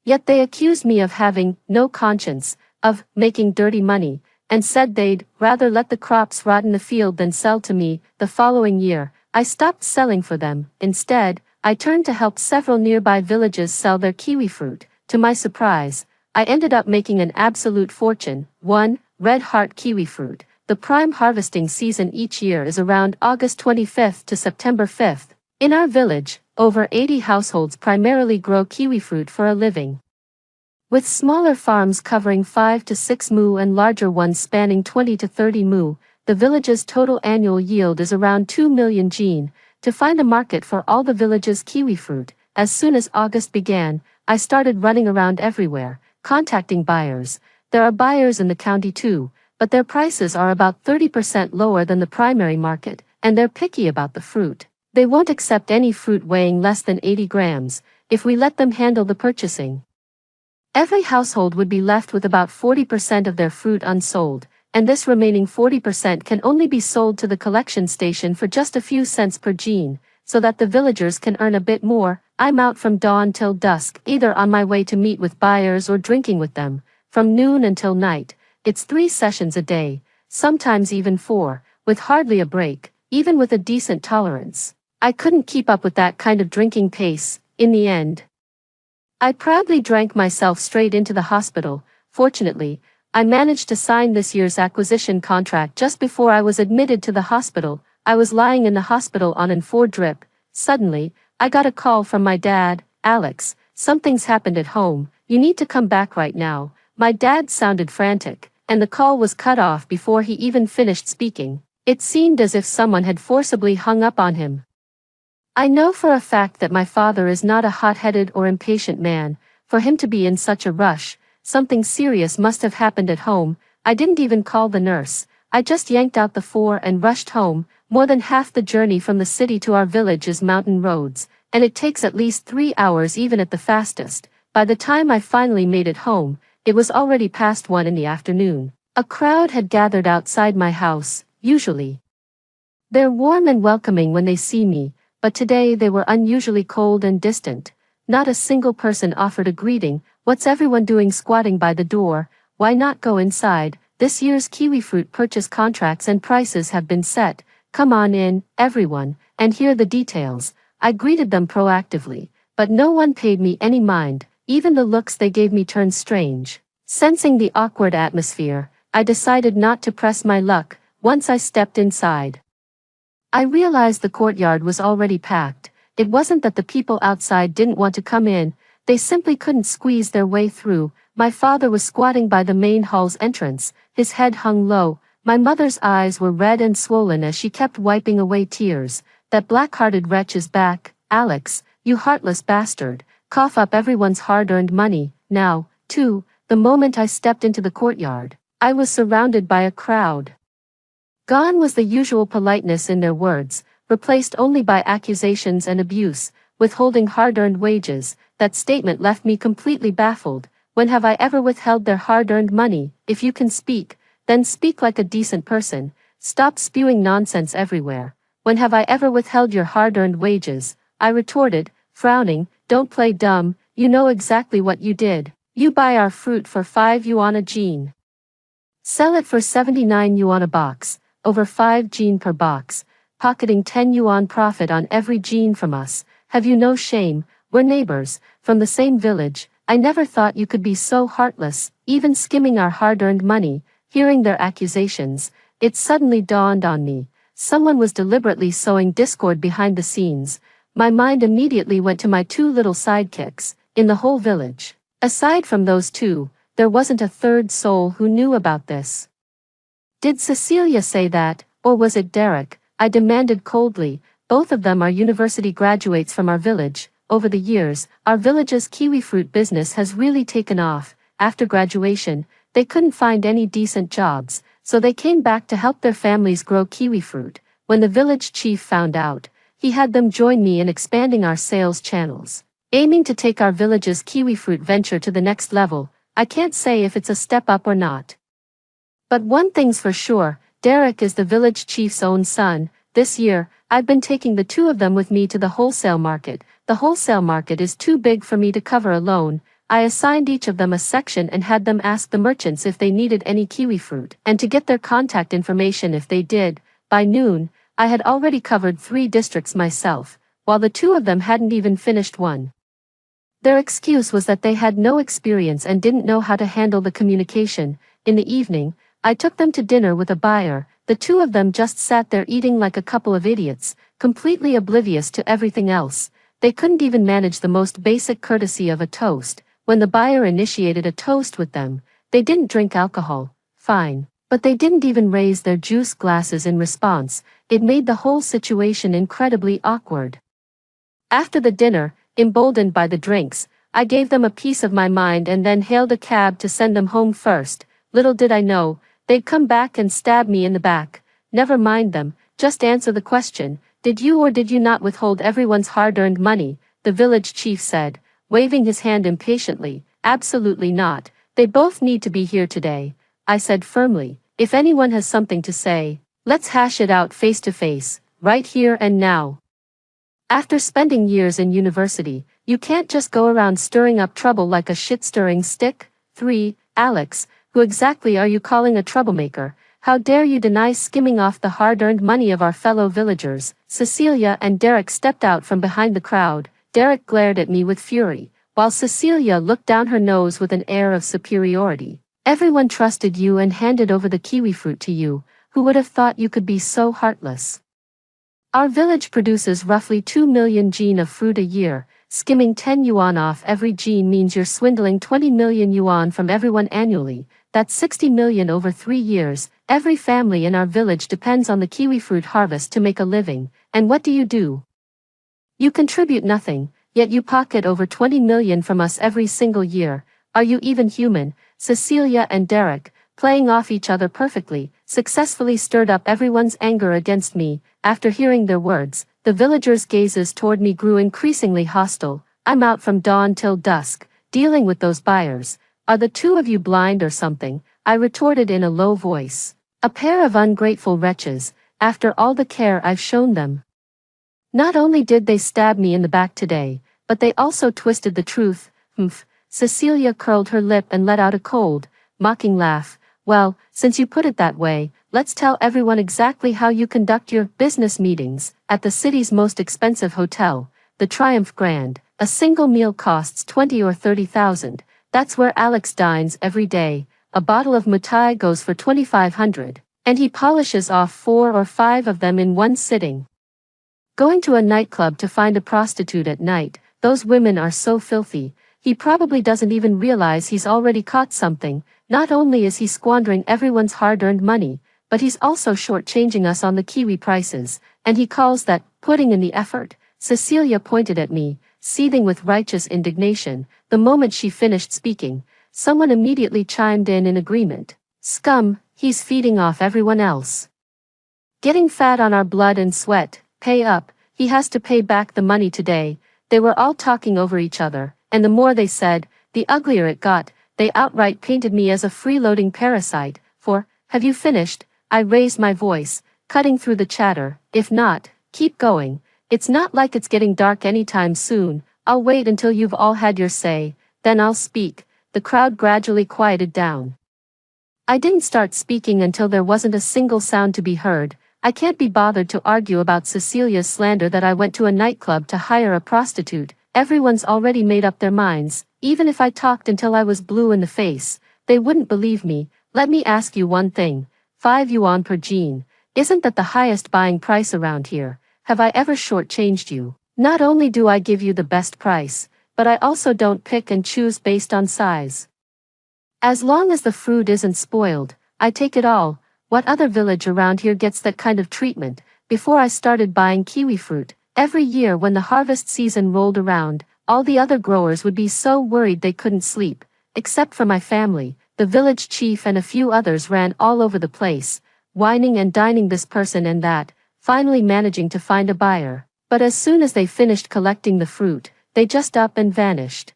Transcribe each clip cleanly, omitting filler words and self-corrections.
Yet they accused me of having no conscience, of making dirty money, and said they'd rather let the crops rot in the field than sell to me. The following year, I stopped selling for them. Instead, I turned to help several nearby villages sell their kiwi fruit. To my surprise, I ended up making an absolute fortune. 1. Red heart kiwi fruit. The prime harvesting season each year is around August 25th to September 5th. In our village, over 80 households primarily grow kiwi fruit for a living. With smaller farms covering 5 to 6 mu and larger ones spanning 20 to 30 mu, the village's total annual yield is around 2 million jin. To find a market for all the village's kiwi fruit, as soon as August began, I started running around everywhere, contacting buyers. There are buyers in the county too, but their prices are about 30% lower than the primary market, and they're picky about the fruit. They won't accept any fruit weighing less than 80 grams, if we let them handle the purchasing. Every household would be left with about 40% of their fruit unsold, and this remaining 40% can only be sold to the collection station for just a few cents per jin, so that the villagers can earn a bit more. I'm out from dawn till dusk, either on my way to meet with buyers or drinking with them. From noon until night, it's 3 sessions a day, sometimes even 4, with hardly a break, even with a decent tolerance. I couldn't keep up with that kind of drinking pace. In the end, I proudly drank myself straight into the hospital. Fortunately, I managed to sign this year's acquisition contract just before I was admitted to the hospital. I was lying in the hospital on an 4 drip. Suddenly, I got a call from my dad. Alex, something's happened at home, you need to come back right now. My dad sounded frantic, and the call was cut off before he even finished speaking. It seemed as if someone had forcibly hung up on him. I know for a fact that my father is not a hot-headed or impatient man. For him to be in such a rush, something serious must have happened at home. I didn't even call the nurse. I just yanked out the 4 and rushed home. More than half the journey from the city to our village is mountain roads, and it takes at least 3 hours even at the fastest. By the time I finally made it home, it was already past 1 in the afternoon. A crowd had gathered outside my house. Usually, they're warm and welcoming when they see me, but today they were unusually cold and distant. Not a single person offered a greeting. What's everyone doing squatting by the door? Why not go inside? This year's kiwi fruit purchase contracts and prices have been set. Come on in, everyone, and hear the details. I greeted them proactively, but no one paid me any mind. Even the looks they gave me turned strange. Sensing the awkward atmosphere, I decided not to press my luck. Once I stepped inside, I realized the courtyard was already packed. It wasn't that the people outside didn't want to come in, they simply couldn't squeeze their way through. My father was squatting by the main hall's entrance, his head hung low. My mother's eyes were red and swollen as she kept wiping away tears. That black-hearted wretch is back. Alex, you heartless bastard, cough up everyone's hard-earned money. Now, too, the moment I stepped into the courtyard, I was surrounded by a crowd. Gone was the usual politeness in their words, replaced only by accusations and abuse, withholding hard-earned wages. That statement left me completely baffled. When have I ever withheld their hard-earned money? If you can speak, then speak like a decent person. Stop spewing nonsense everywhere. When have I ever withheld your hard-earned wages? I retorted, frowning. Don't play dumb, you know exactly what you did. You buy our fruit for 5 yuan a jin. Sell it for 79 yuan a box, over 5 jin per box, pocketing 10 yuan profit on every jin from us. Have you no shame? We're neighbors, from the same village. I never thought you could be so heartless, even skimming our hard-earned money. Hearing their accusations, it suddenly dawned on me. Someone was deliberately sowing discord behind the scenes. My mind immediately went to my 2 little sidekicks, in the whole village. Aside from those 2, there wasn't a third soul who knew about this. Did Cecilia say that, or was it Derek? I demanded coldly. Both of them are university graduates from our village. Over the years, our village's kiwi fruit business has really taken off. After graduation, they couldn't find any decent jobs, so they came back to help their families grow kiwi fruit. When the village chief found out, he had them join me in expanding our sales channels, aiming to take our village's kiwi fruit venture to the next level. I can't say if it's a step up or not. But one thing's for sure, Derek is the village chief's own son. This year, I've been taking the 2 of them with me to the wholesale market. The wholesale market is too big for me to cover alone. I assigned each of them a section and had them ask the merchants if they needed any kiwi fruit, and to get their contact information if they did. By noon, I had already covered 3 districts myself, while the 2 of them hadn't even finished one. Their excuse was that they had no experience and didn't know how to handle the communication. In the evening, I took them to dinner with a buyer. The 2 of them just sat there eating like a couple of idiots, completely oblivious to everything else. They couldn't even manage the most basic courtesy of a toast. When the buyer initiated a toast with them, they didn't drink alcohol, fine, but they didn't even raise their juice glasses in response. It made the whole situation incredibly awkward. After the dinner, emboldened by the drinks, I gave them a piece of my mind and then hailed a cab to send them home first. Little did I know, they'd come back and stab me in the back. Never mind them, just answer the question. Did you or did you not withhold everyone's hard-earned money? The village chief said, waving his hand impatiently. Absolutely not. They both need to be here today. I said firmly, if anyone has something to say, let's hash it out face to face, right here and now. After spending years in university, you can't just go around stirring up trouble like a shit-stirring stick. 3. Alex, who exactly are you calling a troublemaker? How dare you deny skimming off the hard-earned money of our fellow villagers? Cecilia and Derek stepped out from behind the crowd. Derek glared at me with fury, while Cecilia looked down her nose with an air of superiority. Everyone trusted you and handed over the kiwi fruit to you. Who would have thought you could be so heartless? Our village produces roughly 2 million jin of fruit a year. Skimming 10 yuan off every jin means you're swindling 20 million yuan from everyone annually. That's 60 million over 3 years. Every family in our village depends on the kiwi fruit harvest to make a living. And what do? You contribute nothing, yet you pocket over 20 million from us every single year. Are you even human? Cecilia and Derek, playing off each other perfectly, successfully stirred up everyone's anger against me. After hearing their words, the villagers' gazes toward me grew increasingly hostile. I'm out from dawn till dusk, dealing with those buyers. Are the 2 of you blind or something? I retorted in a low voice. A pair of ungrateful wretches, after all the care I've shown them. Not only did they stab me in the back today, but they also twisted the truth. Humph. Cecilia curled her lip and let out a cold, mocking laugh. Well, since you put it that way, let's tell everyone exactly how you conduct your business meetings. At the city's most expensive hotel, the Triumph Grand, a single meal costs 20 or 30,000. That's where Alex dines every day. A bottle of mutai goes for 2,500, and he polishes off 4 or 5 of them in one sitting. Going to a nightclub to find a prostitute at night, those women are so filthy. He probably doesn't even realize he's already caught something. Not only is he squandering everyone's hard-earned money, but he's also shortchanging us on the kiwi prices, and he calls that putting in the effort. Cecilia pointed at me, seething with righteous indignation. The moment she finished speaking, someone immediately chimed in agreement. Scum, he's feeding off everyone else. Getting fat on our blood and sweat. Pay up, he has to pay back the money today. They were all talking over each other, and the more they said, the uglier it got. They outright painted me as a freeloading parasite. Have you finished? I raised my voice, cutting through the chatter. If not, keep going. It's not like it's getting dark anytime soon. I'll wait until you've all had your say, then I'll speak. The crowd gradually quieted down. I didn't start speaking until there wasn't a single sound to be heard. I can't be bothered to argue about Cecilia's slander that I went to a nightclub to hire a prostitute. Everyone's already made up their minds. Even if I talked until I was blue in the face, they wouldn't believe me. Let me ask you one thing. 5 yuan per jean. Isn't that the highest buying price around here? Have I ever shortchanged you? Not only do I give you the best price, but I also don't pick and choose based on size. As long as the fruit isn't spoiled, I take it all. What other village around here gets that kind of treatment? Before I started buying kiwi fruit, every year when the harvest season rolled around, all the other growers would be so worried they couldn't sleep. Except for my family, the village chief and a few others ran all over the place, whining and dining this person and that, finally managing to find a buyer. But as soon as they finished collecting the fruit, they just up and vanished.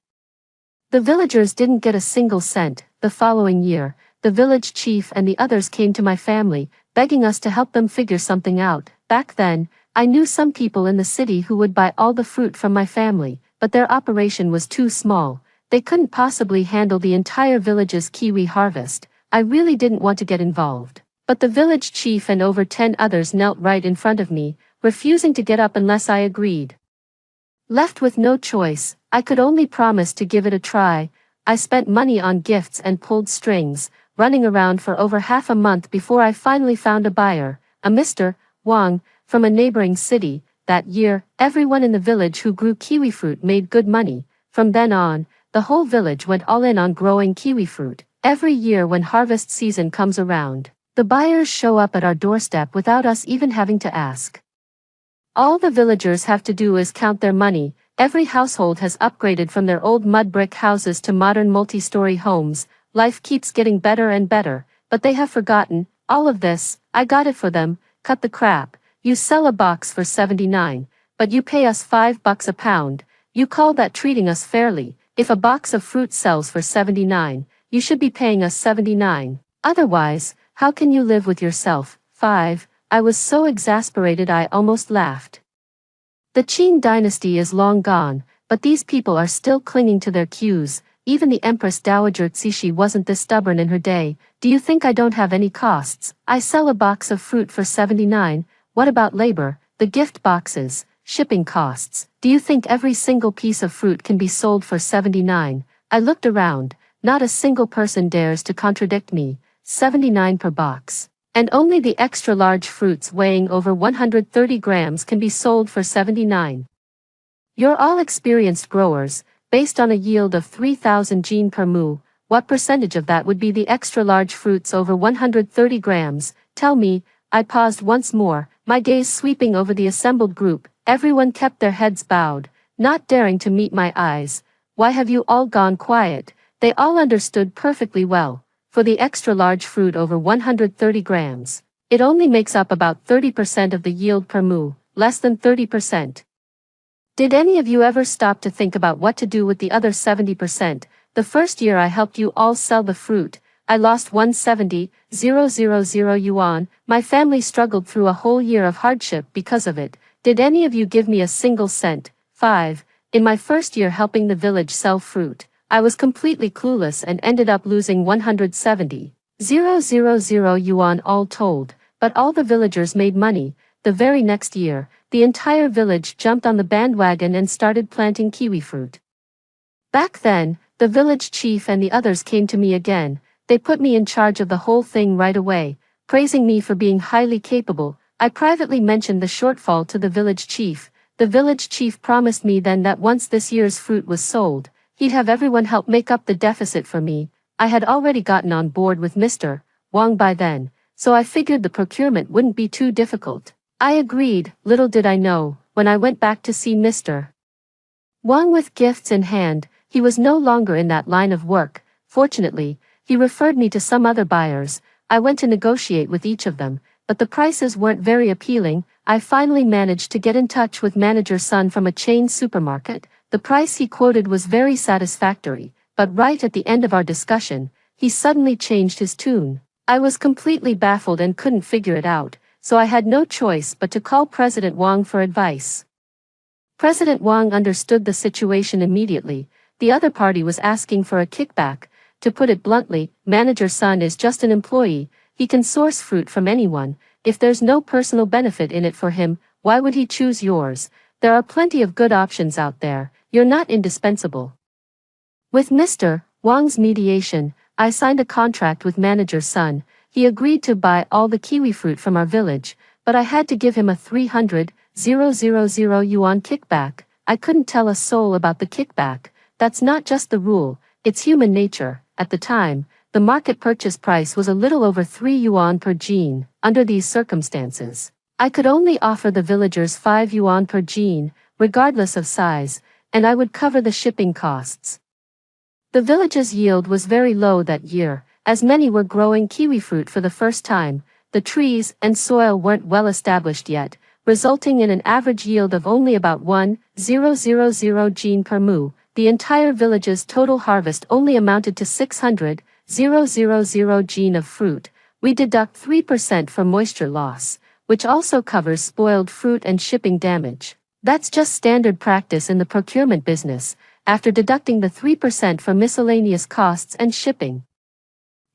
The villagers didn't get a single cent. The following year, the village chief and the others came to my family, begging us to help them figure something out. Back then, I knew some people in the city who would buy all the fruit from my family, but their operation was too small. They couldn't possibly handle the entire village's kiwi harvest. I really didn't want to get involved. But the village chief and over 10 others knelt right in front of me, refusing to get up unless I agreed. Left with no choice, I could only promise to give it a try. I spent money on gifts and pulled strings, running around for over half a month before I finally found a buyer, a Mr. Wang, from a neighboring city. That year, everyone in the village who grew kiwi fruit made good money. From then on, the whole village went all in on growing kiwi fruit. Every year when harvest season comes around, the buyers show up at our doorstep without us even having to ask. All the villagers have to do is count their money. Every household has upgraded from their old mud brick houses to modern multi-story homes. Life keeps getting better and better, but they have forgotten all of this. I got it for them. Cut the crap. You sell a box for 79, but you pay us $5 a pound. You call that treating us fairly? If a box of fruit sells for 79, you should be paying us 79. Otherwise, how can you live with yourself? 5. I was so exasperated I almost laughed. The Qin dynasty is long gone, but these people are still clinging to their cues. Even the Empress Dowager Cixi wasn't this stubborn in her day. Do you think I don't have any costs? I sell a box of fruit for 79. What about labor, the gift boxes, shipping costs? Do you think every single piece of fruit can be sold for 79? I looked around. Not a single person dares to contradict me. 79 per box. And only the extra-large fruits weighing over 130 grams can be sold for 79. You're all experienced growers. Based on a yield of 3,000 jin per mu, what percentage of that would be the extra-large fruits over 130 grams? Tell me. I paused once more, my gaze sweeping over the assembled group. Everyone kept their heads bowed, not daring to meet my eyes. Why have you all gone quiet? They all understood perfectly well. For the extra-large fruit over 130 grams, it only makes up about 30% of the yield per mu, less than 30%. Did any of you ever stop to think about what to do with the other 70%? The first year I helped you all sell the fruit, I lost 170,000 yuan. My family struggled through a whole year of hardship because of it. Did any of you give me a single cent? 5. In my first year helping the village sell fruit, I was completely clueless and ended up losing 170,000 yuan all told, but all the villagers made money. The very next year, the entire village jumped on the bandwagon and started planting kiwi fruit. Back then, the village chief and the others came to me again. They put me in charge of the whole thing right away, praising me for being highly capable. I privately mentioned the shortfall to the village chief. The village chief promised me then that once this year's fruit was sold, he'd have everyone help make up the deficit for me. I had already gotten on board with Mr. Wang by then, so I figured the procurement wouldn't be too difficult. I agreed. Little did I know, when I went back to see Mr. Wang with gifts in hand, he was no longer in that line of work. Fortunately, he referred me to some other buyers. I went to negotiate with each of them, but the prices weren't very appealing. I finally managed to get in touch with manager's son from a chain supermarket. The price he quoted was very satisfactory, but right at the end of our discussion, he suddenly changed his tune. I was completely baffled and couldn't figure it out, so I had no choice but to call President Wang for advice. President Wang understood the situation immediately. The other party was asking for a kickback. To put it bluntly, manager's son is just an employee. He can source fruit from anyone. If there's no personal benefit in it for him, why would he choose yours? There are plenty of good options out there. You're not indispensable. With Mr. Wang's mediation, I signed a contract with manager's son. He agreed to buy all the kiwi fruit from our village, but I had to give him a 300,000 yuan kickback. I couldn't tell a soul about the kickback. That's not just the rule, it's human nature. At the time, the market purchase price was a little over 3 yuan per jean. Under these circumstances, I could only offer the villagers 5 yuan per jean, regardless of size, and I would cover the shipping costs. The village's yield was very low that year, as many were growing kiwi fruit for the first time. The trees and soil weren't well established yet, resulting in an average yield of only about 1,000 jin per mu. The entire village's total harvest only amounted to 600,000 jin of fruit. We deduct 3% for moisture loss, which also covers spoiled fruit and shipping damage. That's just standard practice in the procurement business. after deducting the 3% for miscellaneous costs and shipping.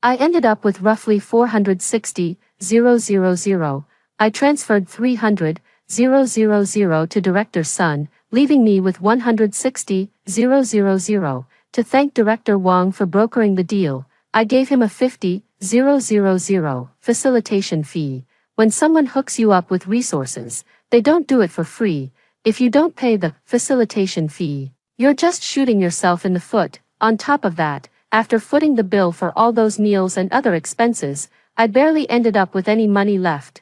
I ended up with roughly 460,000. I transferred 300,000 to Director's son, leaving me with 160,000. To thank Director Wong for brokering the deal, I gave him a 50,000 facilitation fee. When someone hooks you up with resources, they don't do it for free. If you don't pay the facilitation fee, you're just shooting yourself in the foot. On top of that, after footing the bill for all those meals and other expenses, I barely ended up with any money left.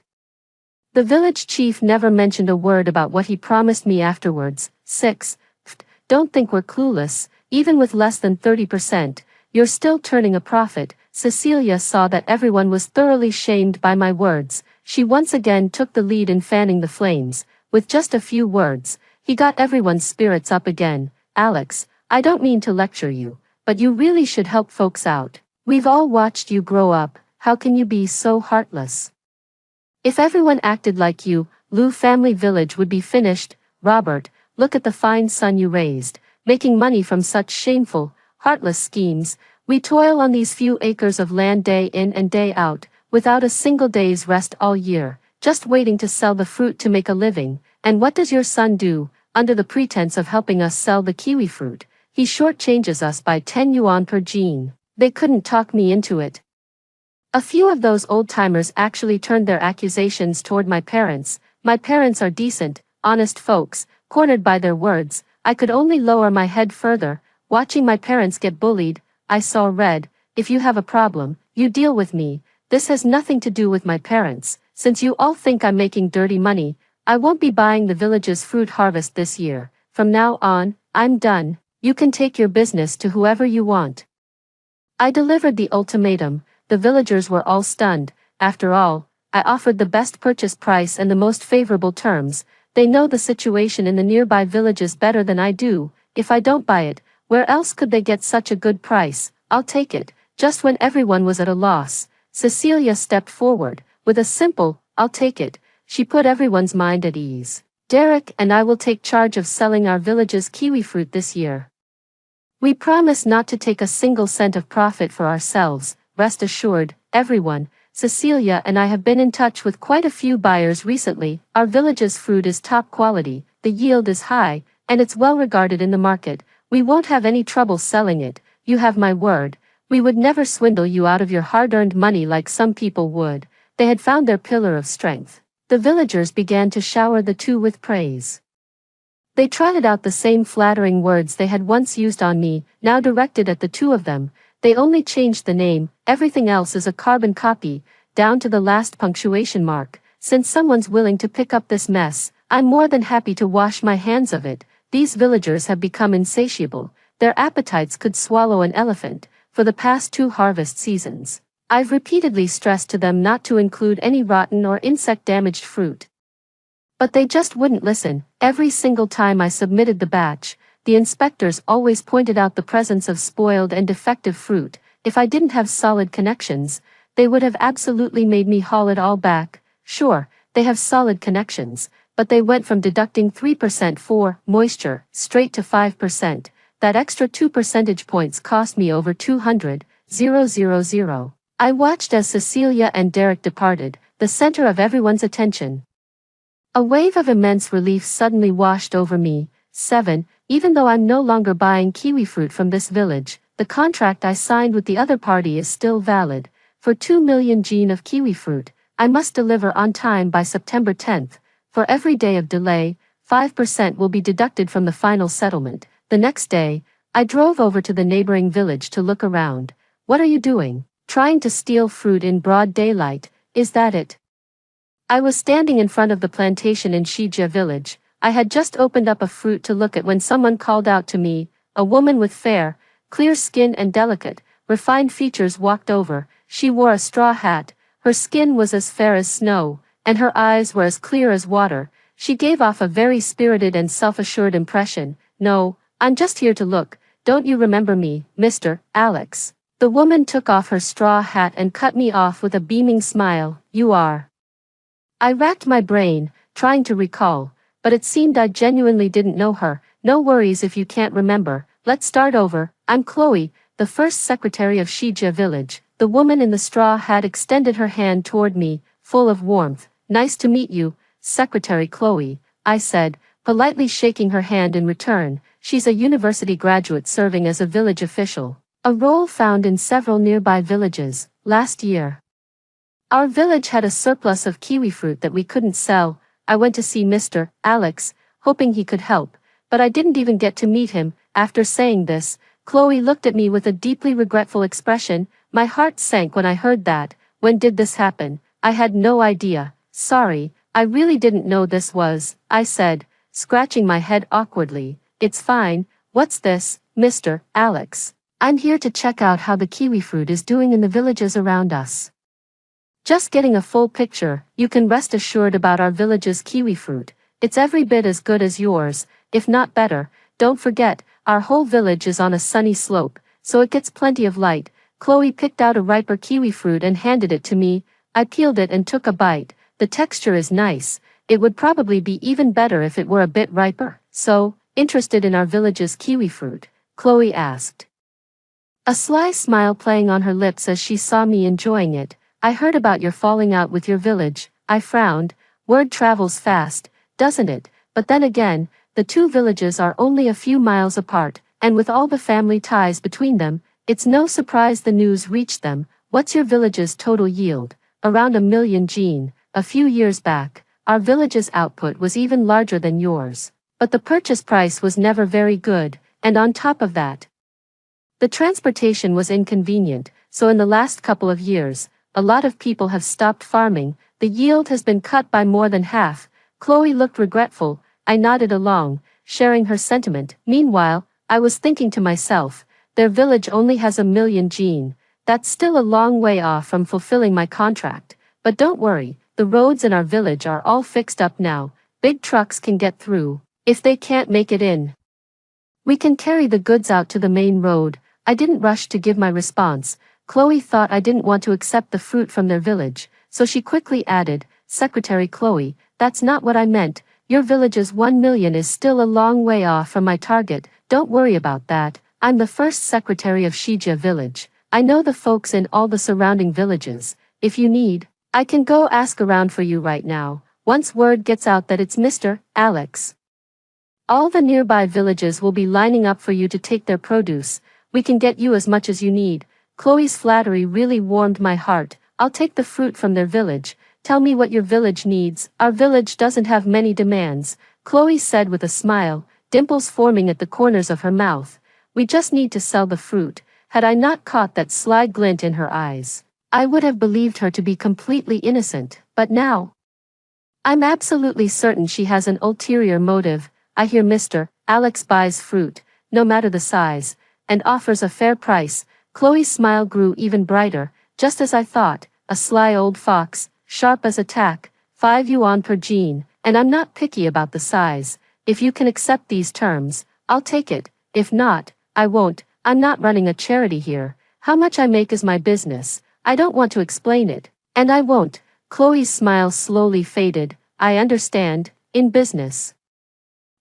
The village chief never mentioned a word about what he promised me afterwards. 6. Don't think we're clueless. Even with less than 30%, you're still turning a profit. Cecilia saw that everyone was thoroughly shamed by my words. She once again took the lead in fanning the flames. With just a few words, he got everyone's spirits up again. Alex, I don't mean to lecture you, but you really should help folks out. We've all watched you grow up. How can you be so heartless? If everyone acted like you, Lu family village would be finished. Robert, look at the fine son you raised, making money from such shameful, heartless schemes. We toil on these few acres of land day in and day out, without a single day's rest all year, just waiting to sell the fruit to make a living. And what does your son do? Under the pretense of helping us sell the kiwi fruit, he shortchanges us by 10 yuan per gene. They couldn't talk me into it. A few of those old-timers actually turned their accusations toward my parents. My parents are decent, honest folks. Cornered by their words, I could only lower my head further. Watching my parents get bullied, I saw red. If you have a problem, you deal with me. This has nothing to do with my parents. Since you all think I'm making dirty money, I won't be buying the village's fruit harvest this year. From now on, I'm done. You can take your business to whoever you want. I delivered the ultimatum. The villagers were all stunned. After all, I offered the best purchase price and the most favorable terms. They know the situation in the nearby villages better than I do. If I don't buy it, where else could they get such a good price? I'll take it. Just when everyone was at a loss, Cecilia stepped forward. With a simple, I'll take it, she put everyone's mind at ease. Derek and I will take charge of selling our village's kiwi fruit this year. We promise not to take a single cent of profit for ourselves. Rest assured, everyone. Cecilia and I have been in touch with quite a few buyers recently. Our village's fruit is top quality, the yield is high, and it's well regarded in the market. We won't have any trouble selling it. You have my word. We would never swindle you out of your hard-earned money like some people would. They had found their pillar of strength. The villagers began to shower the two with praise. They trotted out the same flattering words they had once used on me, now directed at the two of them. They only changed the name. Everything else is a carbon copy, down to the last punctuation mark. Since someone's willing to pick up this mess, I'm more than happy to wash my hands of it. These villagers have become insatiable. Their appetites could swallow an elephant. For the past 2 harvest seasons, I've repeatedly stressed to them not to include any rotten or insect-damaged fruit. But they just wouldn't listen. Every single time I submitted the batch, the inspectors always pointed out the presence of spoiled and defective fruit. If I didn't have solid connections, they would have absolutely made me haul it all back. Sure, they have solid connections, but they went from deducting 3% for moisture straight to 5%. That extra 2 percentage points cost me over 200,000. I watched as Cecilia and Derek departed, the center of everyone's attention. A wave of immense relief suddenly washed over me. 7. Even though I'm no longer buying kiwi fruit from this village, the contract I signed with the other party is still valid. For 2 million gene of kiwi fruit, I must deliver on time by September 10th. For every day of delay, 5% will be deducted from the final settlement. The next day, I drove over to the neighboring village to look around. What are you doing? Trying to steal fruit in broad daylight, is that it? I was standing in front of the plantation in Shijia village. I had just opened up a fruit to look at when someone called out to me. A woman with fair, clear skin and delicate, refined features walked over. She wore a straw hat, her skin was as fair as snow, and her eyes were as clear as water. She gave off a very spirited and self-assured impression. No, I'm just here to look. Don't you remember me, Mr. Alex? The woman took off her straw hat and cut me off with a beaming smile. You are. I racked my brain, trying to recall, but it seemed I genuinely didn't know her. No worries if you can't remember. let's start over. I'm Chloe, the first secretary of VillageThe village. The woman in the straw hat extended her hand toward me, full of warmth. Nice to meet you, Secretary Chloe, I said, politely shaking her hand in return. She's a university graduate serving as a village official, a role found in several nearby villages. Last year, our village had a surplus of kiwi fruit that we couldn't sell. I went to see Mr. Alex, hoping he could help, but I didn't even get to meet him. After saying this, Chloe looked at me with a deeply regretful expression. My heart sank when I heard that. When did this happen? I had no idea. Sorry, I really didn't know this was, I said, scratching my head awkwardly. It's fine. What's this, Mr. Alex? I'm here to check out how the kiwi fruit is doing in the villages around us. Just getting a full picture. You can rest assured about our village's kiwi fruit. It's every bit as good as yours, if not better. Don't forget, our whole village is on a sunny slope, so it gets plenty of light. Chloe picked out a riper kiwi fruit and handed it to me. I peeled it and took a bite. The texture is nice. It would probably be even better if it were a bit riper. So, interested in our village's kiwi fruit? Chloe asked, a sly smile playing on her lips as she saw me enjoying it. I heard about your falling out with your village. I frowned. Word travels fast, doesn't it? But then again, the two villages are only a few miles apart, and with all the family ties between them, it's no surprise the news reached them. What's your village's total yield? Around 1 million Gene. A few years back, our village's output was even larger than yours. But the purchase price was never very good, and on top of that, the transportation was inconvenient, so in the last couple of years, a lot of people have stopped farming. The yield has been cut by more than half. Chloe looked regretful. I nodded along, sharing her sentiment. Meanwhile, I was thinking to myself, their village only has 1 million Gene. That's still a long way off from fulfilling my contract. But don't worry, the roads in our village are all fixed up now. Big trucks can get through. If they can't make it in, we can carry the goods out to the main road. I didn't rush to give my response. Chloe thought I didn't want to accept the fruit from their village, so she quickly added, Secretary Chloe, that's not what I meant. Your village's 1 million is still a long way off from my target. Don't worry about that. I'm the first secretary of VillageThe village. I know the folks in all the surrounding villages. If you need, I can go ask around for you right now. Once word gets out that it's Mr. Alex, all the nearby villages will be lining up for you to take their produce. We can get you as much as you need. Chloe's flattery really warmed my heart. I'll take the fruit from their village. Tell me what your village needs. Our village doesn't have many demands, Chloe said with a smile, dimples forming at the corners of her mouth. We just need to sell the fruit. Had I not caught that sly glint in her eyes, I would have believed her to be completely innocent. But now, I'm absolutely certain she has an ulterior motive. I hear Mr. Alex buys fruit, no matter the size, and offers a fair price. Chloe's smile grew even brighter. Just as I thought, a sly old fox, sharp as a tack, 5 yuan per Gene, and I'm not picky about the size. If you can accept these terms, I'll take it. If not, I won't. I'm not running a charity here. How much I make is my business. I don't want to explain it, and I won't. Chloe's smile slowly faded. I understand. In business,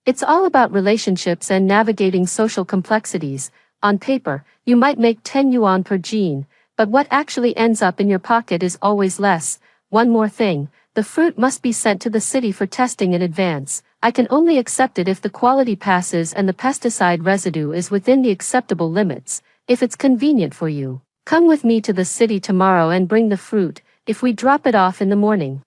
it's all about relationships and navigating social complexities. On paper, you might make 10 yuan per Gene, but what actually ends up in your pocket is always less. One more thing, the fruit must be sent to the city for testing in advance. I can only accept it if the quality passes and the pesticide residue is within the acceptable limits. If it's convenient for you, come with me to the city tomorrow and bring the fruit. If we drop it off in the morning,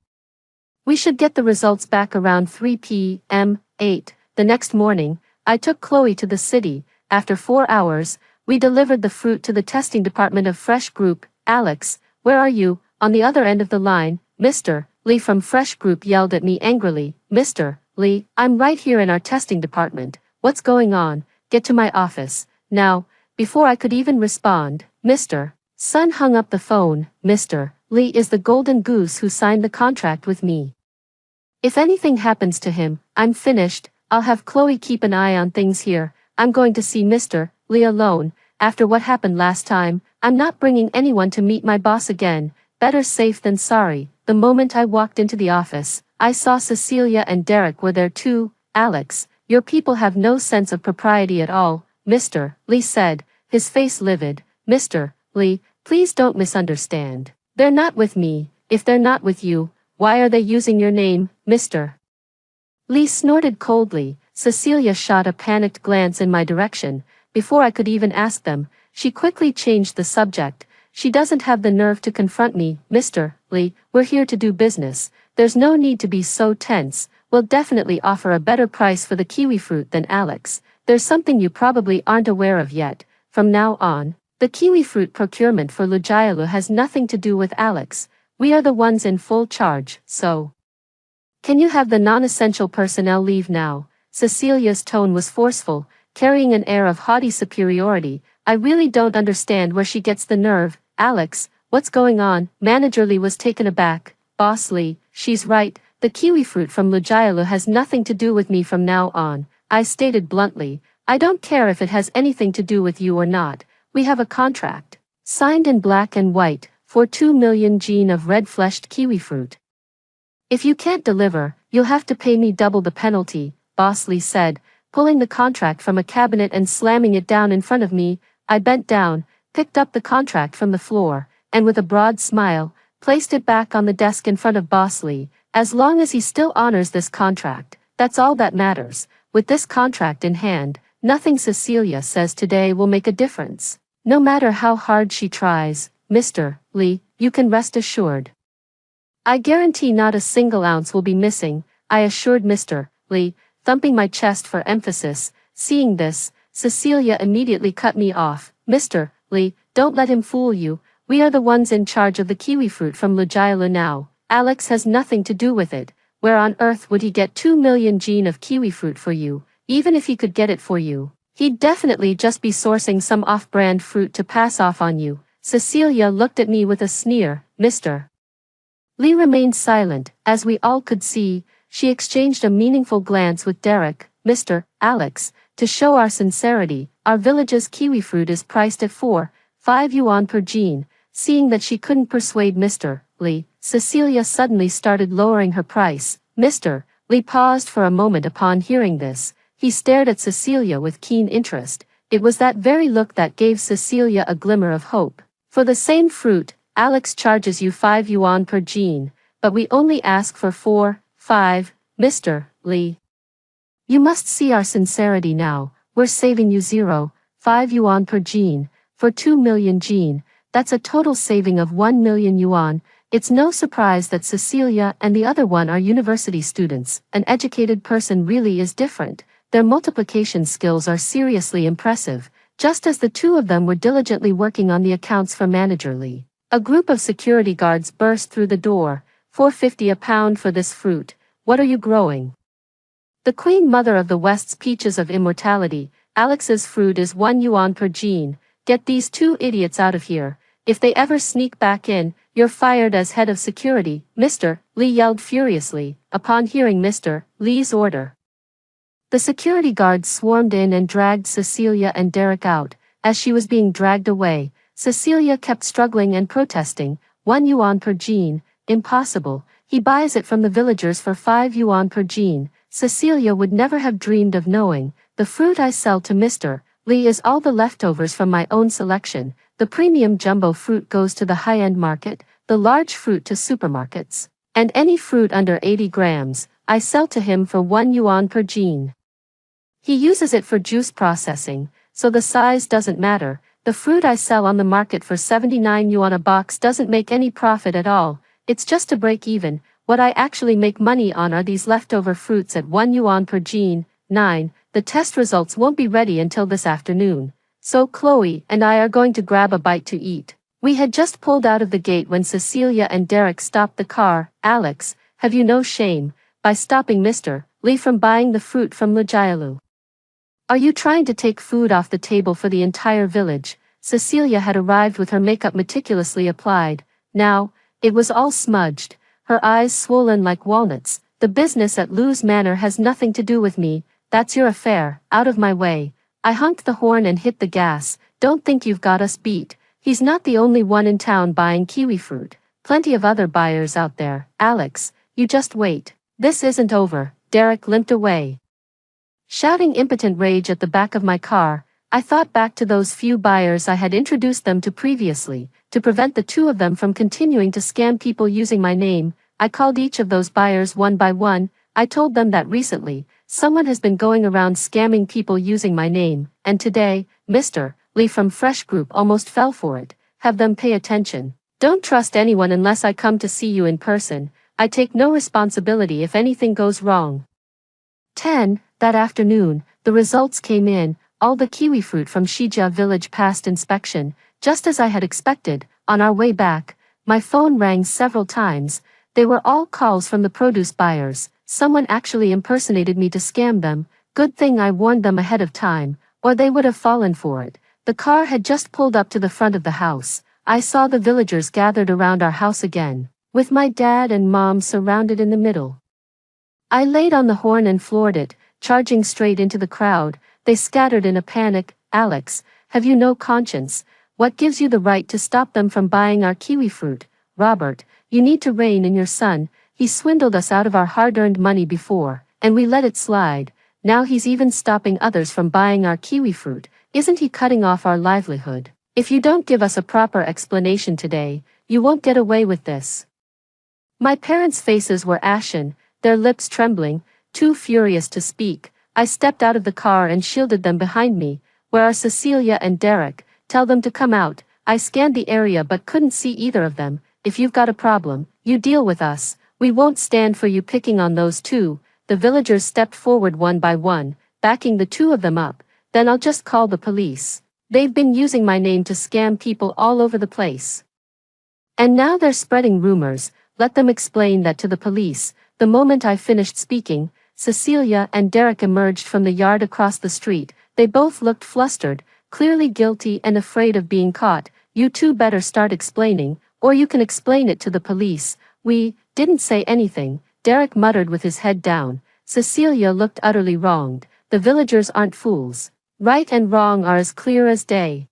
we should get the results back around 3 p.m. 8. The next morning, I took Chloe to the city. After 4 hours, we delivered the fruit to the testing department of Fresh Group. Alex, where are you? On the other end of the line, Mr. Lee from Fresh Group yelled at me angrily. Mr. Lee, I'm right here in our testing department. What's going on? Get to my office. Now. Before I could even respond, Mr. Sun hung up the phone. Mr. Lee is the golden goose who signed the contract with me. If anything happens to him, I'm finished. I'll have Chloe keep an eye on things here. I'm going to see Mr. Lee alone. After what happened last time, I'm not bringing anyone to meet my boss again. Better safe than sorry. The moment I walked into the office, I saw Cecilia and Derek were there too. Alex, your people have no sense of propriety at all. Mr. Lee said, his face livid. Mr. Lee, please don't misunderstand. They're not with me. If they're not with you, why are they using your name, Mr. Lee snorted coldly. Cecilia shot a panicked glance in my direction. Before I could even ask them, she quickly changed the subject. She doesn't have the nerve to confront me, Mr. Lee. We're here to do business. There's no need to be so tense. We'll definitely offer a better price for the kiwi fruit than Alex. There's something you probably aren't aware of yet. From now on, the kiwi fruit procurement for VillageThe has nothing to do with Alex. We are the ones in full charge, so can you have the non-essential personnel leave now? Cecilia's tone was forceful, carrying an air of haughty superiority. I really don't understand where she gets the nerve. Alex, what's going on? Manager Lee was taken aback. Boss Lee, she's right. The kiwi fruit from VillageThe has nothing to do with me from now on. I stated bluntly. I don't care if it has anything to do with you or not. We have a contract, signed in black and white, for 2 million gene of red-fleshed kiwi fruit. If you can't deliver, you'll have to pay me double the penalty, Boss Lee said, pulling the contract from a cabinet and slamming it down in front of me. I bent down, picked up the contract from the floor, and with a broad smile, placed it back on the desk in front of Boss Lee. As long as he still honors this contract, that's all that matters. With this contract in hand, nothing Cecilia says today will make a difference. No matter how hard she tries, Mr. Lee, you can rest assured. I guarantee not a single ounce will be missing, I assured Mr. Lee, thumping my chest for emphasis. Seeing this, Cecilia immediately cut me off. Mr. Lee, don't let him fool you. We are the ones in charge of the kiwi fruit from VillageThe now. Alex has nothing to do with it. Where on earth would he get 2 million gene of kiwi fruit for you? Even if he could get it for you, he'd definitely just be sourcing some off-brand fruit to pass off on you. Cecilia looked at me with a sneer. Mr. Lee remained silent. As we all could see, she exchanged a meaningful glance with Derek. Mr. Alex, to show our sincerity, our village's kiwi fruit is priced at 4.5 yuan per gene. Seeing that she couldn't persuade Mr. Lee, Cecilia suddenly started lowering her price. Mr. Lee paused for a moment upon hearing this. He stared at Cecilia with keen interest. It was that very look that gave Cecilia a glimmer of hope. For the same fruit, Alex charges you 5 yuan per gene, but we only ask for 4.5, Mr. Lee. You must see our sincerity now. We're saving you 0.5 yuan per gene, for 2 million gene. That's a total saving of 1 million yuan. It's no surprise that Cecilia and the other one are university students. An educated person really is different. Their multiplication skills are seriously impressive, just as the two of them were diligently working on the accounts for Manager Lee. A group of security guards burst through the door. 4.50 a pound for this fruit. What are you growing? The Queen Mother of the West's peaches of immortality. Alex's fruit is 1 yuan per gene. Get these two idiots out of here. If they ever sneak back in, you're fired as head of security, Mr. Lee yelled furiously, upon hearing Mr. Lee's order. The security guards swarmed in and dragged Cecilia and Derek out. As she was being dragged away, Cecilia kept struggling and protesting. 1 yuan per gene, impossible. He buys it from the villagers for 5 yuan per gene. Cecilia would never have dreamed of knowing. The fruit I sell to Mr. Lee is all the leftovers from my own selection. The premium jumbo fruit goes to the high-end market, the large fruit to supermarkets, and any fruit under 80 grams, I sell to him for 1 yuan per gene. He uses it for juice processing, so the size doesn't matter. The fruit I sell on the market for 79 yuan a box doesn't make any profit at all. It's just to break even. What I actually make money on are these leftover fruits at 1 yuan per gene. 9. The test results won't be ready until this afternoon. So Chloe and I are going to grab a bite to eat. We had just pulled out of the gate when Cecilia and Derek stopped the car. Alex, have you no shame, by stopping Mr. Lee from buying the fruit from VillageThe? Are you trying to take food off the table for the entire village? Cecilia had arrived with her makeup meticulously applied. Now, it was all smudged, her eyes swollen like walnuts. The business at Lou's Manor has nothing to do with me. That's your affair. Out of my way. I honked the horn and hit the gas. Don't think you've got us beat. He's not the only one in town buying kiwi fruit. Plenty of other buyers out there. Alex, you just wait. This isn't over. Derek limped away, shouting impotent rage at the back of my car. I thought back to those few buyers I had introduced them to previously. To prevent the two of them from continuing to scam people using my name, I called each of those buyers one by one. I told them that recently, someone has been going around scamming people using my name, and today, Mr. Lee from Fresh Group almost fell for it. Have them pay attention. Don't trust anyone unless I come to see you in person. I take no responsibility if anything goes wrong. 10. That afternoon, the results came in. All the kiwi fruit from Shija village passed inspection, just as I had expected. On our way back, my phone rang several times. They were all calls from the produce buyers. Someone actually impersonated me to scam them. Good thing I warned them ahead of time, or they would have fallen for it. The car had just pulled up to the front of the house. I saw the villagers gathered around our house again, with my dad and mom surrounded in the middle. I laid on the horn and floored it, charging straight into the crowd. They scattered in a panic. Alex, have you no conscience? What gives you the right to stop them from buying our kiwi fruit? Robert, you need to rein in your son. He swindled us out of our hard-earned money before, and we let it slide. Now he's even stopping others from buying our kiwi fruit. Isn't he cutting off our livelihood? If you don't give us a proper explanation today, you won't get away with this. My parents' faces were ashen, their lips trembling, too furious to speak. I stepped out of the car and shielded them behind me. Where are Cecilia and Derek? Tell them to come out. I scanned the area but couldn't see either of them. If you've got a problem, you deal with us. We won't stand for you picking on those two. The villagers stepped forward one by one, backing the two of them up. Then I'll just call the police. They've been using my name to scam people all over the place. And now they're spreading rumors. Let them explain that to the police. The moment I finished speaking, Cecilia and Derek emerged from the yard across the street. They both looked flustered, clearly guilty and afraid of being caught. You two better start explaining, or you can explain it to the police. We didn't say anything, Derek muttered with his head down. Cecilia looked utterly wronged. The villagers aren't fools. Right and wrong are as clear as day.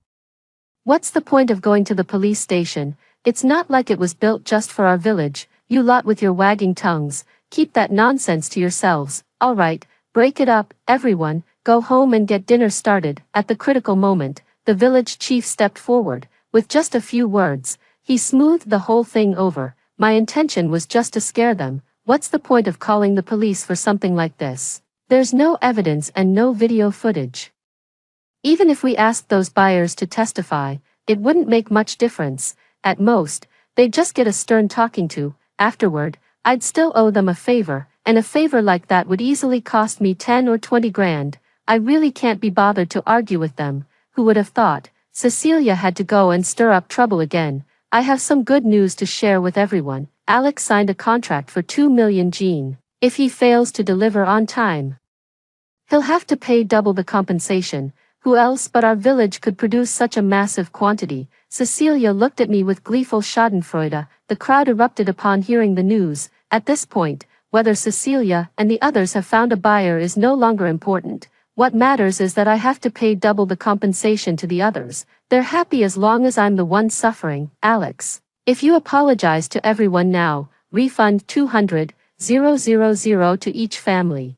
What's the point of going to the police station? It's not like it was built just for our village. You lot with your wagging tongues. Keep that nonsense to yourselves. All right, break it up, everyone. Go home and get dinner started. At the critical moment, the village chief stepped forward. With just a few words, he smoothed the whole thing over. My intention was just to scare them. What's the point of calling the police for something like this? There's no evidence and no video footage. Even if we asked those buyers to testify, it wouldn't make much difference. At most, they'd just get a stern talking to. Afterward, I'd still owe them a favor, and a favor like that would easily cost me 10 or 20 grand. I really can't be bothered to argue with them. Who would have thought? Cecilia had to go and stir up trouble again. I have some good news to share with everyone. Alex signed a contract for 2 million Gene. If he fails to deliver on time, he'll have to pay double the compensation. Who else but our village could produce such a massive quantity? Cecilia looked at me with gleeful schadenfreude. The crowd erupted upon hearing the news. At this point, whether Cecilia and the others have found a buyer is no longer important. What matters is that I have to pay double the compensation to the others. They're happy as long as I'm the one suffering. Alex, if you apologize to everyone now, refund 200,000 to each family.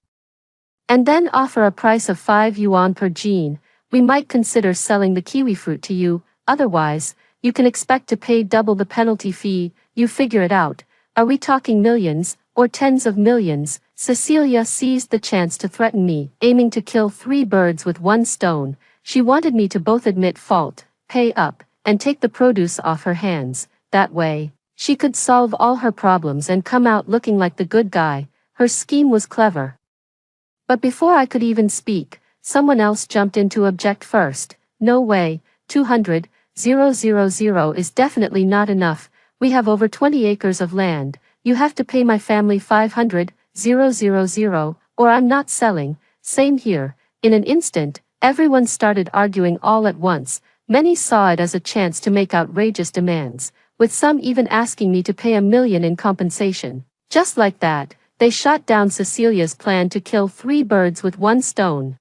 And then offer a price of 5 yuan per gene. We might consider selling the kiwi fruit to you. Otherwise, you can expect to pay double the penalty fee. You figure it out. Are we talking millions, or tens of millions? Cecilia seized the chance to threaten me, aiming to kill 3 birds with 1 stone. She wanted me to both admit fault, pay up, and take the produce off her hands. That way, she could solve all her problems and come out looking like the good guy. Her scheme was clever. But before I could even speak, someone else jumped in to object first. No way, 200,000 is definitely not enough. We have over 20 acres of land. You have to pay my family 500,000, or I'm not selling. Same here. In an instant, everyone started arguing all at once. Many saw it as a chance to make outrageous demands, with some even asking me to pay 1 million in compensation. Just like that, they shot down Cecilia's plan to kill 3 birds with 1 stone.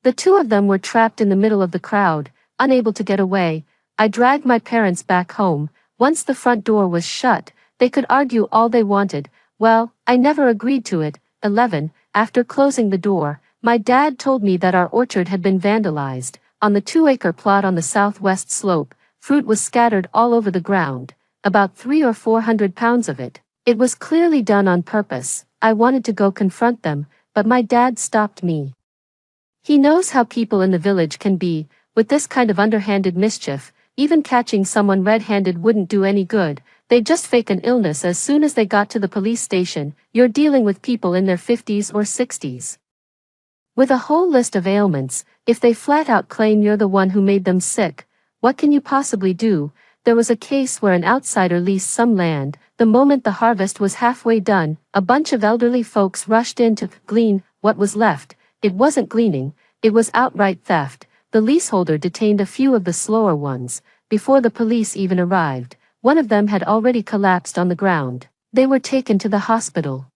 The two of them were trapped in the middle of the crowd, unable to get away. I dragged my parents back home. Once the front door was shut, they could argue all they wanted. Well, I never agreed to it. 11. After closing the door, my dad told me that our orchard had been vandalized. On the 2-acre plot on the southwest slope, fruit was scattered all over the ground, about 300 or 400 pounds of it. It was clearly done on purpose. I wanted to go confront them, but my dad stopped me. He knows how people in the village can be, with this kind of underhanded mischief. Even catching someone red-handed wouldn't do any good. They'd just fake an illness as soon as they got to the police station. You're dealing with people in their 50s or 60s. With a whole list of ailments. If they flat out claim you're the one who made them sick, what can you possibly do? There was a case where an outsider leased some land. The moment the harvest was halfway done, a bunch of elderly folks rushed in to glean what was left. It wasn't gleaning, it was outright theft. The leaseholder detained a few of the slower ones. Before the police even arrived, one of them had already collapsed on the ground. They were taken to the hospital.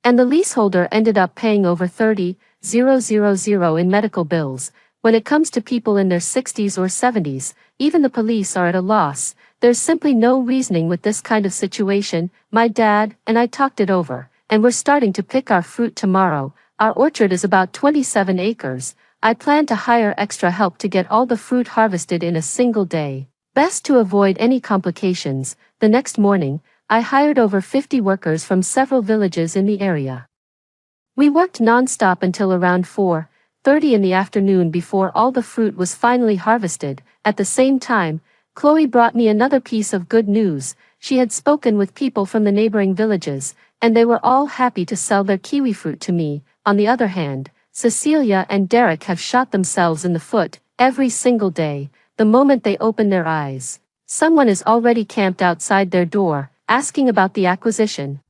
And the leaseholder ended up paying over $30,000 in medical bills. When it comes to people in their 60s or 70s, even the police are at a loss. There's simply no reasoning with this kind of situation. My dad and I talked it over, and we're starting to pick our fruit tomorrow. Our orchard is about 27 acres. I plan to hire extra help to get all the fruit harvested in a single day. Best to avoid any complications. The next morning, I hired over 50 workers from several villages in the area. We worked non-stop until around 4:30 in the afternoon before all the fruit was finally harvested. At the same time, Chloe brought me another piece of good news. She had spoken with people from the neighboring villages, and they were all happy to sell their kiwi fruit to me. On the other hand, Cecilia and Derek have shot themselves in the foot every single day. The moment they open their eyes, someone is already camped outside their door, asking about the acquisition.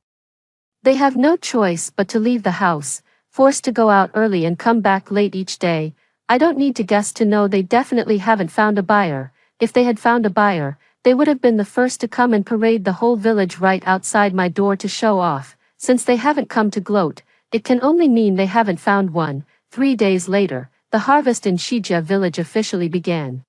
They have no choice but to leave the house, forced to go out early and come back late each day. I don't need to guess to know they definitely haven't found a buyer. If they had found a buyer, they would have been the first to come and parade the whole village right outside my door to show off. Since they haven't come to gloat, it can only mean they haven't found one. 3 days later, the harvest in VillageThe village officially began.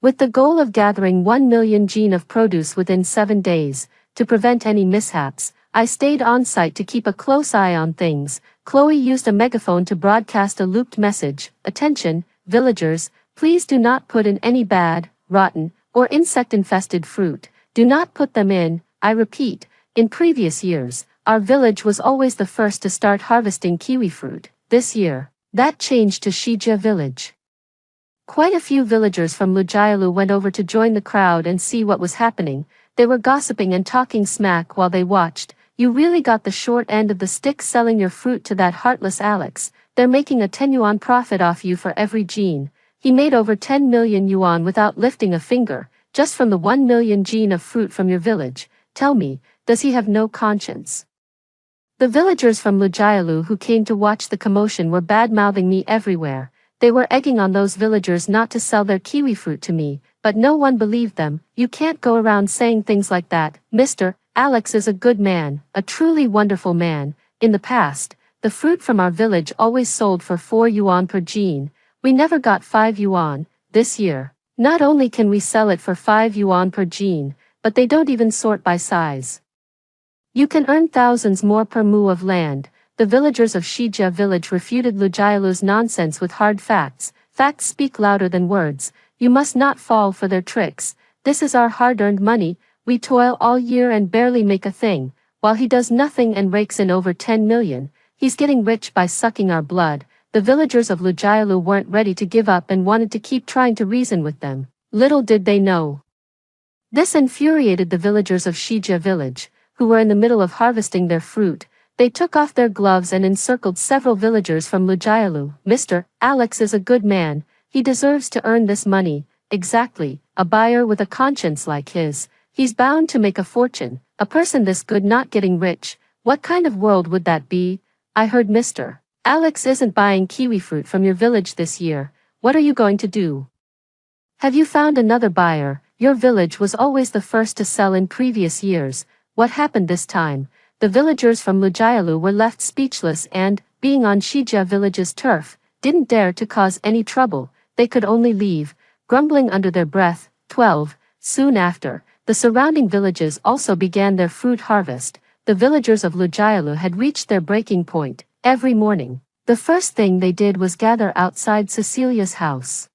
With the goal of gathering 1 million gene of produce within 7 days, to prevent any mishaps, I stayed on site to keep a close eye on things. Chloe used a megaphone to broadcast a looped message. Attention, villagers, please do not put in any bad, rotten, or insect-infested fruit. Do not put them in. I repeat, in previous years, our village was always the first to start harvesting kiwi fruit. This year, that changed to VillageThe village. Quite a few villagers from VillageThe went over to join the crowd and see what was happening. They were gossiping and talking smack while they watched. You really got the short end of the stick selling your fruit to that heartless Alex. They're making a 10 yuan profit off you for every gene. He made over 10 million yuan without lifting a finger, just from the 1 million gene of fruit from your village. Tell me, does he have no conscience? The villagers from VillageThe who came to watch the commotion were bad-mouthing me everywhere. They were egging on those villagers not to sell their kiwi fruit to me, but no one believed them. You can't go around saying things like that. Mr. Alex is a good man, a truly wonderful man. In the past, the fruit from our village always sold for 4 yuan per gene. We never got 5 yuan. This year, not only can we sell it for 5 yuan per gene, but they don't even sort by size. You can earn thousands more per mu of land. The villagers of VillageThe village refuted VillageThe's nonsense with hard facts. Facts speak louder than words. You must not fall for their tricks. This is our hard-earned money. We toil all year and barely make a thing, while he does nothing and rakes in over 10 million. He's getting rich by sucking our blood. The villagers of VillageThe weren't ready to give up and wanted to keep trying to reason with them. Little did they know. This infuriated the villagers of VillageThe village, who were in the middle of harvesting their fruit. They took off their gloves and encircled several villagers from VillageThe. Mr. Alex is a good man. He deserves to earn this money. Exactly, a buyer with a conscience like his. He's bound to make a fortune. A person this good not getting rich. What kind of world would that be? I heard Mr. Alex isn't buying kiwi fruit from your village this year. What are you going to do? Have you found another buyer? Your village was always the first to sell in previous years. What happened this time? The villagers from VillageThe were left speechless and, being on VillageThe village's turf, didn't dare to cause any trouble. They could only leave, grumbling under their breath. 12. Soon after, the surrounding villages also began their fruit harvest. The villagers of VillageThe had reached their breaking point. Every morning, the first thing they did was gather outside Cecilia's house.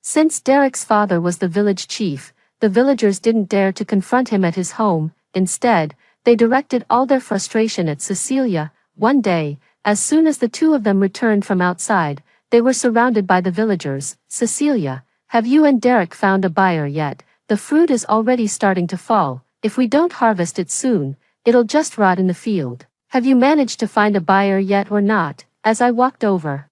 Since Derek's father was the village chief, the villagers didn't dare to confront him at his home. Instead, they directed all their frustration at Cecilia. One day, as soon as the two of them returned from outside, they were surrounded by the villagers. "Cecilia, have you and Derek found a buyer yet? The fruit is already starting to fall. If we don't harvest it soon, it'll just rot in the field. Have you managed to find a buyer yet or not?" As I walked over,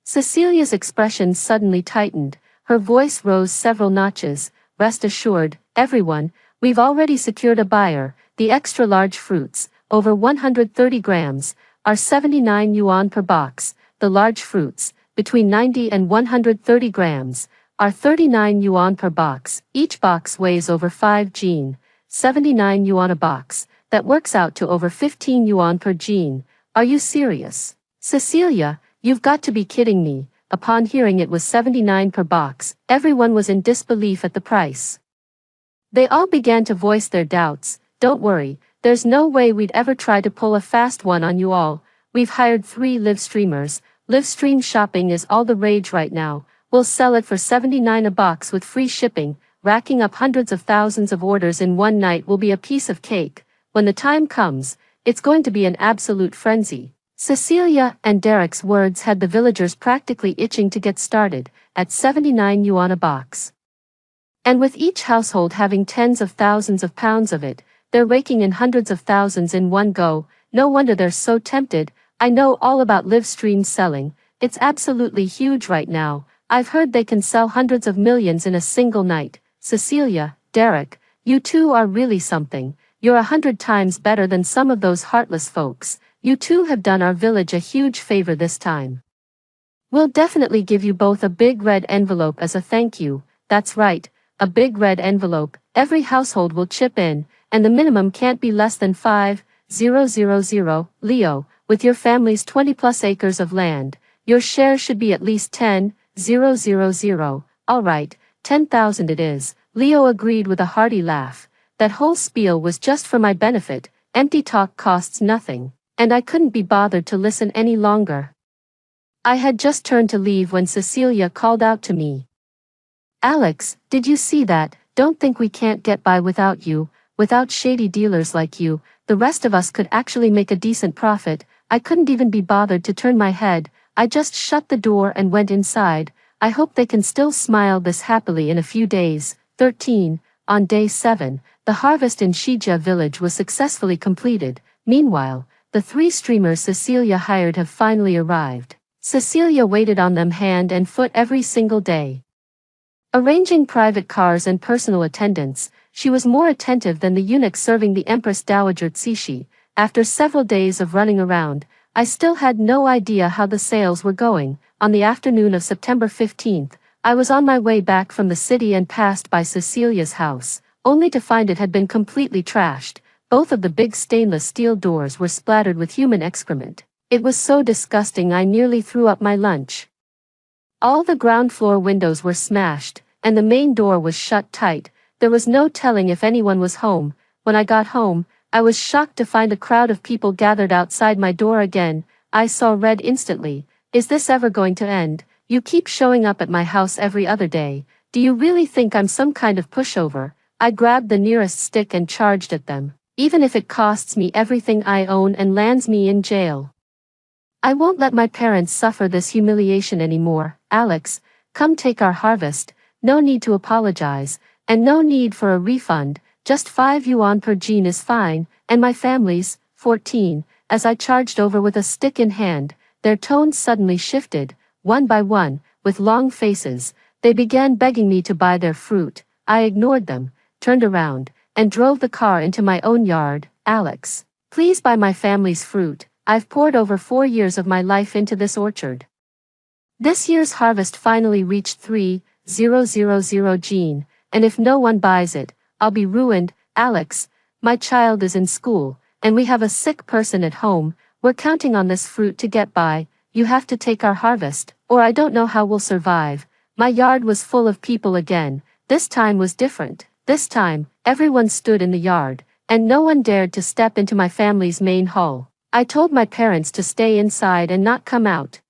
Cecilia's expression suddenly tightened. Her voice rose several notches. "Rest assured, everyone, we've already secured a buyer. The extra large fruits, over 130 grams, are 79 yuan per box. The large fruits, between 90 and 130 grams, are 39 yuan per box. Each box weighs over 5 jin, 79 yuan a box. That works out to over 15 yuan per jin. Are you serious? Cecilia, you've got to be kidding me." Upon hearing it was 79 per box, everyone was in disbelief at the price. They all began to voice their doubts. "Don't worry, there's no way we'd ever try to pull a fast one on you all. We've hired 3 live streamers. Live stream shopping is all the rage right now. We'll sell it for 79 a box with free shipping. Racking up hundreds of thousands of orders in one night will be a piece of cake. When the time comes, it's going to be an absolute frenzy." Cecilia and Derek's words had the villagers practically itching to get started, at 79 yuan a box. And with each household having tens of thousands of pounds of it, they're raking in hundreds of thousands in one go. No wonder they're so tempted. I know all about live stream selling. It's absolutely huge right now. I've heard they can sell hundreds of millions in a single night. Cecilia, Derek, you two are really something. You're 100 times better than some of those heartless folks. You two have done our village a huge favor this time. We'll definitely give you both a big red envelope as a thank you." That's right, a big red envelope. Every household will chip in, and the minimum can't be less than 5,000. Leo, with your family's 20+ acres of land, your share should be at least 10,000. All right, 10,000 it is. Leo agreed with a hearty laugh. That whole spiel was just for my benefit. Empty talk costs nothing. And I couldn't be bothered to listen any longer. I had just turned to leave when Cecilia called out to me. "Alex, did you see that? Don't think we can't get by without you. Without shady dealers like you, the rest of us could actually make a decent profit." I couldn't even be bothered to turn my head. I just shut the door and went inside. I hope they can still smile this happily in a few days. 13. On day 7, the harvest in Shijia village was successfully completed. Meanwhile, the 3 streamers Cecilia hired have finally arrived. Cecilia waited on them hand and foot every single day, arranging private cars and personal attendants. She was more attentive than the eunuch serving the Empress Dowager Cixi. After several days of running around, I still had no idea how the sales were going. On the afternoon of September 15th, I was on my way back from the city and passed by Cecilia's house, only to find it had been completely trashed. Both of the big stainless steel doors were splattered with human excrement. It was so disgusting I nearly threw up my lunch. All the ground floor windows were smashed, and the main door was shut tight. There was no telling if anyone was home. When I got home, I was shocked to find a crowd of people gathered outside my door again. I saw red instantly. "Is this ever going to end? You keep showing up at my house every other day. Do you really think I'm some kind of pushover?" I grabbed the nearest stick and charged at them. "Even if it costs me everything I own and lands me in jail, I won't let my parents suffer this humiliation anymore. Alex, come take our harvest. No need to apologize, and no need for a refund. Just 5 yuan per jin is fine, and my family's." 14. As I charged over with a stick in hand, their tones suddenly shifted. One by one, with long faces, they began begging me to buy their fruit. I ignored them, turned around, and drove the car into my own yard. "Alex, please buy my family's fruit. I've poured over 4 years of my life into this orchard." This year's harvest finally reached 3,000 jin, and if no one buys it, I'll be ruined. "Alex, my child is in school, and we have a sick person at home. We're counting on this fruit to get by. You have to take our harvest, or I don't know how we'll survive." My yard was full of people again. This time was different. This time, everyone stood in the yard, and no one dared to step into my family's main hall. I told my parents to stay inside and not come out.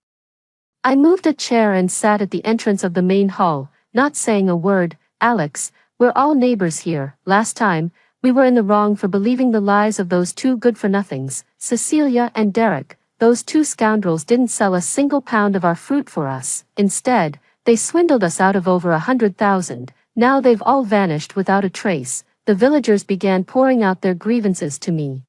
I moved a chair and sat at the entrance of the main hall, not saying a word. Alex, we're all neighbors here. Last time, we were in the wrong for believing the lies of those two good-for-nothings, Cecilia and Derek. Those two scoundrels didn't sell a single pound of our fruit for us. Instead, they swindled us out of over 100,000. Now they've all vanished without a trace. The villagers began pouring out their grievances to me.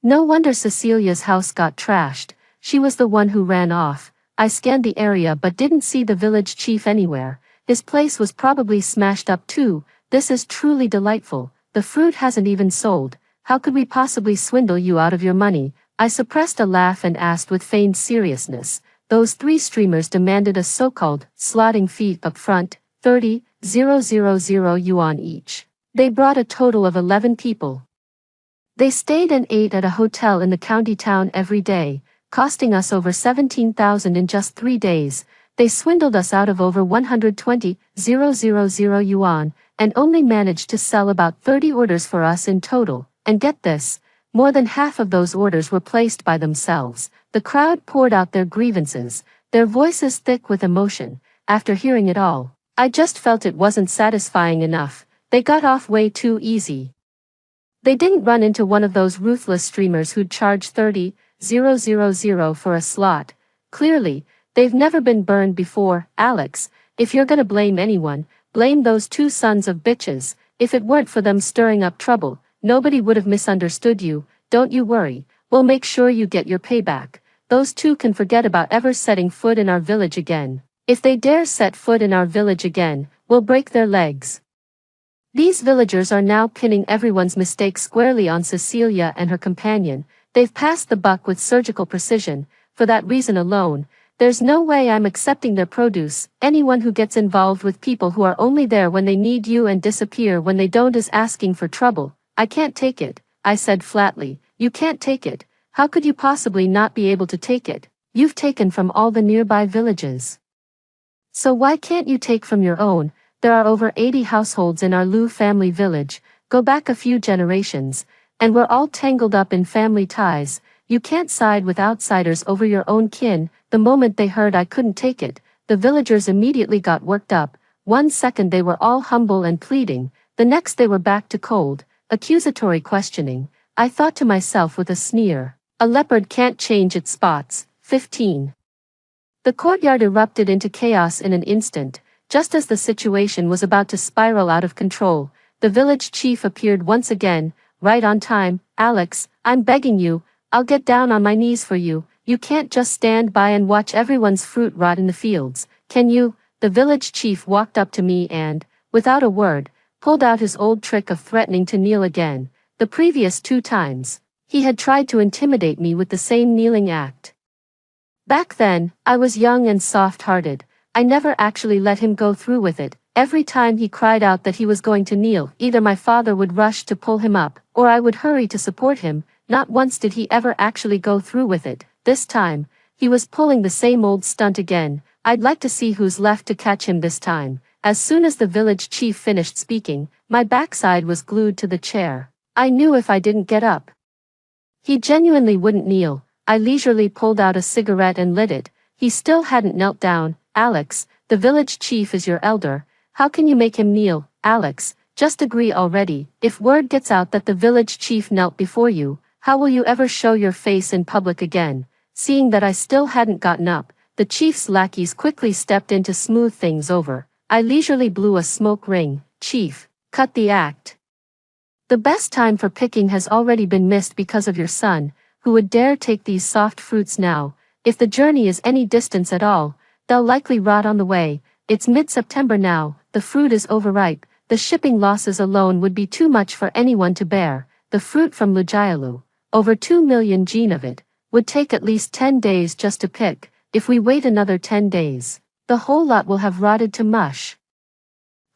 No wonder Cecilia's house got trashed. She was the one who ran off. I scanned the area but didn't see the village chief anywhere. His place was probably smashed up too. This is truly delightful. The fruit hasn't even sold. How could we possibly swindle you out of your money? I suppressed a laugh and asked with feigned seriousness. Those three streamers demanded a so-called slotting fee up front, 30,000 yuan each. They brought a total of 11 people. They stayed and ate at a hotel in the county town every day, costing us over 17,000 in just 3 days. They swindled us out of over 120,000 yuan, and only managed to sell about 30 orders for us in total. And get this, more than half of those orders were placed by themselves. The crowd poured out their grievances, their voices thick with emotion. After hearing it all, I just felt it wasn't satisfying enough. They got off way too easy. They didn't run into one of those ruthless streamers who'd charge 30,000 for a slot. Clearly, they've never been burned before. Alex, if you're gonna blame anyone, blame those two sons of bitches. If it weren't for them stirring up trouble, nobody would have misunderstood you. Don't you worry, we'll make sure you get your payback. Those two can forget about ever setting foot in our village again. If they dare set foot in our village again, we'll break their legs. These villagers are now pinning everyone's mistakes squarely on Cecilia and her companion. They've passed the buck with surgical precision. For that reason alone, there's no way I'm accepting their produce. Anyone who gets involved with people who are only there when they need you and disappear when they don't is asking for trouble. I can't take it, I said flatly. You can't take it. How could you possibly not be able to take it? You've taken from all the nearby villages. So why can't you take from your own? There are over 80 households in our Lu family village. Go back a few generations, and we're all tangled up in family ties. You can't side with outsiders over your own kin. The moment they heard I couldn't take it, the villagers immediately got worked up. 1 second they were all humble and pleading, the next they were back to cold, accusatory questioning. I thought to myself with a sneer, a leopard can't change its spots. 15. The courtyard erupted into chaos in an instant. Just as the situation was about to spiral out of control, the village chief appeared once again, right on time. Alex, I'm begging you, I'll get down on my knees for you. You can't just stand by and watch everyone's fruit rot in the fields, can you? The village chief walked up to me and, without a word, pulled out his old trick of threatening to kneel again. The previous 2 times, he had tried to intimidate me with the same kneeling act. Back then, I was young and soft-hearted. I never actually let him go through with it. Every time he cried out that he was going to kneel, either my father would rush to pull him up, or I would hurry to support him. Not once did he ever actually go through with it. This time, he was pulling the same old stunt again. I'd like to see who's left to catch him this time. As soon as the village chief finished speaking, my backside was glued to the chair. I knew if I didn't get up, he genuinely wouldn't kneel. I leisurely pulled out a cigarette and lit it. He still hadn't knelt down. Alex, the village chief is your elder. How can you make him kneel? Alex, just agree already. If word gets out that the village chief knelt before you, how will you ever show your face in public again? Seeing that I still hadn't gotten up, the chief's lackeys quickly stepped in to smooth things over. I leisurely blew a smoke ring. Chief, cut the act. The best time for picking has already been missed because of your son. Who would dare take these soft fruits now? If the journey is any distance at all, they'll likely rot on the way. It's mid-September now, the fruit is overripe, the shipping losses alone would be too much for anyone to bear. The fruit from Lujialu, over 2 million gene of it, would take at least 10 days just to pick. If we wait another 10 days, the whole lot will have rotted to mush.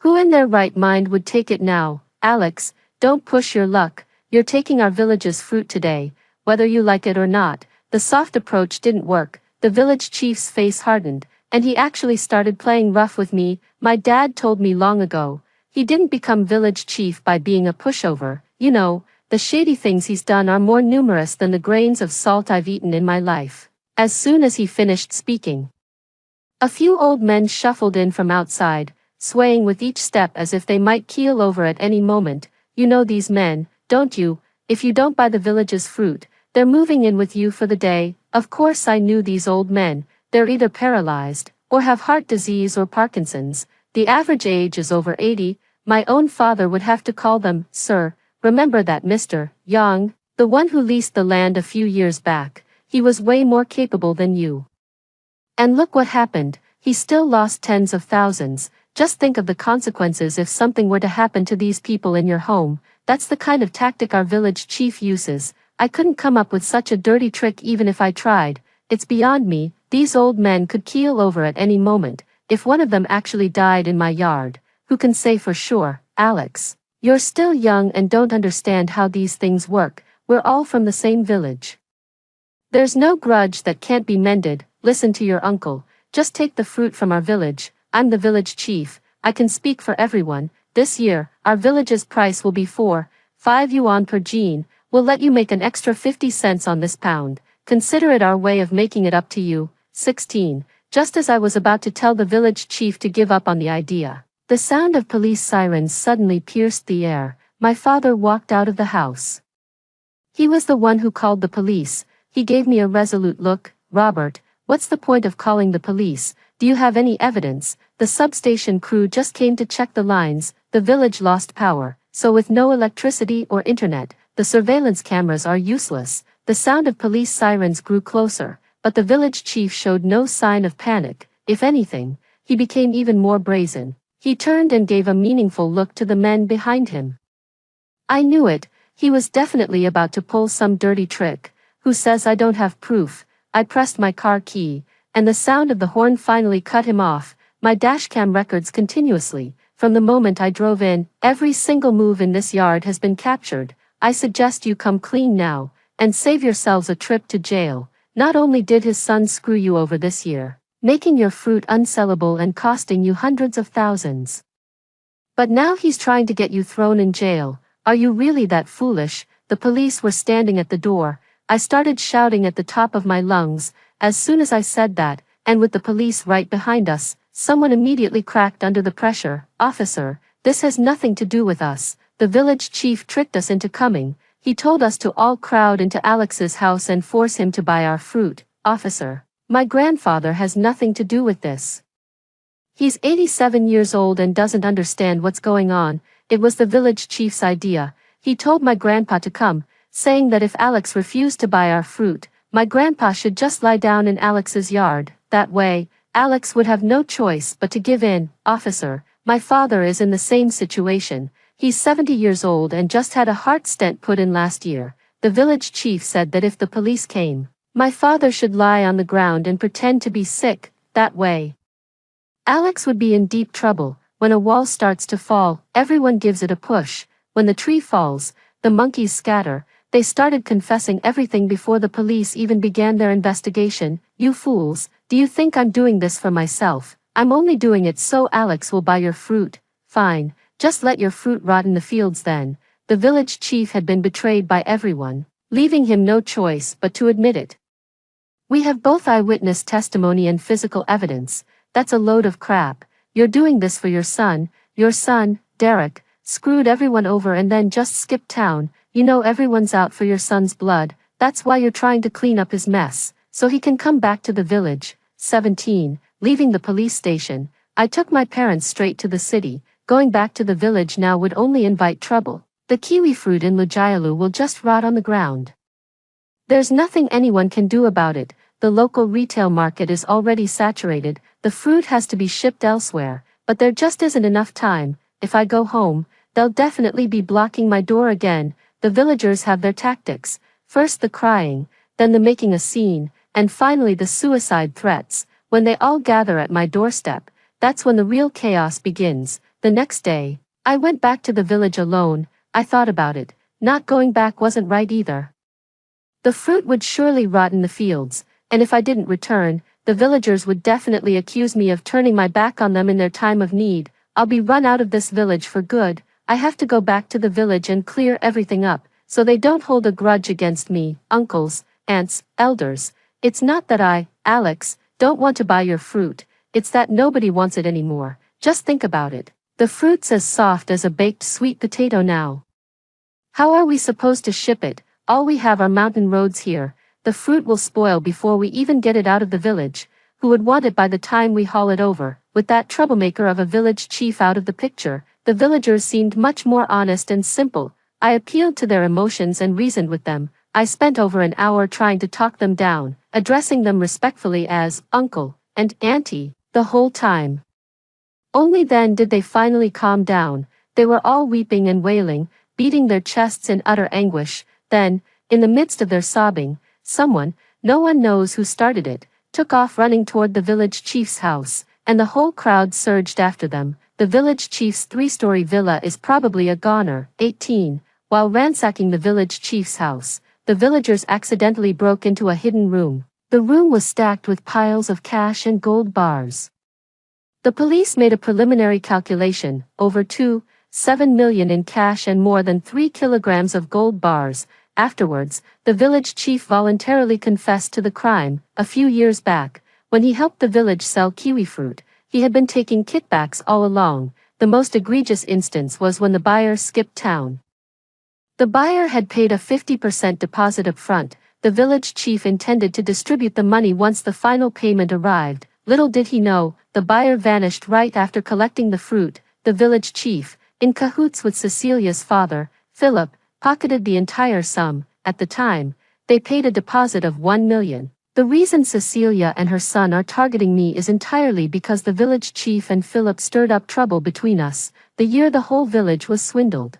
Who in their right mind would take it now? Alex, don't push your luck. You're taking our village's fruit today, whether you like it or not. The soft approach didn't work. The village chief's face hardened, and he actually started playing rough with me. My dad told me long ago, he didn't become village chief by being a pushover. You know, the shady things he's done are more numerous than the grains of salt I've eaten in my life. As soon as he finished speaking, A few old men shuffled in from outside, swaying with each step as if they might keel over at any moment. You know these men, don't you? If you don't buy the village's fruit, they're moving in with you for the day. Of course I knew these old men. They're either paralyzed, or have heart disease or Parkinson's. The average age is over 80. My own father would have to call them, sir. Remember that Mr. Young, the one who leased the land a few years back. He was way more capable than you. And look what happened. He still lost tens of thousands. Just think of the consequences if something were to happen to these people in your home. That's the kind of tactic our village chief uses. I couldn't come up with such a dirty trick even if I tried. It's beyond me. These old men could keel over at any moment. If one of them actually died in my yard, who can say for sure? Alex, you're still young and don't understand how these things work. We're all from the same village. There's no grudge that can't be mended. Listen to your uncle. Just take the fruit from our village. I'm the village chief. I can speak for everyone. This year, our village's price will be 4-5 yuan per gene. We'll let you make an extra 50 cents on this pound. Consider it our way of making it up to you. 16. Just as I was about to tell the village chief to give up on the idea, the sound of police sirens suddenly pierced the air. My father walked out of the house. He was the one who called the police. He gave me a resolute look. Robert, what's the point of calling the police? Do you have any evidence? The substation crew just came to check the lines. The village lost power, so with no electricity or internet, the surveillance cameras are useless. The sound of police sirens grew closer, but the village chief showed no sign of panic. If anything, he became even more brazen. He turned and gave a meaningful look to the men behind him. I knew it. He was definitely about to pull some dirty trick. Who says I don't have proof? I pressed my car key, and the sound of the horn finally cut him off. My dashcam records continuously. From the moment I drove in, every single move in this yard has been captured. I suggest you come clean now, and save yourselves a trip to jail. Not only did his son screw you over this year, making your fruit unsellable and costing you hundreds of thousands, but now he's trying to get you thrown in jail. Are you really that foolish? The police were standing at the door. I started shouting at the top of my lungs. As soon as I said that, and with the police right behind us, someone immediately cracked under the pressure. Officer, this has nothing to do with us. The village chief tricked us into coming. He told us to all crowd into Alex's house and force him to buy our fruit. Officer, my grandfather has nothing to do with this. He's 87 years old and doesn't understand what's going on. It was the village chief's idea. He told my grandpa to come, saying that if Alex refused to buy our fruit, my grandpa should just lie down in Alex's yard. That way, Alex would have no choice but to give in. Officer, my father is in the same situation. He's 70 years old and just had a heart stent put in last year. The village chief said that if the police came, my father should lie on the ground and pretend to be sick. That way, Alex would be in deep trouble. When a wall starts to fall, everyone gives it a push. When the tree falls, the monkeys scatter. They started confessing everything before the police even began their investigation. You fools, do you think I'm doing this for myself? I'm only doing it so Alex will buy your fruit. Fine, just let your fruit rot in the fields then. The village chief had been betrayed by everyone, leaving him no choice but to admit it. We have both eyewitness testimony and physical evidence. That's a load of crap. You're doing this for your son. Your son, Derek, screwed everyone over and then just skipped town. You know everyone's out for your son's blood. That's why you're trying to clean up his mess, so he can come back to the village. 17. Leaving the police station, I took my parents straight to the city. Going back to the village now would only invite trouble. The kiwi fruit in Lujialu will just rot on the ground. There's nothing anyone can do about it. The local retail market is already saturated. The fruit has to be shipped elsewhere, but there just isn't enough time. If I go home, they'll definitely be blocking my door again. The villagers have their tactics. First the crying, then the making a scene, and finally the suicide threats. When they all gather at my doorstep, that's when the real chaos begins. The next day, I went back to the village alone. I thought about it. Not going back wasn't right either. The fruit would surely rot in the fields, and if I didn't return, the villagers would definitely accuse me of turning my back on them in their time of need. I'll be run out of this village for good. I have to go back to the village and clear everything up, so they don't hold a grudge against me. Uncles, aunts, elders. It's not that I, Alex, don't want to buy your fruit. it's that nobody wants it anymore. Just think about it. The fruit's as soft as a baked sweet potato now. How are we supposed to ship it? All we have are mountain roads here. The fruit will spoil before we even get it out of the village. Who would want it by the time we haul it over? With that troublemaker of a village chief out of the picture, the villagers seemed much more honest and simple. I appealed to their emotions and reasoned with them. I spent over an hour trying to talk them down, addressing them respectfully as uncle and auntie the whole time. Only then did they finally calm down. They were all weeping and wailing, beating their chests in utter anguish. Then, in the midst of their sobbing, someone, no one knows who started it, took off running toward the village chief's house, and the whole crowd surged after them. The village chief's 3-story villa is probably a goner. 18. While ransacking the village chief's house, the villagers accidentally broke into a hidden room. The room was stacked with piles of cash and gold bars. The police made a preliminary calculation, over 2.7 million in cash and more than 3 kilograms of gold bars. Afterwards, the village chief voluntarily confessed to the crime. A few years back, when he helped the village sell kiwi fruit, he had been taking kickbacks all along. The most egregious instance was when the buyer skipped town. The buyer had paid a 50% deposit up front. The village chief intended to distribute the money once the final payment arrived. Little did he know, the buyer vanished right after collecting the fruit. The village chief, in cahoots with Cecilia's father, Philip, pocketed the entire sum. At the time, they paid a deposit of 1 million. The reason Cecilia and her son are targeting me is entirely because the village chief and Philip stirred up trouble between us, the year the whole village was swindled.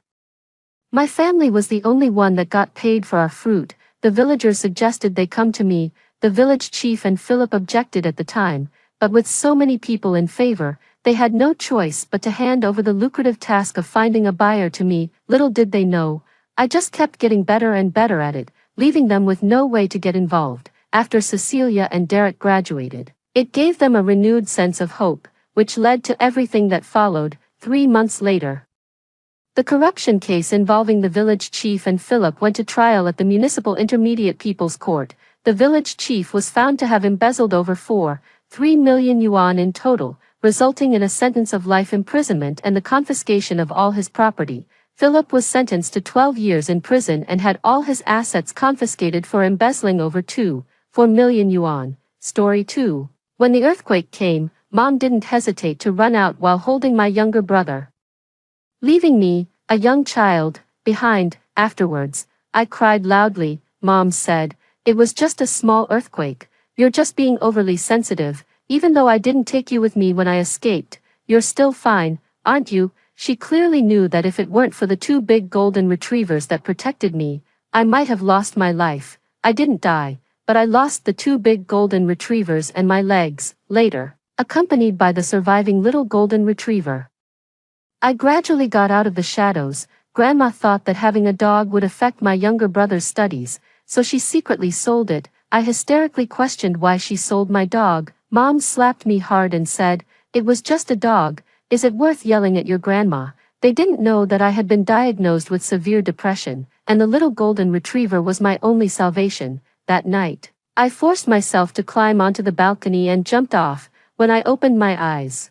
My family was the only one that got paid for our fruit. The villagers suggested they come to me. The village chief and Philip objected at the time, but with so many people in favor, they had no choice but to hand over the lucrative task of finding a buyer to me. Little did they know, I just kept getting better and better at it, leaving them with no way to get involved. After Cecilia and Derek graduated, it gave them a renewed sense of hope, which led to everything that followed. 3 months later, the corruption case involving the village chief and Philip went to trial at the Municipal Intermediate People's Court. The village chief was found to have embezzled over 4.3 million yuan in total, resulting in a sentence of life imprisonment and the confiscation of all his property. Philip was sentenced to 12 years in prison and had all his assets confiscated for embezzling over 2.4 million yuan. Story 2. When the earthquake came, Mom didn't hesitate to run out while holding my younger brother, leaving me, a young child, behind. Afterwards, I cried loudly. Mom said, "It was just a small earthquake. You're just being overly sensitive. Even though I didn't take you with me when I escaped, you're still fine, aren't you?" She clearly knew that if it weren't for the 2 big golden retrievers that protected me, I might have lost my life. I didn't die, but I lost the 2 big golden retrievers and my legs. Later, accompanied by the surviving little golden retriever, I gradually got out of the shadows. Grandma thought that having a dog would affect my younger brother's studies, so she secretly sold it. I hysterically questioned why she sold my dog. Mom slapped me hard and said, "It was just a dog. Is it worth yelling at your grandma?" They didn't know that I had been diagnosed with severe depression, and the little golden retriever was my only salvation. That night, I forced myself to climb onto the balcony and jumped off. When I opened my eyes,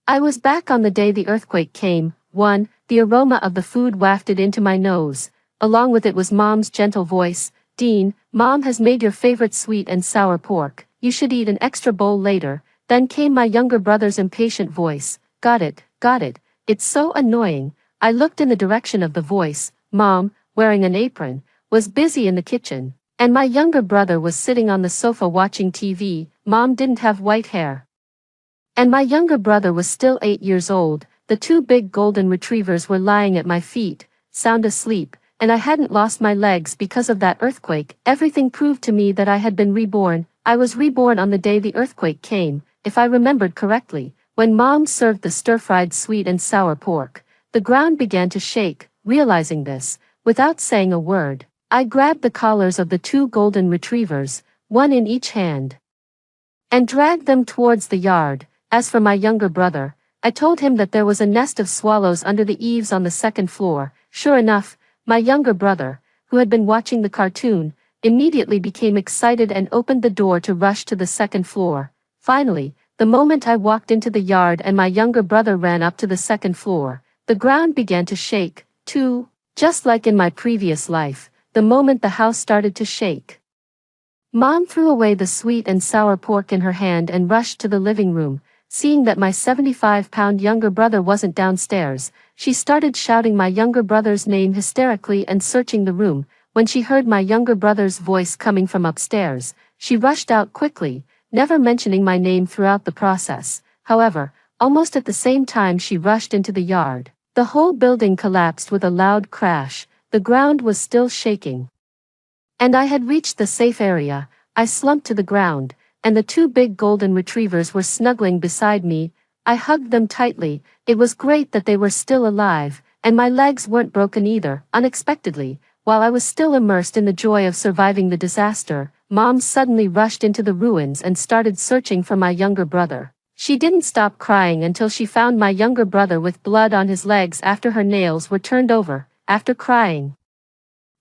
I was back on the day the earthquake came. 1. The aroma of the food wafted into my nose. Along with it was Mom's gentle voice. "Dean, Mom has made your favorite sweet and sour pork. You should eat an extra bowl later." Then came my younger brother's impatient voice. Got it, it's so annoying." I looked in the direction of the voice. Mom, wearing an apron, was busy in the kitchen, and my younger brother was sitting on the sofa watching TV. Mom didn't have white hair, and my younger brother was still 8 years old. The 2 big golden retrievers were lying at my feet, sound asleep, and I hadn't lost my legs because of that earthquake. Everything proved to me that I had been reborn. I was reborn on the day the earthquake came, if I remembered correctly. When Mom served the stir-fried sweet and sour pork, the ground began to shake. Realizing this, without saying a word, I grabbed the collars of the 2 golden retrievers, one in each hand, and dragged them towards the yard. As for my younger brother, I told him that there was a nest of swallows under the eaves on the 2nd floor. Sure enough, my younger brother, who had been watching the cartoon, immediately became excited and opened the door to rush to the 2nd floor. Finally, The moment I walked into the yard and my younger brother ran up to the second floor, the ground began to shake, too. Just like in my previous life, the moment the house started to shake. Mom threw away the sweet and sour pork in her hand and rushed to the living room. Seeing that my 75-pound younger brother wasn't downstairs, she started shouting my younger brother's name hysterically and searching the room. When she heard my younger brother's voice coming from upstairs, she rushed out quickly, never mentioning my name throughout the process. However, almost at the same time she rushed into the yard, the whole building collapsed with a loud crash. The ground was still shaking. And I had reached the safe area. I slumped to the ground, and the two big golden retrievers were snuggling beside me. I hugged them tightly. It was great that they were still alive, and my legs weren't broken either. Unexpectedly, while I was still immersed in the joy of surviving the disaster, Mom suddenly rushed into the ruins and started searching for my younger brother. She didn't stop crying until she found my younger brother with blood on his legs after her nails were turned over. After crying,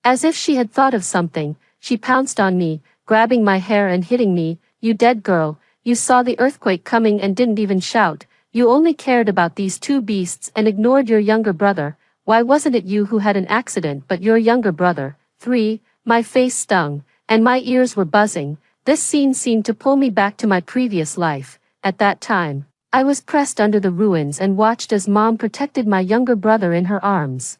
as if she had thought of something, she pounced on me, grabbing my hair and hitting me. "You dead girl, you saw the earthquake coming and didn't even shout. You only cared about these two beasts and ignored your younger brother. Why wasn't it you who had an accident but your younger brother?" 3. My face stung, and my ears were buzzing. This scene seemed to pull me back to my previous life. At that time, I was pressed under the ruins and watched as Mom protected my younger brother in her arms.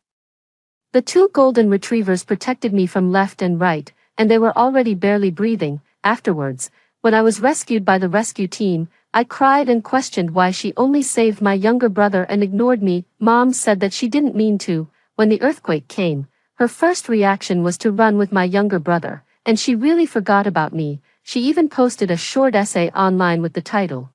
The two golden retrievers protected me from left and right, and they were already barely breathing. Afterwards, when I was rescued by the rescue team, I cried and questioned why she only saved my younger brother and ignored me. Mom said that she didn't mean to. When the earthquake came, her first reaction was to run with my younger brother, and she really forgot about me. She even posted a short essay online with the title,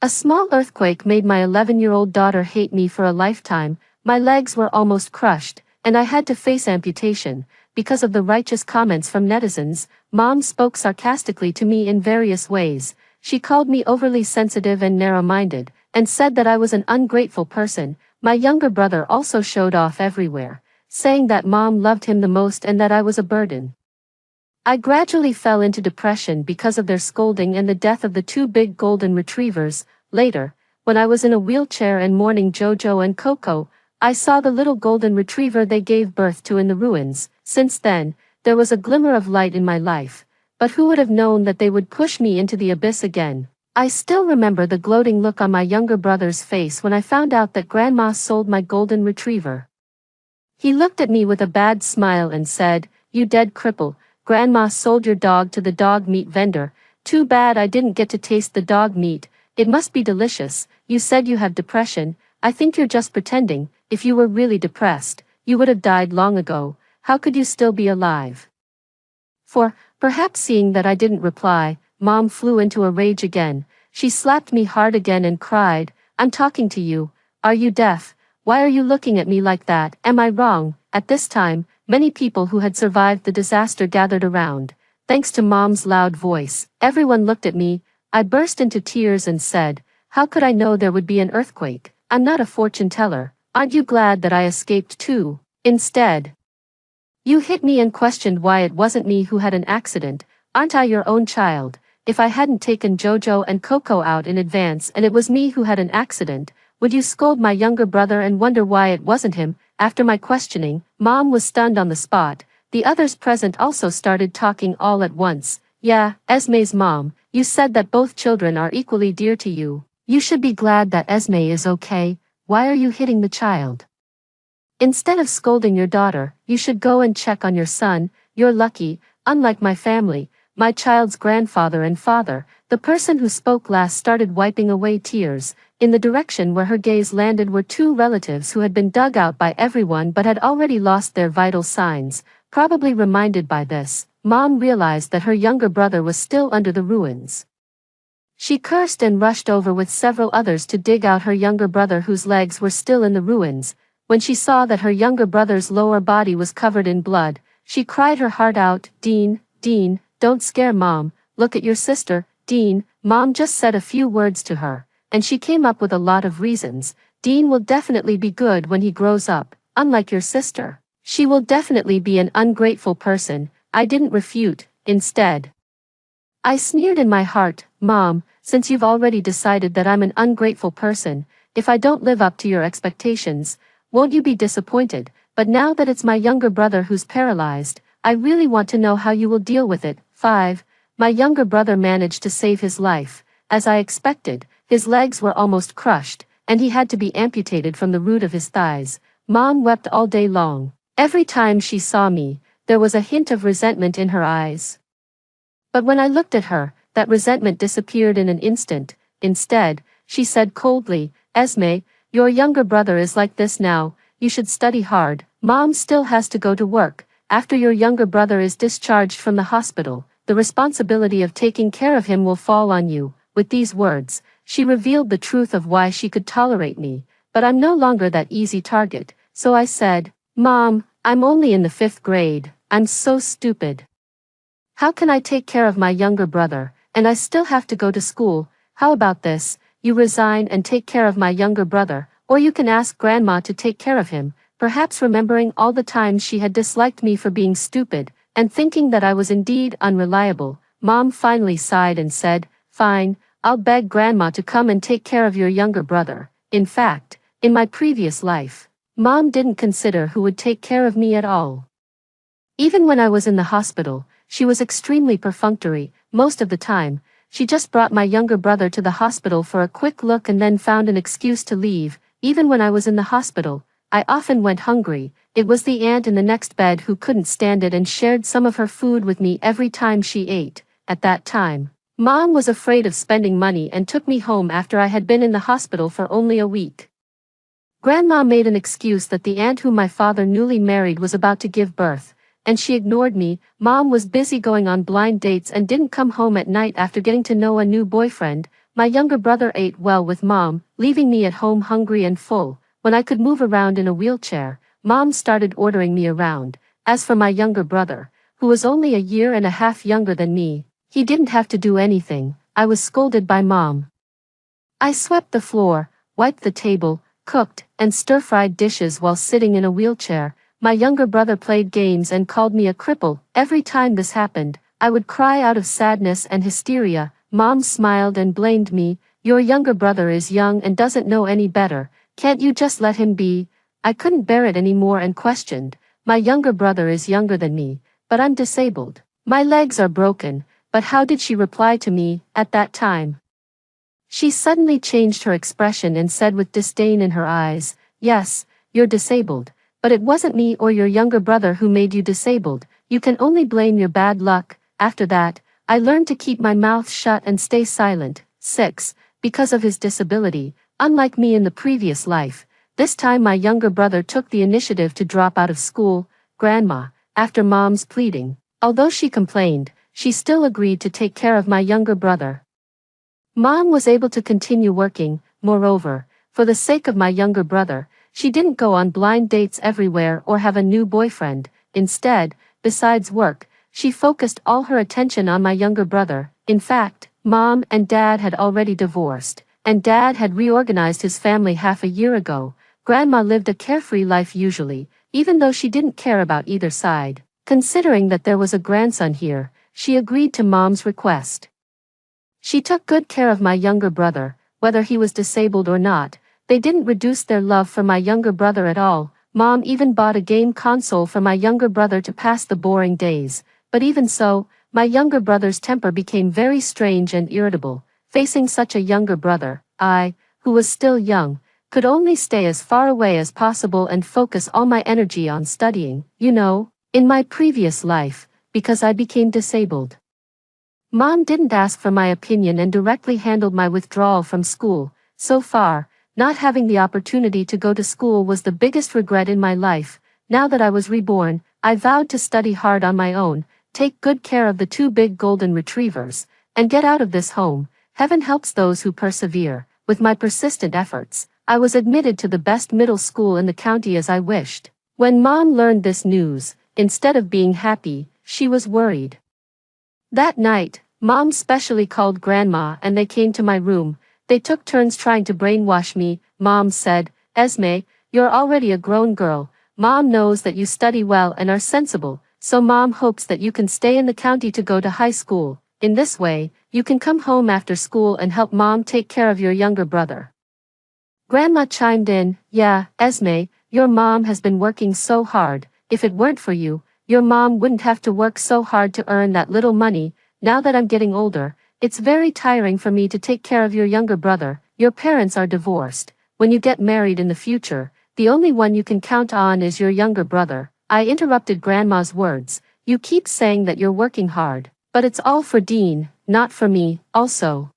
"A small earthquake made my 11-year-old daughter hate me for a lifetime." My legs were almost crushed, and I had to face amputation. Because of the righteous comments from netizens, Mom spoke sarcastically to me in various ways. She called me overly sensitive and narrow-minded, and said that I was an ungrateful person. My younger brother also showed off everywhere, saying that Mom loved him the most and that I was a burden. I gradually fell into depression because of their scolding and the death of the two big golden retrievers. Later, when I was in a wheelchair and mourning Jojo and Coco, I saw the little golden retriever they gave birth to in the ruins. Since then, there was a glimmer of light in my life, but who would have known that they would push me into the abyss again? I still remember the gloating look on my younger brother's face when I found out that Grandma sold my golden retriever. He looked at me with a bad smile and said, "You dead cripple, Grandma sold your dog to the dog meat vendor. Too bad I didn't get to taste the dog meat. It must be delicious. You said you have depression. I think you're just pretending. If you were really depressed, you would have died long ago. How could you still be alive?" Perhaps seeing that I didn't reply, Mom flew into a rage again. She slapped me hard again and cried, "I'm talking to you. Are you deaf? Why are you looking at me like that? Am I wrong?" At this time, many people who had survived the disaster gathered around. Thanks to Mom's loud voice, everyone looked at me. I burst into tears and said, "How could I know there would be an earthquake? I'm not a fortune teller. Aren't you glad that I escaped too? Instead, you hit me and questioned why it wasn't me who had an accident. Aren't I your own child? If I hadn't taken Jojo and Coco out in advance and it was me who had an accident, would you scold my younger brother and wonder why it wasn't him?" After my questioning, Mom was stunned on the spot. The others present also started talking all at once. "Yeah, Esme's mom, you said that both children are equally dear to you. You should be glad that Esme is okay. Why are you hitting the child? Instead of scolding your daughter, you should go and check on your son. You're lucky, unlike my family, my child's grandfather and father." The person who spoke last started wiping away tears. In the direction where her gaze landed were two relatives who had been dug out by everyone but had already lost their vital signs. Probably reminded by this, Mom realized that her younger brother was still under the ruins. She cursed and rushed over with several others to dig out her younger brother whose legs were still in the ruins. When she saw that her younger brother's lower body was covered in blood, she cried her heart out. Dean, don't scare Mom, look at your sister." "Dean," Mom just said a few words to her, and she came up with a lot of reasons. "Dean will definitely be good when he grows up, unlike your sister. She will definitely be an ungrateful person." I didn't refute. Instead, I sneered in my heart. Mom, since you've already decided that I'm an ungrateful person, if I don't live up to your expectations, won't you be disappointed? But now that it's my younger brother who's paralyzed, I really want to know how you will deal with it. 5. My younger brother managed to save his life. As I expected, his legs were almost crushed, and he had to be amputated from the root of his thighs. Mom wept all day long. Every time she saw me, there was a hint of resentment in her eyes. But when I looked at her, that resentment disappeared in an instant. Instead, she said coldly, Esme, your younger brother is like this now, you should study hard. Mom still has to go to work. After your younger brother is discharged from the hospital, the responsibility of taking care of him will fall on you. With these words, she revealed the truth of why she could tolerate me, but I'm no longer that easy target. So I said, Mom, I'm only in the 5th grade, I'm so stupid. How can I take care of my younger brother, and I still have to go to school? How about this, you resign and take care of my younger brother, or you can ask Grandma to take care of him. Perhaps remembering all the times she had disliked me for being stupid, and thinking that I was indeed unreliable, Mom finally sighed and said, Fine, I'll beg Grandma to come and take care of your younger brother. In fact, in my previous life, Mom didn't consider who would take care of me at all. Even when I was in the hospital, she was extremely perfunctory. Most of the time, she just brought my younger brother to the hospital for a quick look and then found an excuse to leave. Even when I was in the hospital, I often went hungry. It was the aunt in the next bed who couldn't stand it and shared some of her food with me every time she ate. At that time, Mom was afraid of spending money and took me home after I had been in the hospital for only a week. Grandma made an excuse that the aunt whom my father newly married was about to give birth, and she ignored me. Mom was busy going on blind dates and didn't come home at night after getting to know a new boyfriend. My younger brother ate well with Mom, leaving me at home hungry and full. When I could move around in a wheelchair, Mom started ordering me around. As for my younger brother, who was only a year and a half younger than me, he didn't have to do anything. I was scolded by Mom. I swept the floor, wiped the table, cooked, and stir-fried dishes while sitting in a wheelchair. My younger brother played games and called me a cripple. Every time this happened, I would cry out of sadness and hysteria. Mom smiled and blamed me. Your younger brother is young and doesn't know any better. Can't you just let him be? I couldn't bear it anymore and questioned. My younger brother is younger than me, but I'm disabled. My legs are broken. But how did she reply to me at that time? She suddenly changed her expression and said with disdain in her eyes, Yes, you're disabled. But it wasn't me or your younger brother who made you disabled. You can only blame your bad luck. After that, I learned to keep my mouth shut and stay silent. 6. Because of his disability, unlike me in the previous life, this time my younger brother took the initiative to drop out of school. Grandma, after Mom's pleading, although she complained, she still agreed to take care of my younger brother. Mom was able to continue working. Moreover, for the sake of my younger brother, she didn't go on blind dates everywhere or have a new boyfriend. Instead, besides work, she focused all her attention on my younger brother. In fact, Mom and Dad had already divorced, and Dad had reorganized his family half a year ago. Grandma lived a carefree life usually, even though she didn't care about either side. Considering that there was a grandson here, she agreed to Mom's request. She took good care of my younger brother, whether he was disabled or not. They didn't reduce their love for my younger brother at all. Mom even bought a game console for my younger brother to pass the boring days. But even so, my younger brother's temper became very strange and irritable. Facing such a younger brother, I, who was still young, could only stay as far away as possible and focus all my energy on studying. In my previous life, because I became disabled. Mom didn't ask for my opinion and directly handled my withdrawal from school. So far, not having the opportunity to go to school was the biggest regret in my life. Now that I was reborn, I vowed to study hard on my own, take good care of the 2 big golden retrievers, and get out of this home. Heaven helps those who persevere. With my persistent efforts, I was admitted to the best middle school in the county as I wished. When Mom learned this news, instead of being happy, she was worried. That night, Mom specially called Grandma and they came to my room. They took turns trying to brainwash me. Mom said, Esme, you're already a grown girl. Mom knows that you study well and are sensible, so Mom hopes that you can stay in the county to go to high school. In this way, you can come home after school and help Mom take care of your younger brother. Grandma chimed in, yeah, Esme, your mom has been working so hard. If it weren't for you, your mom wouldn't have to work so hard to earn that little money. Now that I'm getting older, it's very tiring for me to take care of your younger brother. Your parents are divorced. When you get married in the future, the only one you can count on is your younger brother. I interrupted Grandma's words. You keep saying that you're working hard, but it's all for Dean, not for me, also.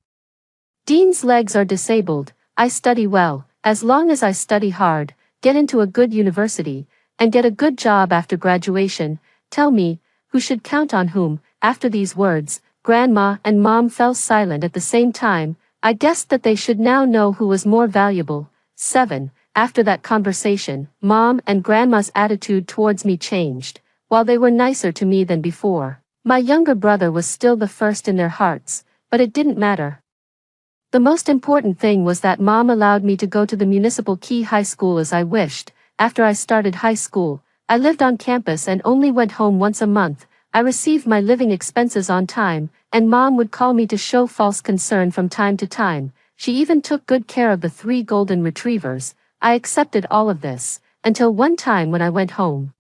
Dean's legs are disabled. I study well, as long as I study hard, get into a good university, and get a good job after graduation. Tell me, who should count on whom? After these words, Grandma and Mom fell silent at the same time. I guessed that they should now know who was more valuable. 7. After that conversation, Mom and Grandma's attitude towards me changed. While they were nicer to me than before, my younger brother was still the first in their hearts, but it didn't matter. The most important thing was that Mom allowed me to go to the Municipal Key High School as I wished. After I started high school, I lived on campus and only went home once a month. I received my living expenses on time, and Mom would call me to show false concern from time to time. She even took good care of the 3 golden retrievers. I accepted all of this, until one time when I went home.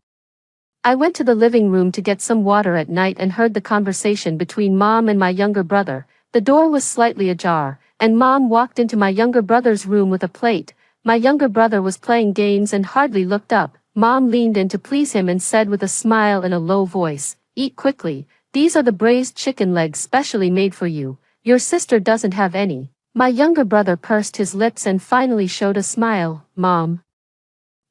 I went to the living room to get some water at night and heard the conversation between Mom and my younger brother. The door was slightly ajar, and Mom walked into my younger brother's room with a plate. My younger brother was playing games and hardly looked up. Mom leaned in to please him and said with a smile and a low voice, "Eat quickly, these are the braised chicken legs specially made for you. Your sister doesn't have any." My younger brother pursed his lips and finally showed a smile. "Mom,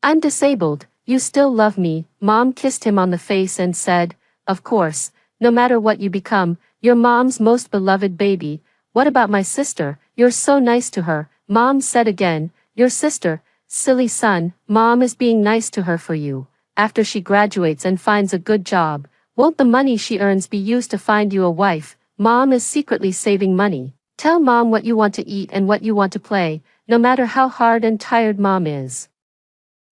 I'm disabled, you still love me." Mom kissed him on the face and said, "Of course, no matter what you become, you're Mom's most beloved baby. What about my sister? You're so nice to her." Mom said again, "Your sister, silly son, Mom is being nice to her for you. After she graduates and finds a good job, won't the money she earns be used to find you a wife?" Mom is secretly saving money. Tell Mom what you want to eat and what you want to play, no matter how hard and tired Mom is.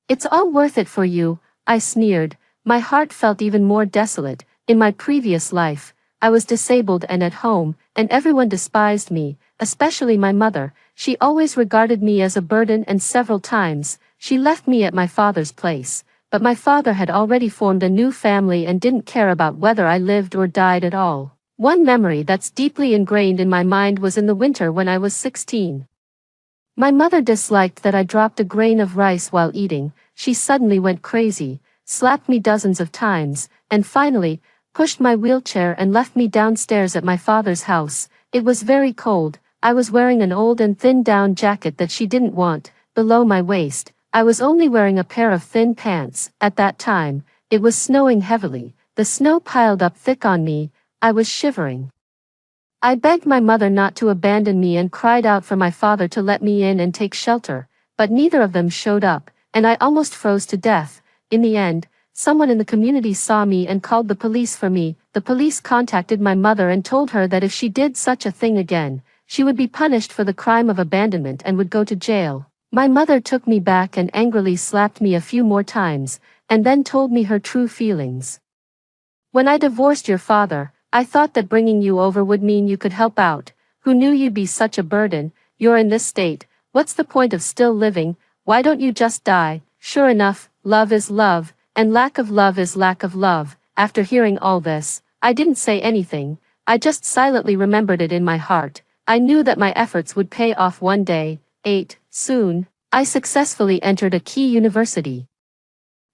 It's all worth it for you, I sneered. My heart felt even more desolate. In my previous life, I was disabled and at home, and everyone despised me, especially my mother. She always regarded me as a burden, and several times, she left me at my father's place. But my father had already formed a new family and didn't care about whether I lived or died at all. One memory that's deeply ingrained in my mind was in the winter when I was 16. My mother disliked that I dropped a grain of rice while eating. She suddenly went crazy, slapped me dozens of times, and finally, pushed my wheelchair and left me downstairs at my father's house. It was very cold. I was wearing an old and thin down jacket that she didn't want, below my waist. I was only wearing a pair of thin pants. At that time, it was snowing heavily. The snow piled up thick on me. I was shivering. I begged my mother not to abandon me and cried out for my father to let me in and take shelter, but neither of them showed up, and I almost froze to death. In the end, someone in the community saw me and called the police for me. The police contacted my mother and told her that if she did such a thing again, she would be punished for the crime of abandonment and would go to jail. My mother took me back and angrily slapped me a few more times, and then told me her true feelings. "When I divorced your father, I thought that bringing you over would mean you could help out. Who knew you'd be such a burden? You're in this state. What's the point of still living? Why don't you just die?" Sure enough, love is love, and lack of love is lack of love. After hearing all this, I didn't say anything. I just silently remembered it in my heart. I knew that my efforts would pay off one day. 8. Soon, I successfully entered a key university.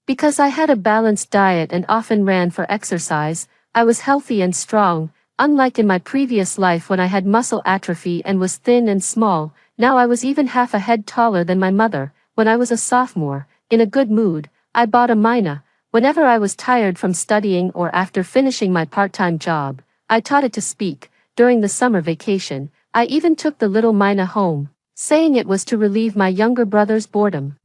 Because I had a balanced diet and often ran for exercise, I was healthy and strong. Unlike in my previous life when I had muscle atrophy and was thin and small, now I was even half a head taller than my mother. When I was a sophomore, in a good mood, I bought a mina. Whenever I was tired from studying or after finishing my part-time job, I taught it to speak. During the summer vacation, I even took the little mina home, saying it was to relieve my younger brother's boredom.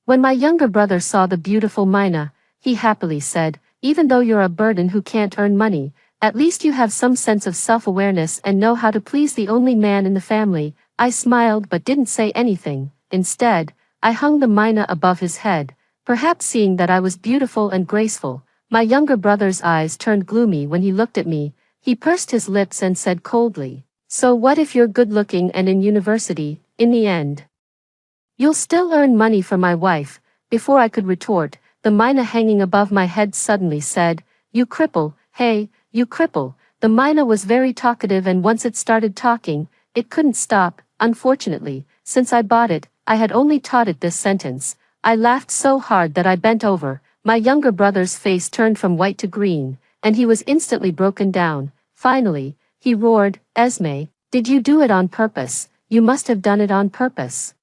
When my younger brother saw the beautiful mina, he happily said, "Even though you're a burden who can't earn money, at least you have some sense of self-awareness and know how to please the only man in the family." I smiled but didn't say anything. Instead, I hung the mina above his head, perhaps seeing that I was beautiful and graceful. My younger brother's eyes turned gloomy when he looked at me. He pursed his lips and said coldly, "So what if you're good looking and in university, in the end? You'll still earn money for my wife." Before I could retort, the mina hanging above my head suddenly said, "You cripple, hey, you cripple." The mina was very talkative, and once it started talking, it couldn't stop. Unfortunately, since I bought it, I had only taught it this sentence. I laughed so hard that I bent over. My younger brother's face turned from white to green, and he was instantly broken down. Finally, he roared, "Esme, did you do it on purpose? You must have done it on purpose."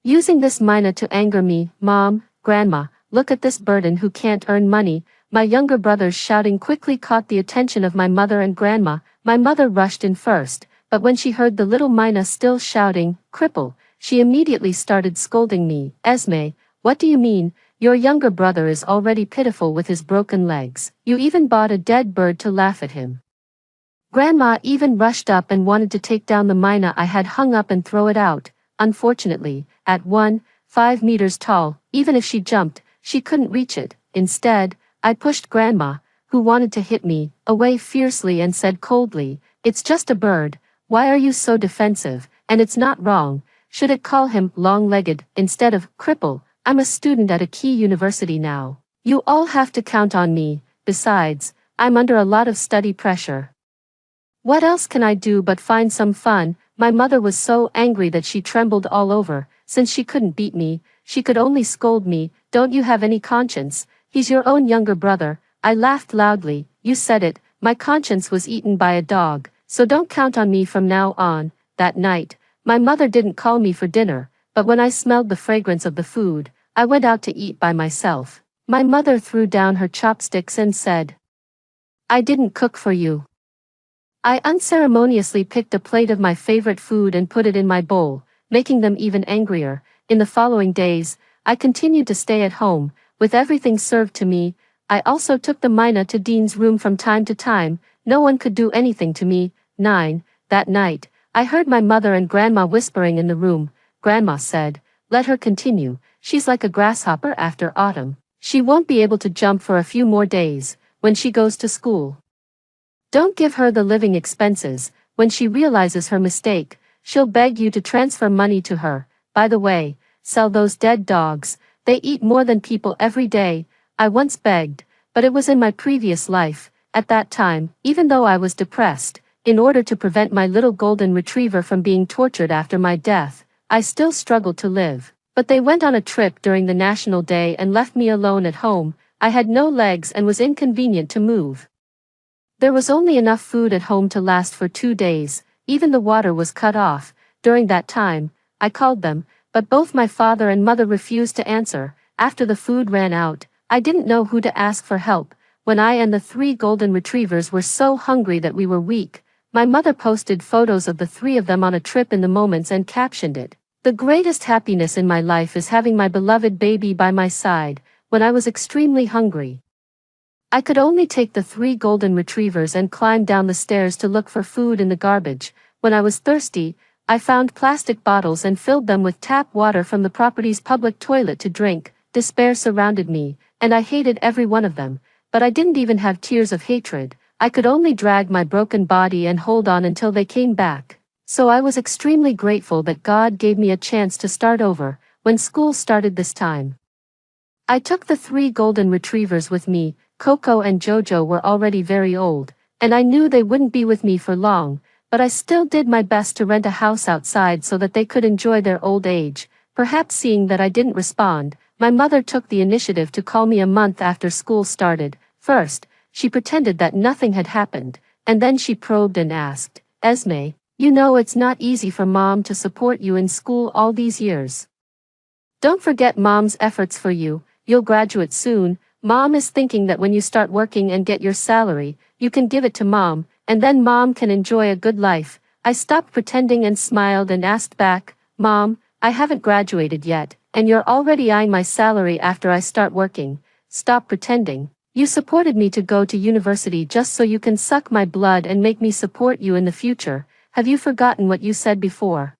Using this mina to anger me, "Mom, Grandma, look at this burden who can't earn money." My younger brother's shouting quickly caught the attention of my mother and grandma. My mother rushed in first, but when she heard the little mina still shouting, "Cripple," she immediately started scolding me. "Esme, what do you mean? Your younger brother is already pitiful with his broken legs. You even bought a dead bird to laugh at him." Grandma even rushed up and wanted to take down the mina I had hung up and throw it out. Unfortunately, at 5 meters tall, even if she jumped, she couldn't reach it. Instead, I pushed Grandma, who wanted to hit me, away fiercely and said coldly, "It's just a bird. Why are you so defensive? And it's not wrong. Should it call him long-legged instead of cripple? I'm a student at a key university now. You all have to count on me. Besides, I'm under a lot of study pressure. What else can I do but find some fun?" My mother was so angry that she trembled all over. Since she couldn't beat me, she could only scold me. "Don't you have any conscience? He's your own younger brother." I laughed loudly. "You said it, my conscience was eaten by a dog, so don't count on me from now on." That night, my mother didn't call me for dinner, but when I smelled the fragrance of the food, I went out to eat by myself. My mother threw down her chopsticks and said, "I didn't cook for you." I unceremoniously picked a plate of my favorite food and put it in my bowl, making them even angrier. In the following days, I continued to stay at home, with everything served to me. I also took the mina to Dean's room from time to time. No one could do anything to me. 9. That night, I heard my mother and Grandma whispering in the room. Grandma said, "Let her continue. She's like a grasshopper after autumn. She won't be able to jump for a few more days, when she goes to school. Don't give her the living expenses. When she realizes her mistake, she'll beg you to transfer money to her. By the way, sell those dead dogs. They eat more than people every day." I once begged, but it was in my previous life. At that time, even though I was depressed, in order to prevent my little golden retriever from being tortured after my death, I still struggled to live. But they went on a trip during the National Day and left me alone at home. I had no legs and was inconvenient to move. There was only enough food at home to last for 2 days. Even the water was cut off. During that time, I called them, but both my father and mother refused to answer. After the food ran out, I didn't know who to ask for help. When I and the 3 golden retrievers were so hungry that we were weak, my mother posted photos of the 3 of them on a trip in the moments and captioned it, "The greatest happiness in my life is having my beloved baby by my side," when I was extremely hungry. I could only take the 3 golden retrievers and climb down the stairs to look for food in the garbage. When I was thirsty, I found plastic bottles and filled them with tap water from the property's public toilet to drink. Despair surrounded me, and I hated every one of them, but I didn't even have tears of hatred. I could only drag my broken body and hold on until they came back. So I was extremely grateful that God gave me a chance to start over. When school started this time, I took the 3 golden retrievers with me. Coco and Jojo were already very old, and I knew they wouldn't be with me for long, but I still did my best to rent a house outside so that they could enjoy their old age. Perhaps seeing that I didn't respond, my mother took the initiative to call me a month after school started. First, she pretended that nothing had happened, and then she probed and asked, "Esme, you know it's not easy for Mom to support you in school all these years. Don't forget Mom's efforts for you. You'll graduate soon. Mom is thinking that when you start working and get your salary, you can give it to Mom, and then Mom can enjoy a good life." I stopped pretending and smiled and asked back, "Mom, I haven't graduated yet, and you're already eyeing my salary after I start working. Stop pretending. You supported me to go to university just so you can suck my blood and make me support you in the future. Have you forgotten what you said before?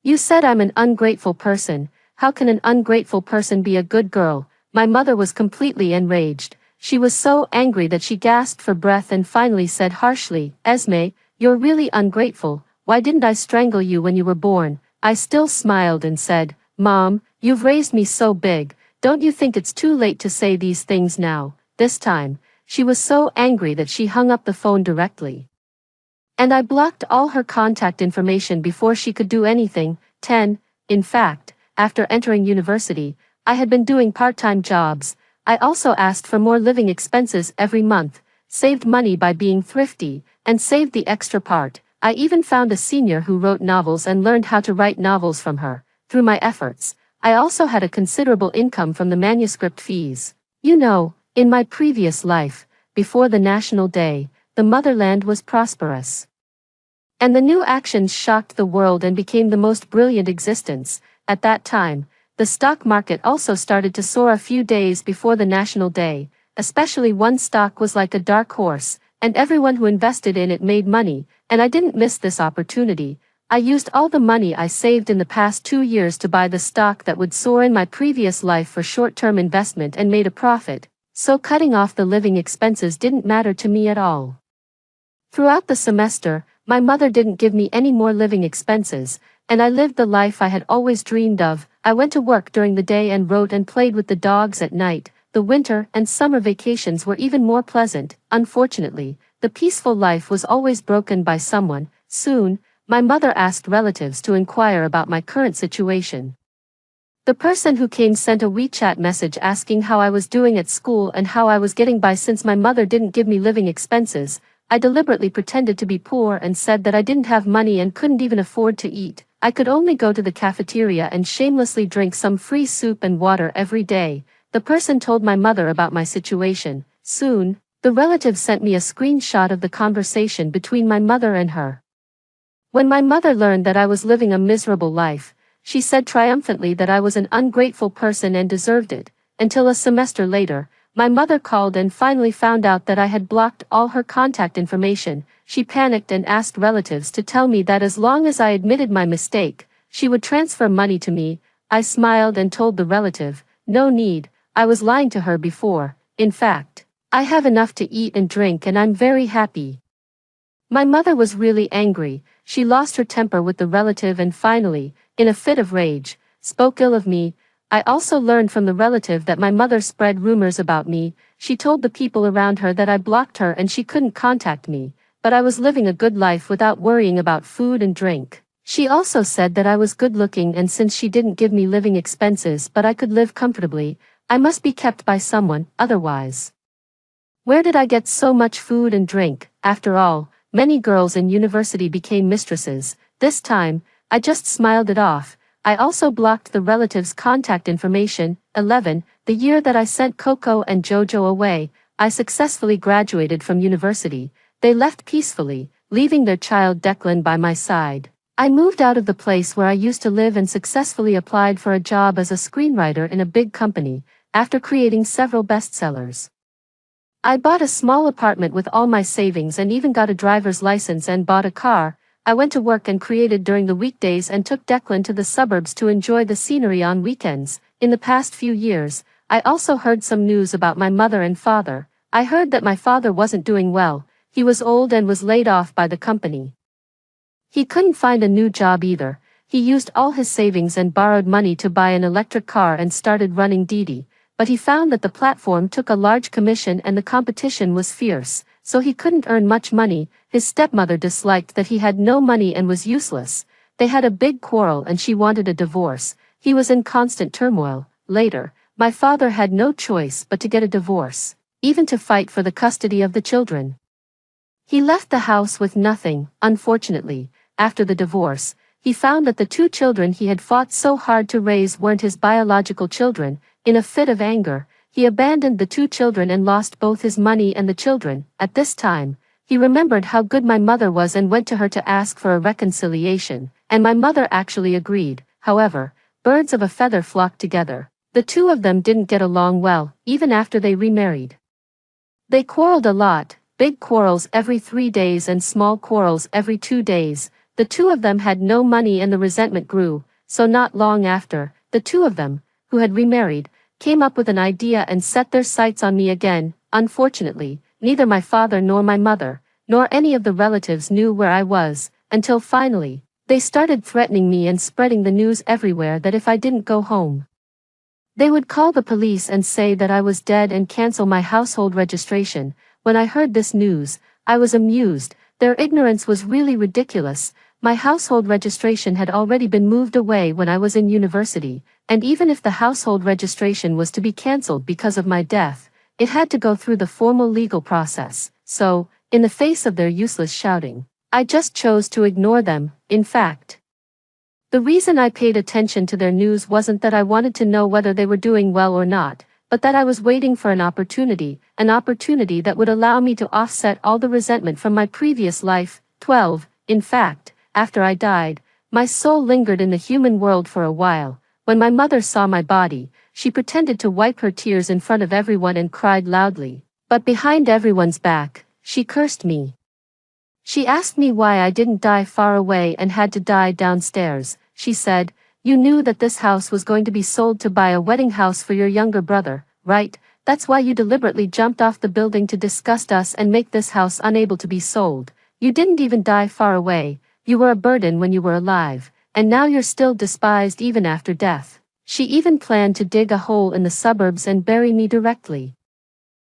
You said I'm an ungrateful person. How can an ungrateful person be a good girl?" My mother was completely enraged. She was so angry that she gasped for breath and finally said harshly, "Esme, you're really ungrateful. Why didn't I strangle you when you were born?" I still smiled and said, "Mom, you've raised me so big. Don't you think it's too late to say these things now?" This time, she was so angry that she hung up the phone directly. And I blocked all her contact information before she could do anything. 10. In fact, after entering university, I had been doing part-time jobs. I also asked for more living expenses every month, saved money by being thrifty, and saved the extra part. I even found a senior who wrote novels and learned how to write novels from her. Through my efforts, I also had a considerable income from the manuscript fees. You know, in my previous life, before the National Day, the motherland was prosperous. And the new actions shocked the world and became the most brilliant existence. At that time, the stock market also started to soar a few days before the National Day, especially one stock was like a dark horse, and everyone who invested in it made money, and I didn't miss this opportunity. I used all the money I saved in the past 2 years to buy the stock that would soar in my previous life for short-term investment and made a profit, so cutting off the living expenses didn't matter to me at all. Throughout the semester, my mother didn't give me any more living expenses, and I lived the life I had always dreamed of. I went to work during the day and wrote and played with the dogs at night. The winter and summer vacations were even more pleasant. Unfortunately, the peaceful life was always broken by someone. Soon, my mother asked relatives to inquire about my current situation. The person who came sent a WeChat message asking how I was doing at school and how I was getting by since my mother didn't give me living expenses. I deliberately pretended to be poor and said that I didn't have money and couldn't even afford to eat. I could only go to the cafeteria and shamelessly drink some free soup and water every day. The person told my mother about my situation. Soon, the relative sent me a screenshot of the conversation between my mother and her. When my mother learned that I was living a miserable life, she said triumphantly that I was an ungrateful person and deserved it. Until a semester later, my mother called and finally found out that I had blocked all her contact information. She panicked and asked relatives to tell me that as long as I admitted my mistake, she would transfer money to me. I smiled and told the relative, "No need, I was lying to her before. In fact, I have enough to eat and drink and I'm very happy." My mother was really angry. She lost her temper with the relative and finally, in a fit of rage, spoke ill of me. I also learned from the relative that my mother spread rumors about me. She told the people around her that I blocked her and she couldn't contact me, but I was living a good life without worrying about food and drink. She also said that I was good looking and since she didn't give me living expenses but I could live comfortably, I must be kept by someone, otherwise. Where did I get so much food and drink? After all, many girls in university became mistresses. This time, I just smiled it off. I also blocked the relatives' contact information. 11. The year that I sent Coco and Jojo away, I successfully graduated from university. They left peacefully, leaving their child Declan by my side. I moved out of the place where I used to live and successfully applied for a job as a screenwriter in a big company, after creating several bestsellers. I bought a small apartment with all my savings and even got a driver's license and bought a car. I went to work and created during the weekdays and took Declan to the suburbs to enjoy the scenery on weekends. In the past few years, I also heard some news about my mother and father. I heard that my father wasn't doing well. He was old and was laid off by the company. He couldn't find a new job either. He used all his savings and borrowed money to buy an electric car and started running Didi. But he found that the platform took a large commission and the competition was fierce, so he couldn't earn much money. His stepmother disliked that he had no money and was useless. They had a big quarrel and she wanted a divorce. He was in constant turmoil. Later, my father had no choice but to get a divorce, even to fight for the custody of the children. He left the house with nothing. Unfortunately, after the divorce, he found that the 2 children he had fought so hard to raise weren't his biological children. In a fit of anger, he abandoned the 2 children and lost both his money and the children. At this time, he remembered how good my mother was and went to her to ask for a reconciliation, and my mother actually agreed. However, birds of a feather flocked together. The 2 of them didn't get along well, even after they remarried. They quarreled a lot, big quarrels every 3 days and small quarrels every 2 days. The 2 of them had no money and the resentment grew, so not long after, the 2 of them, who had remarried, came up with an idea and set their sights on me again. Unfortunately, neither my father nor my mother, nor any of the relatives knew where I was, until finally, they started threatening me and spreading the news everywhere that if I didn't go home, they would call the police and say that I was dead and cancel my household registration. When I heard this news, I was amused. Their ignorance was really ridiculous. My household registration had already been moved away when I was in university, and even if the household registration was to be cancelled because of my death, it had to go through the formal legal process. So, in the face of their useless shouting, I just chose to ignore them. In fact, the reason I paid attention to their news wasn't that I wanted to know whether they were doing well or not, but that I was waiting for an opportunity that would allow me to offset all the resentment from my previous life. 12. In fact, after I died, my soul lingered in the human world for a while. When my mother saw my body, she pretended to wipe her tears in front of everyone and cried loudly. But behind everyone's back, she cursed me. She asked me why I didn't die far away and had to die downstairs. She said, "You knew that this house was going to be sold to buy a wedding house for your younger brother, right? That's why you deliberately jumped off the building to disgust us and make this house unable to be sold. You didn't even die far away. You were a burden when you were alive, and now you're still despised even after death." She even planned to dig a hole in the suburbs and bury me directly.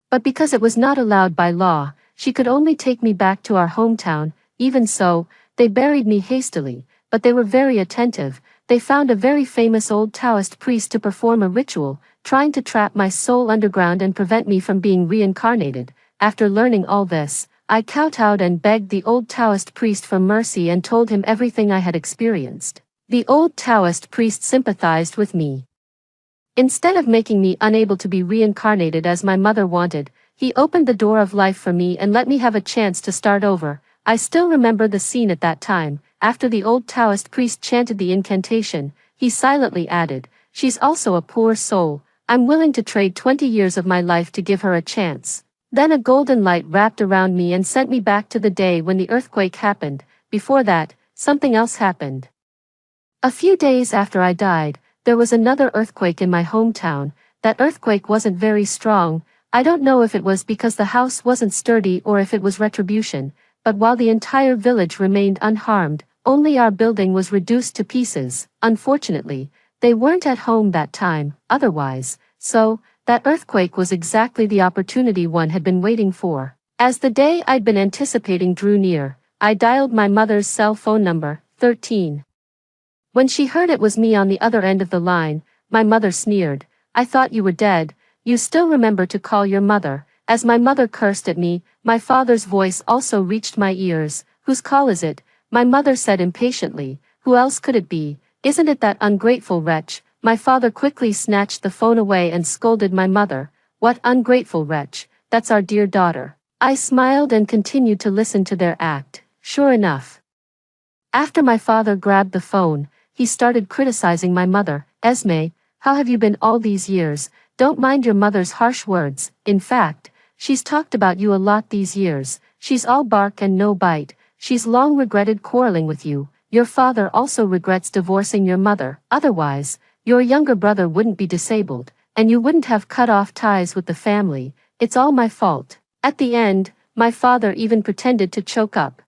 But because it was not allowed by law, she could only take me back to our hometown. Even so, they buried me hastily, but they were very attentive. They found a very famous old Taoist priest to perform a ritual, trying to trap my soul underground and prevent me from being reincarnated. After learning all this, I kowtowed and begged the old Taoist priest for mercy and told him everything I had experienced. The old Taoist priest sympathized with me. Instead of making me unable to be reincarnated as my mother wanted, he opened the door of life for me and let me have a chance to start over. I still remember the scene at that time. After the old Taoist priest chanted the incantation, he silently added, "She's also a poor soul. I'm willing to trade 20 years of my life to give her a chance." Then a golden light wrapped around me and sent me back to the day when the earthquake happened. Before that, something else happened. A few days after I died, there was another earthquake in my hometown. That earthquake wasn't very strong. I don't know if it was because the house wasn't sturdy or if it was retribution, but while the entire village remained unharmed, only our building was reduced to pieces. Unfortunately, they weren't at home that time, otherwise, so, that earthquake was exactly the opportunity one had been waiting for. As the day I'd been anticipating drew near, I dialed my mother's cell phone number, 13. When she heard it was me on the other end of the line, my mother sneered, "I thought you were dead. You still remember to call your mother." As my mother cursed at me, my father's voice also reached my ears. "Whose call is it?" my mother said impatiently. "Who else could it be? Isn't it that ungrateful wretch?" My father quickly snatched the phone away and scolded my mother. "What ungrateful wretch? That's our dear daughter." I smiled and continued to listen to their act. Sure enough, after my father grabbed the phone, he started criticizing my mother. "Esme, how have you been all these years? Don't mind your mother's harsh words. In fact, she's talked about you a lot these years. She's all bark and no bite. She's long regretted quarreling with you. Your father also regrets divorcing your mother. Otherwise, your younger brother wouldn't be disabled, and you wouldn't have cut off ties with the family. It's all my fault." At the end, my father even pretended to choke up.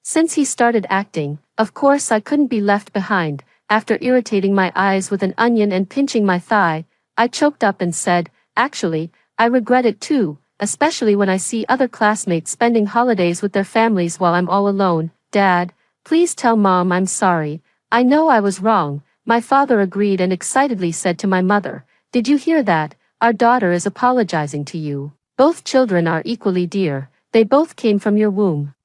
Since he started acting, of course I couldn't be left behind. After irritating my eyes with an onion and pinching my thigh, I choked up and said, "Actually, I regret it too, especially when I see other classmates spending holidays with their families while I'm all alone. Dad, please tell Mom I'm sorry. I know I was wrong." My father agreed and excitedly said to my mother, "Did you hear that? Our daughter is apologizing to you. Both children are equally dear. They both came from your womb.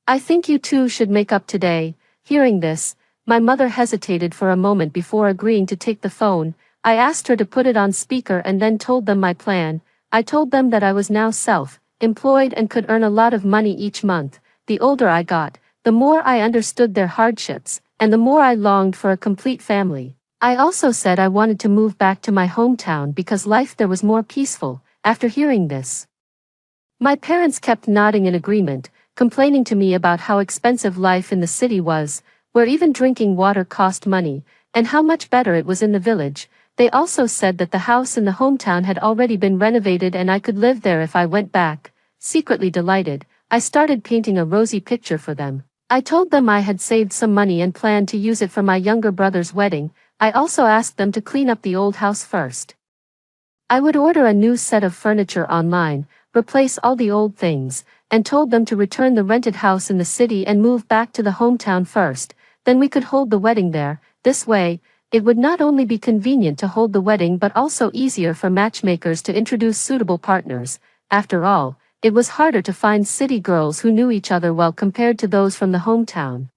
I think you two should make up today." Hearing this, my mother hesitated for a moment before agreeing to take the phone. I asked her to put it on speaker and then told them my plan. I told them that I was now self-employed and could earn a lot of money each month. The older I got, the more I understood their hardships, and the more I longed for a complete family. I also said I wanted to move back to my hometown because life there was more peaceful. After hearing this, my parents kept nodding in agreement, complaining to me about how expensive life in the city was, where even drinking water cost money, and how much better it was in the village. They also said that the house in the hometown had already been renovated and I could live there if I went back. Secretly delighted, I started painting a rosy picture for them. I told them I had saved some money and planned to use it for my younger brother's wedding. I also asked them to clean up the old house first. I would order a new set of furniture online, replace all the old things, and told them to return the rented house in the city and move back to the hometown first. Then we could hold the wedding there. This way, it would not only be convenient to hold the wedding but also easier for matchmakers to introduce suitable partners. After all, it was harder to find city girls who knew each other well compared to those from the hometown.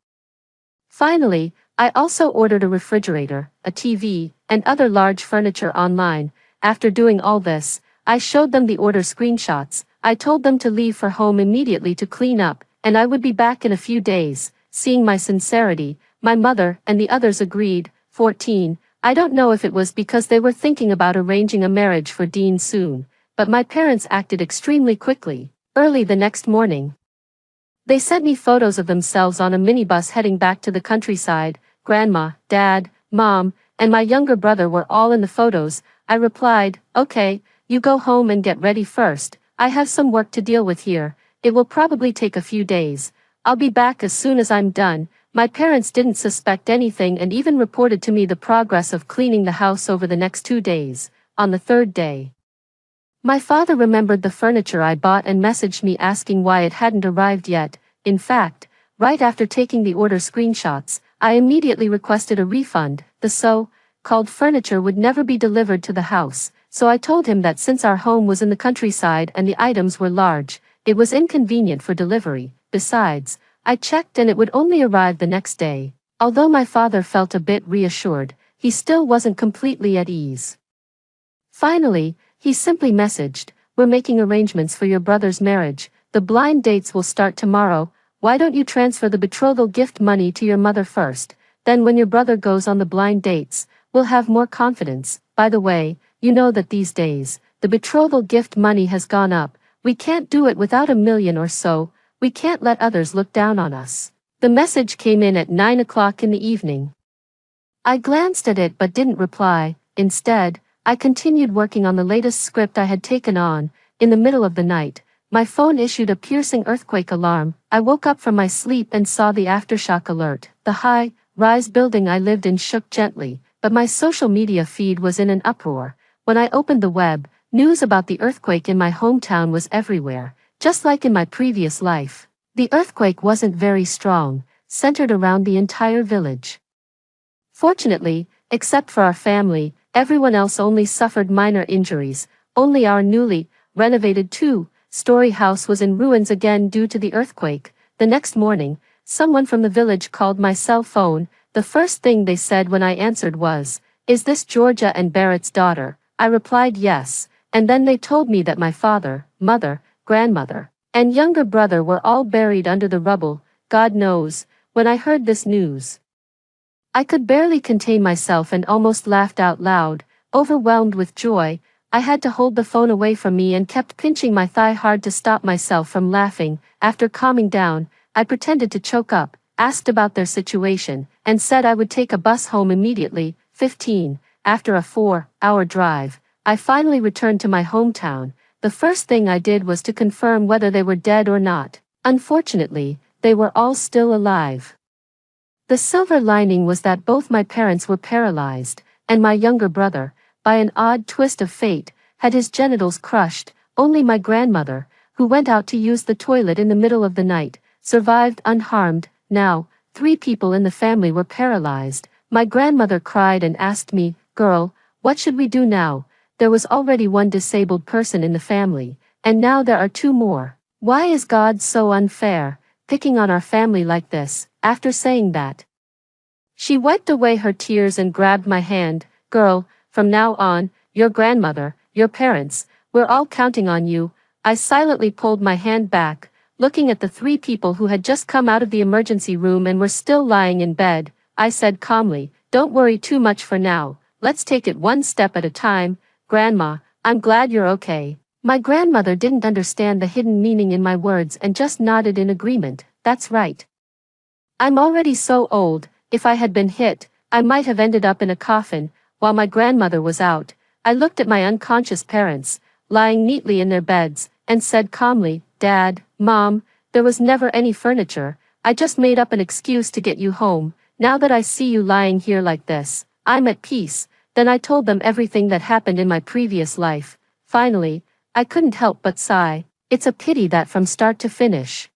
Finally, I also ordered a refrigerator, a TV, and other large furniture online. After doing all this, I showed them the order screenshots. I told them to leave for home immediately to clean up, and I would be back in a few days. Seeing my sincerity, my mother and the others agreed. 14. I don't know if it was because they were thinking about arranging a marriage for Dean soon, but my parents acted extremely quickly. Early the next morning, they sent me photos of themselves on a minibus heading back to the countryside. Grandma, Dad, Mom, and my younger brother were all in the photos. I replied, "Okay, you go home and get ready first. I have some work to deal with here. It will probably take a few days. I'll be back as soon as I'm done." My parents didn't suspect anything and even reported to me the progress of cleaning the house over the next 2 days. On the third day, my father remembered the furniture I bought and messaged me asking why it hadn't arrived yet. In fact, right after taking the order screenshots, I immediately requested a refund. The so-called furniture would never be delivered to the house, so I told him that since our home was in the countryside and the items were large, it was inconvenient for delivery. Besides, I checked and it would only arrive the next day. Although my father felt a bit reassured, he still wasn't completely at ease. Finally, he simply messaged, "We're making arrangements for your brother's marriage. The blind dates will start tomorrow. Why don't you transfer the betrothal gift money to your mother first? Then when your brother goes on the blind dates, we'll have more confidence. By the way, you know that these days, the betrothal gift money has gone up. We can't do it without $1 million or so. We can't let others look down on us." The message came in at 9 o'clock in the evening. I glanced at it but didn't reply. Instead, I continued working on the latest script I had taken on. In the middle of the night, my phone issued a piercing earthquake alarm. I woke up from my sleep and saw the aftershock alert. The high-rise building I lived in shook gently, but my social media feed was in an uproar. When I opened the web, news about the earthquake in my hometown was everywhere. Just like in my previous life, the earthquake wasn't very strong, centered around the entire village. Fortunately, except for our family, everyone else only suffered minor injuries. Only our newly renovated 2-story house was in ruins again due to the earthquake. The next morning, someone from the village called my cell phone. The first thing they said when I answered was, "Is this Georgia and Barrett's daughter?" I replied yes, and then they told me that my father, mother, grandmother, and younger brother were all buried under the rubble. God knows, when I heard this news, I could barely contain myself and almost laughed out loud. Overwhelmed with joy, I had to hold the phone away from me and kept pinching my thigh hard to stop myself from laughing. After calming down, I pretended to choke up, asked about their situation, and said I would take a bus home immediately. 15. After a 4-hour drive, I finally returned to my hometown. The first thing I did was to confirm whether they were dead or not. Unfortunately, they were all still alive. The silver lining was that both my parents were paralyzed, and my younger brother, by an odd twist of fate, had his genitals crushed. Only my grandmother, who went out to use the toilet in the middle of the night, survived unharmed. Now, 3 people in the family were paralyzed. My grandmother cried and asked me, "Girl, what should we do now? There was already 1 disabled person in the family, and now there are 2 more. Why is God so unfair, picking on our family like this?" After saying that, she wiped away her tears and grabbed my hand. "Girl, from now on, your grandmother, your parents, we're all counting on you." I silently pulled my hand back, looking at the 3 people who had just come out of the emergency room and were still lying in bed. I said calmly, "Don't worry too much for now. Let's take it 1 step at a time. Grandma, I'm glad you're okay." My grandmother didn't understand the hidden meaning in my words and just nodded in agreement. "That's right. I'm already so old. If I had been hit, I might have ended up in a coffin." while my grandmother was out, I looked at my unconscious parents, lying neatly in their beds, and said calmly, "Dad, Mom, there was never any furniture. I just made up an excuse to get you home. Now that I see you lying here like this, I'm at peace." Then I told them everything that happened in my previous life. Finally, I couldn't help but sigh. It's a pity that from start to finish.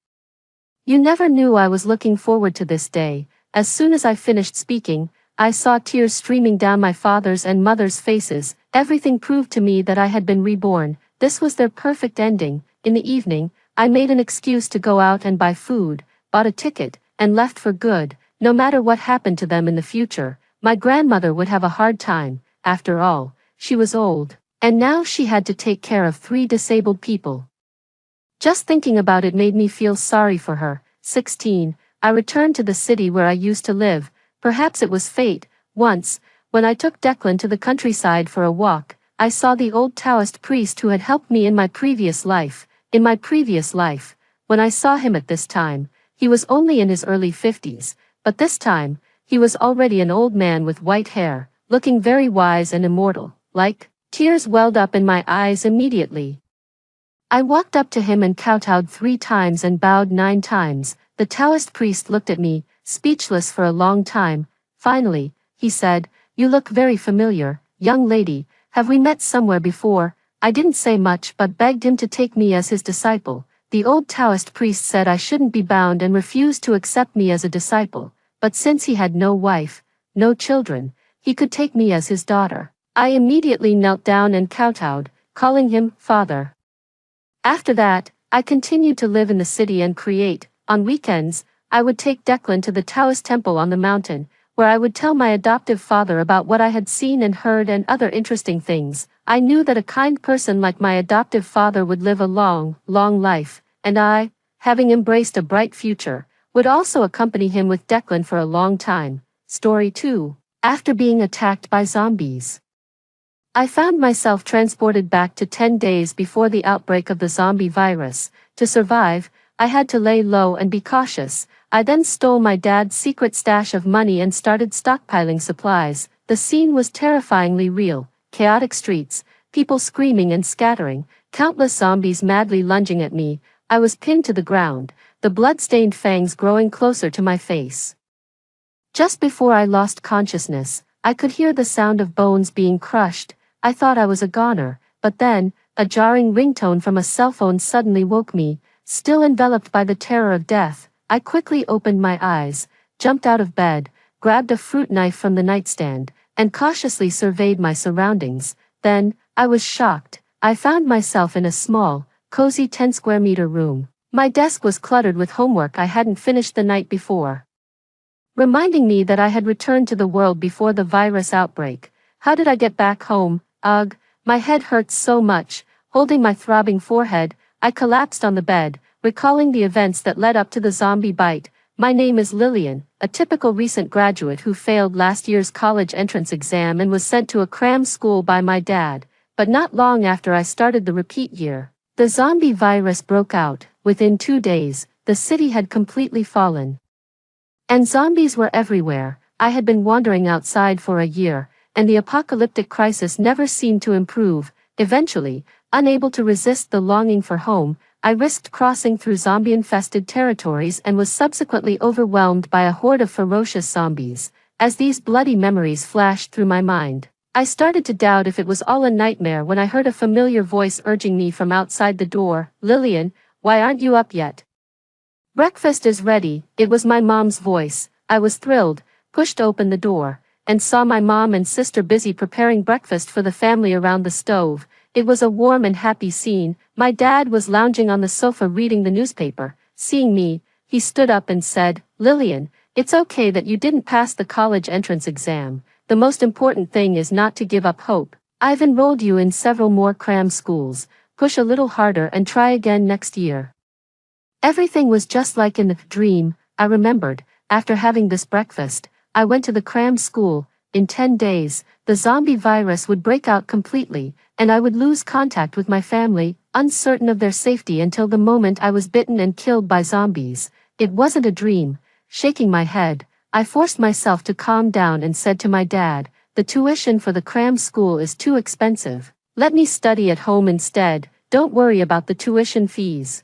You never knew I was looking forward to this day. As soon as I finished speaking, I saw tears streaming down my father's and mother's faces. Everything proved to me that I had been reborn. This was their perfect ending. In the evening, I made an excuse to go out and buy food, bought a ticket, and left for good. No matter what happened to them in the future, my grandmother would have a hard time. After all, she was old, and now she had to take care of 3 disabled people. Just thinking about it made me feel sorry for her. 16. I returned to the city where I used to live. Perhaps it was fate. Once, when I took Declan to the countryside for a walk, I saw the old Taoist priest who had helped me in my previous life. In my previous life, when I saw him at this time, he was only in his early 50s, but this time, he was already an old man with white hair, looking very wise and immortal. Tears welled up in my eyes immediately. I walked up to him and kowtowed 3 times and bowed 9 times. The Taoist priest looked at me, speechless for a long time. Finally, he said, "You look very familiar, young lady. Have we met somewhere before?" I didn't say much but begged him to take me as his disciple. The old Taoist priest said I shouldn't be bound and refused to accept me as a disciple, but since he had no wife, no children, he could take me as his daughter. I immediately knelt down and kowtowed, calling him Father. After that, I continued to live in the city and create. On weekends, I would take Declan to the Taoist temple on the mountain, where I would tell my adoptive father about what I had seen and heard and other interesting things. I knew that a kind person like my adoptive father would live a long, long life, and I, having embraced a bright future, would also accompany him with Declan for a long time. Story 2. After being attacked by zombies. I found myself transported back to 10 days before the outbreak of the zombie virus. To survive, I had to lay low and be cautious. I then stole my dad's secret stash of money and started stockpiling supplies. The scene was terrifyingly real. Chaotic streets, people screaming and scattering, countless zombies madly lunging at me. I was pinned to the ground, the blood-stained fangs growing closer to my face. Just before I lost consciousness, I could hear the sound of bones being crushed. I thought I was a goner, but then, a jarring ringtone from a cell phone suddenly woke me. Still enveloped by the terror of death, I quickly opened my eyes, jumped out of bed, grabbed a fruit knife from the nightstand, and cautiously surveyed my surroundings. Then, I was shocked. I found myself in a small, cozy 10-square-meter room. My desk was cluttered with homework I hadn't finished the night before, reminding me that I had returned to the world before the virus outbreak. How did I get back home? Ugh, my head hurts so much. Holding my throbbing forehead, I collapsed on the bed, recalling the events that led up to the zombie bite. My name is Lillian, a typical recent graduate who failed last year's college entrance exam and was sent to a cram school by my dad. But not long after I started the repeat year, the zombie virus broke out. Within 2 days, the city had completely fallen, and zombies were everywhere. I had been wandering outside for a year, and the apocalyptic crisis never seemed to improve. Eventually, unable to resist the longing for home, I risked crossing through zombie-infested territories and was subsequently overwhelmed by a horde of ferocious zombies. As these bloody memories flashed through my mind, I started to doubt if it was all a nightmare when I heard a familiar voice urging me from outside the door, "Lillian, why aren't you up yet? Breakfast is ready." It was my mom's voice. I was thrilled, pushed open the door, and saw my mom and sister busy preparing breakfast for the family around the stove. It was a warm and happy scene. My dad was lounging on the sofa reading the newspaper. Seeing me, he stood up and said, "Lillian, it's okay that you didn't pass the college entrance exam. The most important thing is not to give up hope. I've enrolled you in several more cram schools. Push a little harder and try again next year." Everything was just like in the dream. I remembered. After having this breakfast, I went to the cram school. In 10 days, the zombie virus would break out completely, and I would lose contact with my family, uncertain of their safety until the moment I was bitten and killed by zombies. It wasn't a dream. Shaking my head, I forced myself to calm down and said to my dad, the tuition for the cram school is too expensive. Let me study at home instead, don't worry about the tuition fees.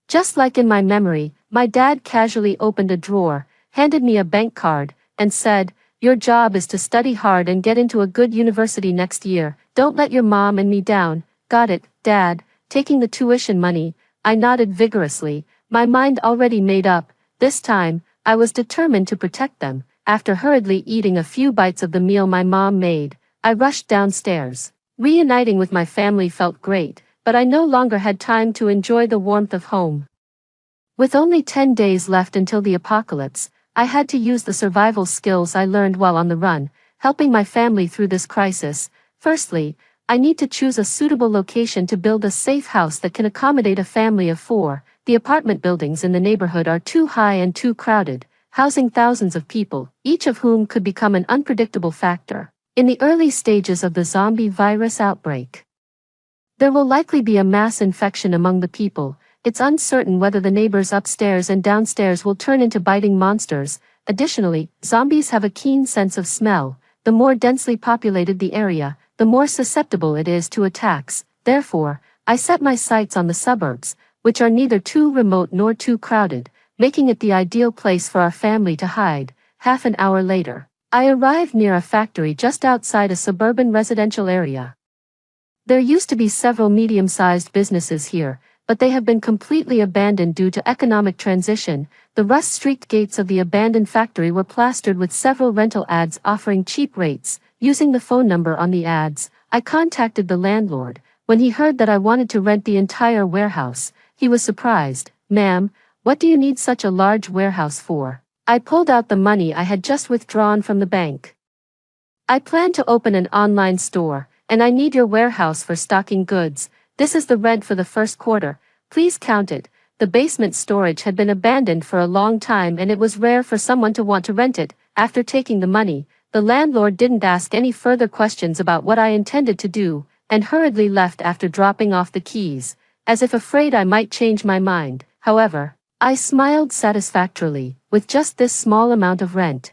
Just like in my memory, my dad casually opened a drawer, handed me a bank card, and said, "Your job is to study hard and get into a good university next year. Don't let your mom and me down." Got it, Dad. Taking the tuition money, I nodded vigorously, my mind already made up. This time, I was determined to protect them. After hurriedly eating a few bites of the meal my mom made, I rushed downstairs. Reuniting with my family felt great, but I no longer had time to enjoy the warmth of home. With only 10 days left until the apocalypse, I had to use the survival skills I learned while on the run, helping my family through this crisis. Firstly, I need to choose a suitable location to build a safe house that can accommodate a family of 4. The apartment buildings in the neighborhood are too high and too crowded, housing thousands of people, each of whom could become an unpredictable factor in the early stages of the zombie virus outbreak. There will likely be a mass infection among the people. It's uncertain whether the neighbors upstairs and downstairs will turn into biting monsters. Additionally, zombies have a keen sense of smell. The more densely populated the area, the more susceptible it is to attacks. Therefore, I set my sights on the suburbs, which are neither too remote nor too crowded, making it the ideal place for our family to hide. Half an hour later, I arrived near a factory just outside a suburban residential area. There used to be several medium-sized businesses here, but they have been completely abandoned due to economic transition. The rust-streaked gates of the abandoned factory were plastered with several rental ads offering cheap rates. Using the phone number on the ads, I contacted the landlord. When he heard that I wanted to rent the entire warehouse, he was surprised. "Ma'am, what do you need such a large warehouse for?" I pulled out the money I had just withdrawn from the bank. "I plan to open an online store, and I need your warehouse for stocking goods. This is the rent for the first quarter. Please count it." The basement storage had been abandoned for a long time and it was rare for someone to want to rent it. After taking the money, the landlord didn't ask any further questions about what I intended to do, and hurriedly left after dropping off the keys, as if afraid I might change my mind. However, I smiled satisfactorily. With just this small amount of rent,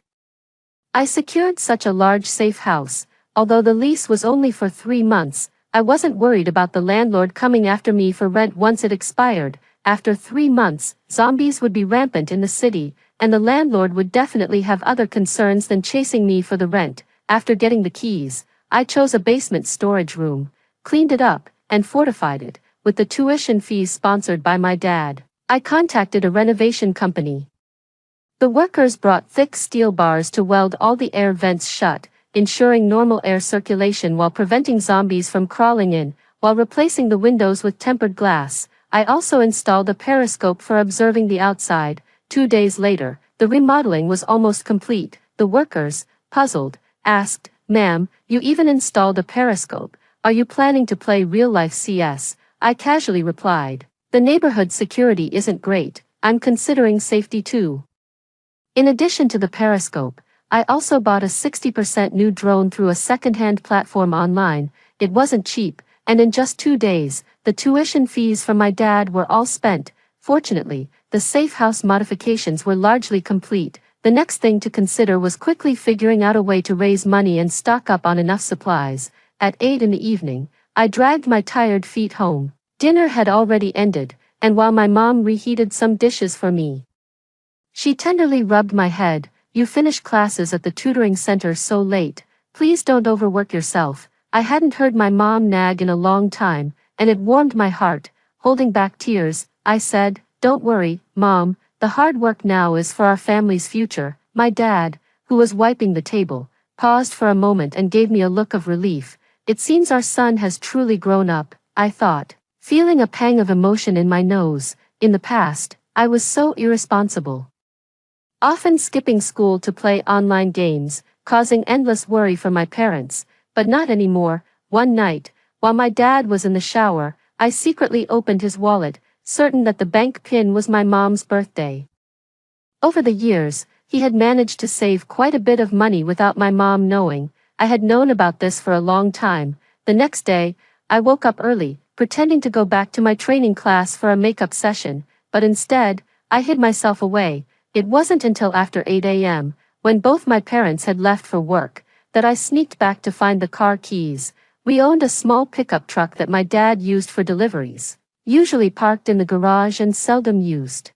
I secured such a large safe house. Although the lease was only for 3 months, I wasn't worried about the landlord coming after me for rent once it expired. After 3 months, zombies would be rampant in the city, and the landlord would definitely have other concerns than chasing me for the rent. After getting the keys, I chose a basement storage room, cleaned it up, and fortified it with the tuition fees sponsored by my dad. I contacted a renovation company. The workers brought thick steel bars to weld all the air vents shut, ensuring normal air circulation while preventing zombies from crawling in, while replacing the windows with tempered glass. I also installed a periscope for observing the outside. 2 days later, the remodeling was almost complete. The workers, puzzled, asked, "Ma'am, you even installed a periscope. Are you planning to play real-life CS?" I casually replied, "The neighborhood security isn't great. I'm considering safety too." In addition to the periscope, I also bought a 60% new drone through a second-hand platform online. It wasn't cheap, and in just 2 days, the tuition fees from my dad were all spent. Fortunately, the safe house modifications were largely complete. The next thing to consider was quickly figuring out a way to raise money and stock up on enough supplies. At 8 in the evening, I dragged my tired feet home. Dinner had already ended, and while my mom reheated some dishes for me, she tenderly rubbed my head. "You finish classes at the tutoring center so late. Please don't overwork yourself." I hadn't heard my mom nag in a long time, and it warmed my heart. Holding back tears, I said, "Don't worry, Mom, the hard work now is for our family's future." My dad, who was wiping the table, paused for a moment and gave me a look of relief. "It seems our son has truly grown up," I thought, feeling a pang of emotion in my nose. In the past, I was so irresponsible, often skipping school to play online games, causing endless worry for my parents, but not anymore. One night, while my dad was in the shower, I secretly opened his wallet, certain that the bank pin was my mom's birthday. Over the years, he had managed to save quite a bit of money without my mom knowing. I had known about this for a long time. The next day, I woke up early, pretending to go back to my training class for a makeup session, but instead, I hid myself away. It wasn't until after 8 a.m., when both my parents had left for work, that I sneaked back to find the car keys. We owned a small pickup truck that my dad used for deliveries, usually parked in the garage and seldom used.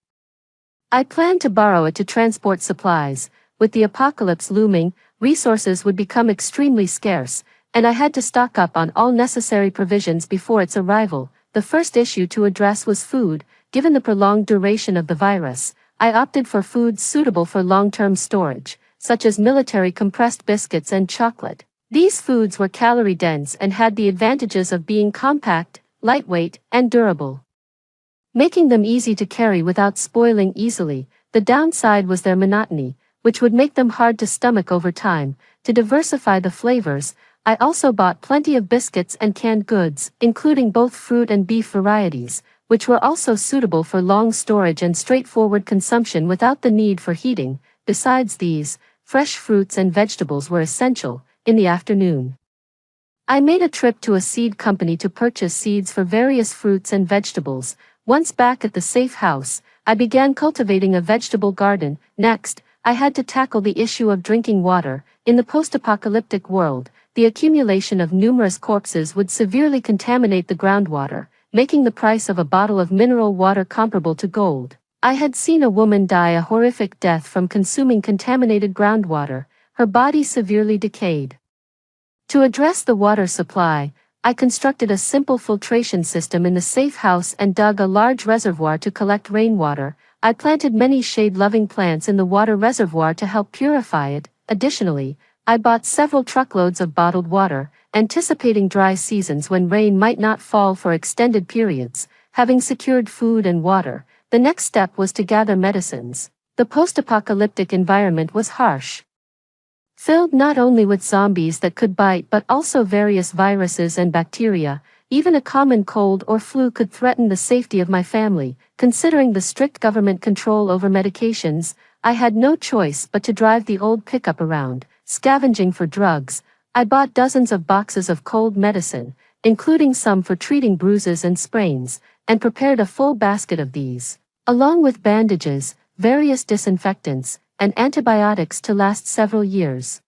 I planned to borrow it to transport supplies. With the apocalypse looming, resources would become extremely scarce, and I had to stock up on all necessary provisions before its arrival. The first issue to address was food. Given the prolonged duration of the virus, I opted for foods suitable for long-term storage, such as military compressed biscuits and chocolate. These foods were calorie-dense and had the advantages of being compact, lightweight, and durable, making them easy to carry without spoiling easily. The downside was their monotony, which would make them hard to stomach over time. To diversify the flavors, I also bought plenty of biscuits and canned goods, including both fruit and beef varieties, which were also suitable for long storage and straightforward consumption without the need for heating. Besides these, fresh fruits and vegetables were essential. In the afternoon, I made a trip to a seed company to purchase seeds for various fruits and vegetables. Once back at the safe house, I began cultivating a vegetable garden. Next, I had to tackle the issue of drinking water. In the post-apocalyptic world, the accumulation of numerous corpses would severely contaminate the groundwater, making the price of a bottle of mineral water comparable to gold. I had seen a woman die a horrific death from consuming contaminated groundwater, her body severely decayed. To address the water supply, I constructed a simple filtration system in the safe house and dug a large reservoir to collect rainwater. I planted many shade-loving plants in the water reservoir to help purify it. Additionally, I bought several truckloads of bottled water, anticipating dry seasons when rain might not fall for extended periods. Having secured food and water, the next step was to gather medicines. The post-apocalyptic environment was harsh, filled not only with zombies that could bite but also various viruses and bacteria. Even a common cold or flu could threaten the safety of my family. Considering the strict government control over medications, I had no choice but to drive the old pickup around, scavenging for drugs. I bought dozens of boxes of cold medicine, including some for treating bruises and sprains, and prepared a full basket of these, along with bandages, various disinfectants, and antibiotics to last several years.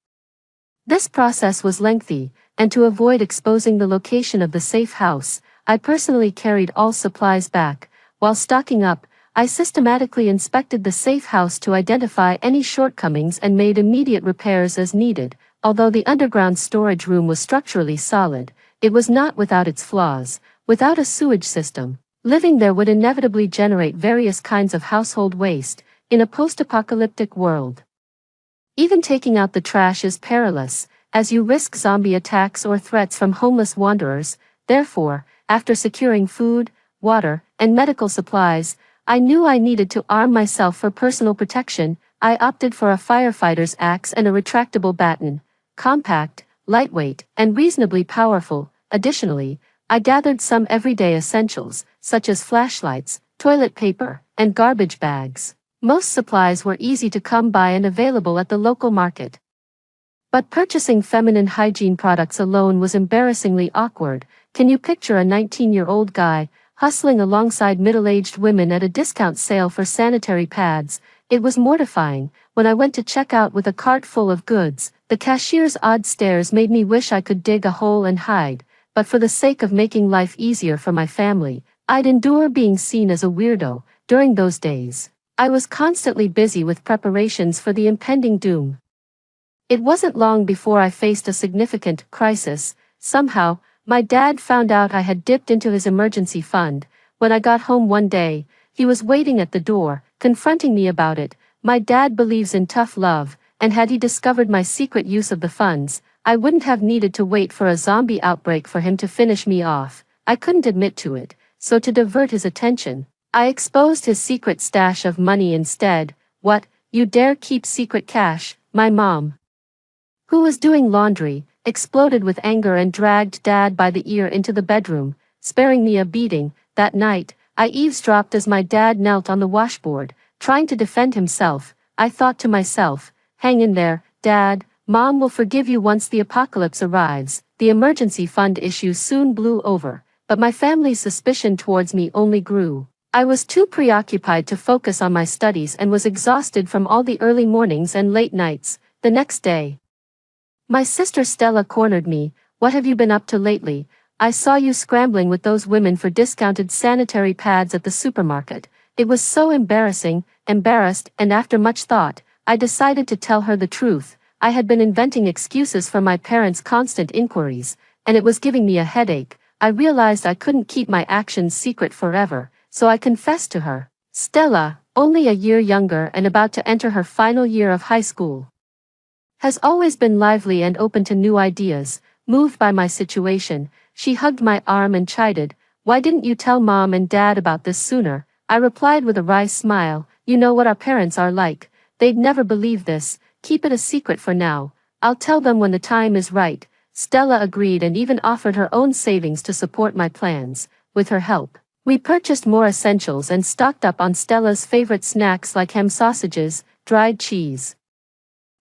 This process was lengthy, and to avoid exposing the location of the safe house, I personally carried all supplies back. While stocking up, I systematically inspected the safe house to identify any shortcomings and made immediate repairs as needed. Although the underground storage room was structurally solid, it was not without its flaws. Without a sewage system, living there would inevitably generate various kinds of household waste. In a post-apocalyptic world, even taking out the trash is perilous, as you risk zombie attacks or threats from homeless wanderers. Therefore, after securing food, water, and medical supplies, I knew I needed to arm myself for personal protection. I opted for a firefighter's axe and a retractable baton, compact, lightweight, and reasonably powerful. Additionally, I gathered some everyday essentials, such as flashlights, toilet paper, and garbage bags. Most supplies were easy to come by and available at the local market. But purchasing feminine hygiene products alone was embarrassingly awkward. Can you picture a 19-year-old guy hustling alongside middle-aged women at a discount sale for sanitary pads? It was mortifying. When I went to check out with a cart full of goods, the cashier's odd stares made me wish I could dig a hole and hide. But for the sake of making life easier for my family, I'd endure being seen as a weirdo. During those days, I was constantly busy with preparations for the impending doom. It wasn't long before I faced a significant crisis. Somehow, my dad found out I had dipped into his emergency fund. When I got home one day, he was waiting at the door, confronting me about it. My dad believes in tough love, and had he discovered my secret use of the funds, I wouldn't have needed to wait for a zombie outbreak for him to finish me off. I couldn't admit to it, so to divert his attention, I exposed his secret stash of money instead. What, you dare keep secret cash? My mom, who was doing laundry, exploded with anger and dragged Dad by the ear into the bedroom, sparing me a beating. That night, I eavesdropped as my dad knelt on the washboard, trying to defend himself. I thought to myself, hang in there, Dad, Mom will forgive you once the apocalypse arrives. The emergency fund issue soon blew over, but my family's suspicion towards me only grew. I was too preoccupied to focus on my studies and was exhausted from all the early mornings and late nights. The next day, My sister Stella cornered me. What have you been up to lately? I saw you scrambling with those women for discounted sanitary pads at the supermarket. It was so embarrassed, and after much thought, I decided to tell her the truth. I had been inventing excuses for my parents' constant inquiries, and it was giving me a headache. I realized I couldn't keep my actions secret forever, so I confessed to her. Stella, only a year younger and about to enter her final year of high school, has always been lively and open to new ideas. Moved by my situation, she hugged my arm and chided, "Why didn't you tell Mom and Dad about this sooner?" I replied with a wry smile, "You know what our parents are like. They'd never believe this. Keep it a secret for now. I'll tell them when the time is right." Stella agreed and even offered her own savings to support my plans. With her help, we purchased more essentials and stocked up on Stella's favorite snacks like ham sausages, dried cheese,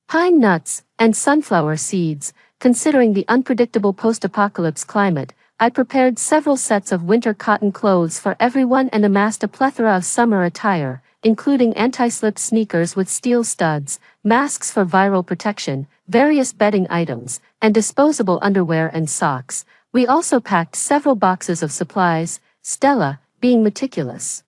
pine nuts, and sunflower seeds. Considering the unpredictable post-apocalypse climate, I prepared several sets of winter cotton clothes for everyone and amassed a plethora of summer attire, including anti-slip sneakers with steel studs, masks for viral protection, various bedding items, and disposable underwear and socks. We also packed several boxes of supplies. Stella, being meticulous,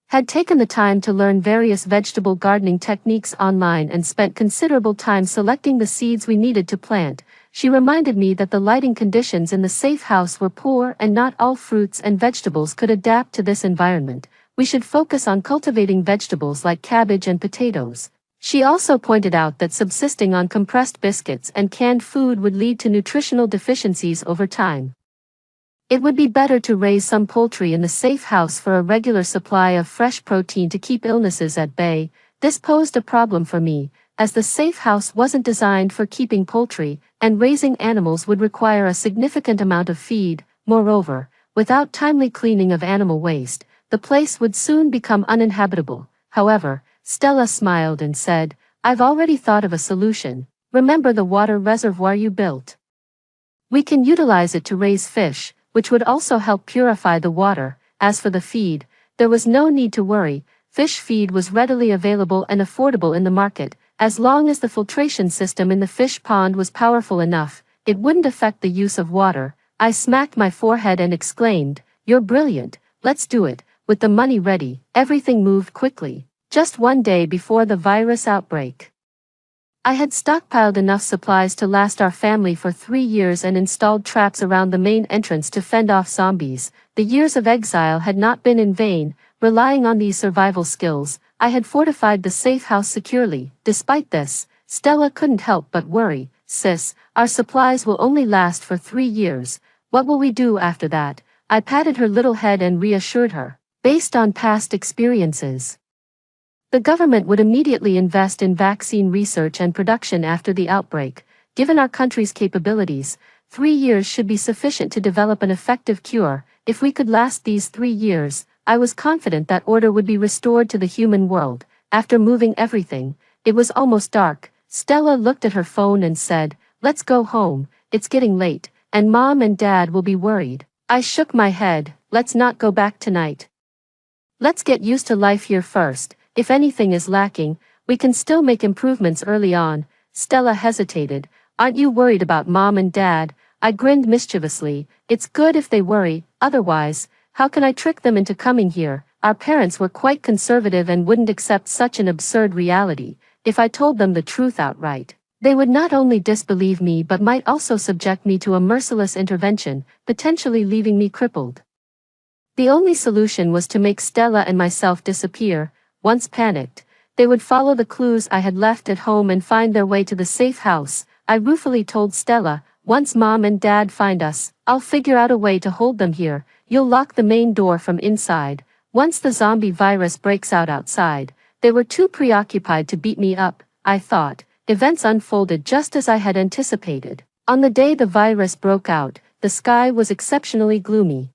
had taken the time to learn various vegetable gardening techniques online and spent considerable time selecting the seeds we needed to plant. She reminded me that the lighting conditions in the safe house were poor and not all fruits and vegetables could adapt to this environment. We should focus on cultivating vegetables like cabbage and potatoes. She also pointed out that subsisting on compressed biscuits and canned food would lead to nutritional deficiencies over time. It would be better to raise some poultry in the safe house for a regular supply of fresh protein to keep illnesses at bay. This posed a problem for me, as the safe house wasn't designed for keeping poultry, and raising animals would require a significant amount of feed. Moreover, without timely cleaning of animal waste, the place would soon become uninhabitable. However, Stella smiled and said, "I've already thought of a solution. Remember the water reservoir you built? We can utilize it to raise fish, which would also help purify the water." As for the feed, there was no need to worry. Fish feed was readily available and affordable in the market. As long as the filtration system in the fish pond was powerful enough, it wouldn't affect the use of water. I smacked my forehead and exclaimed, "You're brilliant, let's do it." With the money ready, everything moved quickly. Just one day before the virus outbreak, I had stockpiled enough supplies to last our family for 3 years and installed traps around the main entrance to fend off zombies. The years of exile had not been in vain. Relying on these survival skills, I had fortified the safe house securely. Despite this, Stella couldn't help but worry. "Sis, our supplies will only last for 3 years. What will we do after that?" I patted her little head and reassured her. Based on past experiences, the government would immediately invest in vaccine research and production after the outbreak. Given our country's capabilities, 3 years should be sufficient to develop an effective cure. If we could last these 3 years, I was confident that order would be restored to the human world. After moving everything, it was almost dark. Stella looked at her phone and said, "Let's go home, it's getting late, and Mom and Dad will be worried." I shook my head. "Let's not go back tonight. Let's get used to life here first. If anything is lacking, we can still make improvements early on." Stella hesitated. "Aren't you worried about Mom and Dad?" I grinned mischievously. "It's good if they worry, otherwise, how can I trick them into coming here?" Our parents were quite conservative and wouldn't accept such an absurd reality. If I told them the truth outright, they would not only disbelieve me but might also subject me to a merciless intervention, potentially leaving me crippled. The only solution was to make Stella and myself disappear. Once panicked, they would follow the clues I had left at home and find their way to the safe house. I ruefully told Stella, "Once Mom and Dad find us, I'll figure out a way to hold them here. You'll lock the main door from inside. Once the zombie virus breaks out outside." They were too preoccupied to beat me up, I thought. Events unfolded just as I had anticipated. On the day the virus broke out, the sky was exceptionally gloomy.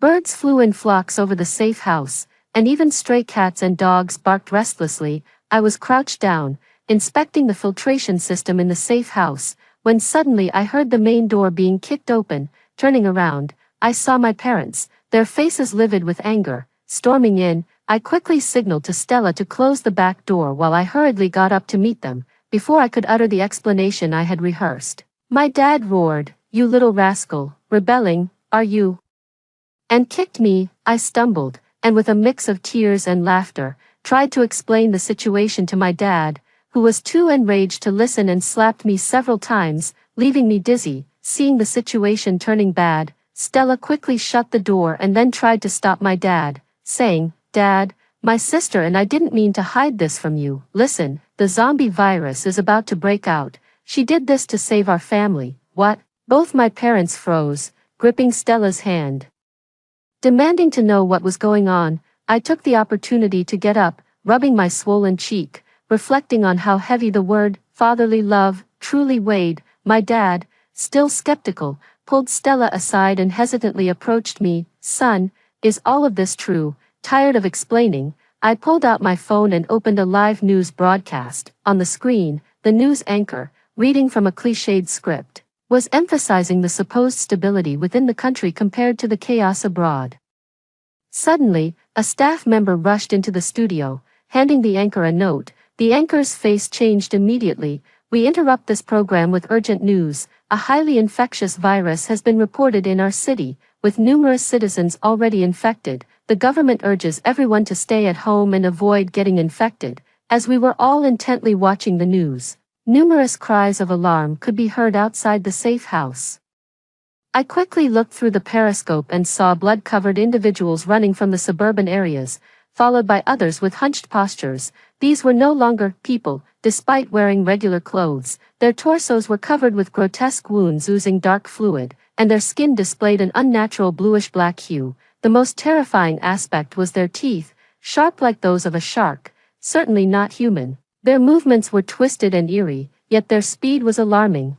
Birds flew in flocks over the safe house, and even stray cats and dogs barked restlessly. I was crouched down, inspecting the filtration system in the safe house, when suddenly I heard the main door being kicked open. Turning around, I saw my parents, their faces livid with anger, storming in. I quickly signaled to Stella to close the back door while I hurriedly got up to meet them. before I could utter the explanation I had rehearsed. My dad roared, "You little rascal, rebelling, are you?" And kicked me. I stumbled, and with a mix of tears and laughter, tried to explain the situation to my dad, who was too enraged to listen and slapped me several times, leaving me dizzy. Seeing the situation turning bad, Stella quickly shut the door and then tried to stop my dad, saying, "Dad, my sister and I didn't mean to hide this from you. Listen, the zombie virus is about to break out. She did this to save our family." What? Both my parents froze, gripping Stella's hand. Demanding to know what was going on, I took the opportunity to get up, rubbing my swollen cheek, reflecting on how heavy the word, fatherly love, truly weighed. My dad, still skeptical, pulled Stella aside and hesitantly approached me. "Son, is all of this true?" Tired of explaining, I pulled out my phone and opened a live news broadcast. On the screen, the news anchor, reading from a cliched script, was emphasizing the supposed stability within the country compared to the chaos abroad. Suddenly, a staff member rushed into the studio, handing the anchor a note. The anchor's face changed immediately. "We interrupt this program with urgent news. A highly infectious virus has been reported in our city, with numerous citizens already infected. The government urges everyone to stay at home and avoid getting infected." As we were all intently watching the news, numerous cries of alarm could be heard outside the safe house. I quickly looked through the periscope and saw blood-covered individuals running from the suburban areas, followed by others with hunched postures. These were no longer people, despite wearing regular clothes. Their torsos were covered with grotesque wounds oozing dark fluid, and their skin displayed an unnatural bluish-black hue. The most terrifying aspect was their teeth, sharp like those of a shark, certainly not human. Their movements were twisted and eerie, yet their speed was alarming.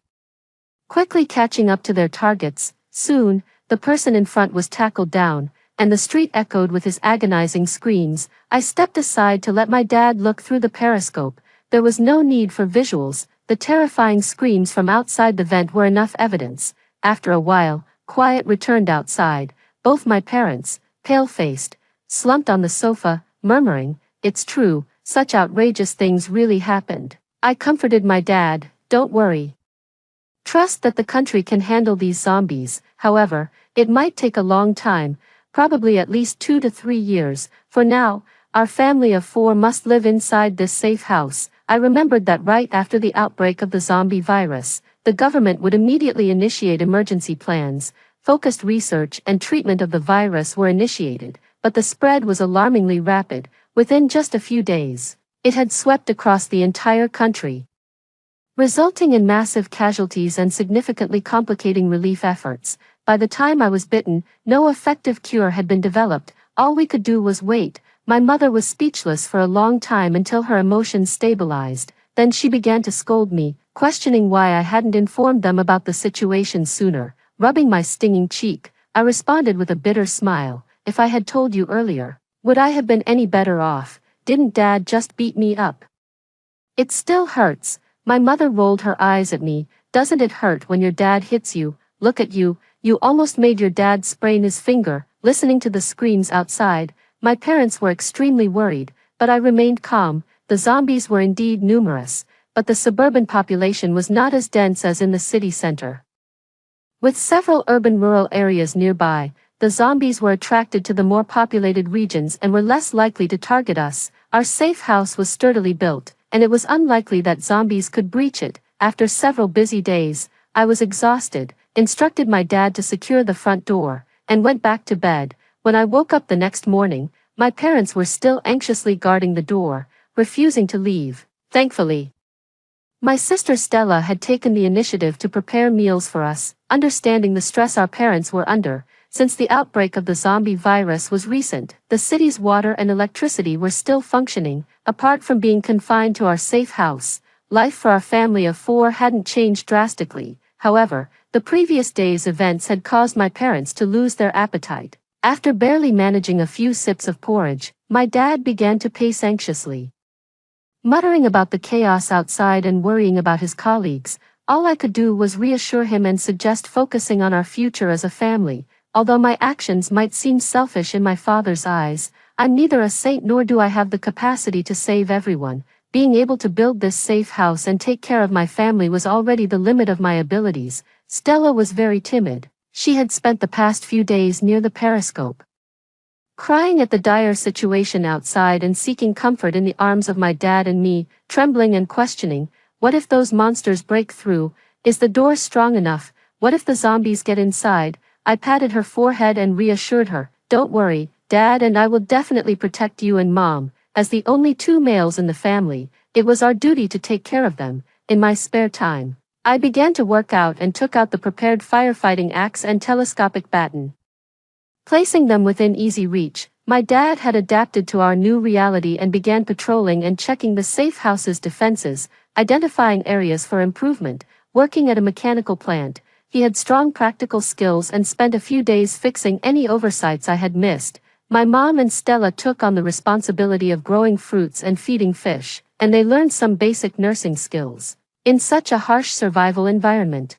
Quickly catching up to their targets, soon, the person in front was tackled down, and the street echoed with his agonizing screams. I stepped aside to let my dad look through the periscope. There was no need for visuals. The terrifying screams from outside the vent were enough evidence. After a while, quiet returned outside. Both my parents, pale-faced, slumped on the sofa, murmuring, "It's true, such outrageous things really happened." I comforted my dad, "Don't worry. Trust that the country can handle these zombies. However, it might take a long time, probably at least 2 to 3 years. For now, our family of 4 must live inside this safe house." I remembered that right after the outbreak of the zombie virus, the government would immediately initiate emergency plans. Focused research and treatment of the virus were initiated, but the spread was alarmingly rapid. Within just a few days, it had swept across the entire country, resulting in massive casualties and significantly complicating relief efforts. By the time I was bitten, no effective cure had been developed. All we could do was wait. My mother was speechless for a long time until her emotions stabilized. Then she began to scold me, questioning why I hadn't informed them about the situation sooner. Rubbing my stinging cheek, I responded with a bitter smile, "If I had told you earlier, would I have been any better off? Didn't Dad just beat me up?" "It still hurts." My mother rolled her eyes at me. "Doesn't it hurt when your dad hits you? Look at you, you almost made your dad sprain his finger." Listening to the screams outside, my parents were extremely worried, but I remained calm. The zombies were indeed numerous, but the suburban population was not as dense as in the city center. With several urban-rural areas nearby, the zombies were attracted to the more populated regions and were less likely to target us. Our safe house was sturdily built, and it was unlikely that zombies could breach it. After several busy days, I was exhausted, instructed my dad to secure the front door, and went back to bed. When I woke up the next morning, my parents were still anxiously guarding the door, refusing to leave. Thankfully, my sister Stella had taken the initiative to prepare meals for us, understanding the stress our parents were under. Since the outbreak of the zombie virus was recent, the city's water and electricity were still functioning. Apart from being confined to our safe house, life for our family of 4 hadn't changed drastically. However, the previous day's events had caused my parents to lose their appetite. After barely managing a few sips of porridge, my dad began to pace anxiously, muttering about the chaos outside and worrying about his colleagues. All I could do was reassure him and suggest focusing on our future as a family. Although my actions might seem selfish in my father's eyes, I'm neither a saint nor do I have the capacity to save everyone. being able to build this safe house and take care of my family was already the limit of my abilities. Stella was very timid. She had spent the past few days near the periscope, crying at the dire situation outside and seeking comfort in the arms of my dad and me, trembling and questioning, what if those monsters break through? Is the door strong enough? What if the zombies get inside? I patted her forehead and reassured her, don't worry, Dad and I will definitely protect you and Mom. As the only two males in the family, it was our duty to take care of them. In my spare time, I began to work out and took out the prepared firefighting axe and telescopic baton. Placing them within easy reach, my dad had adapted to our new reality and began patrolling and checking the safe house's defenses, identifying areas for improvement. Working at a mechanical plant, he had strong practical skills and spent a few days fixing any oversights I had missed. My mom and Stella took on the responsibility of growing fruits and feeding fish, and they learned some basic nursing skills. In such a harsh survival environment,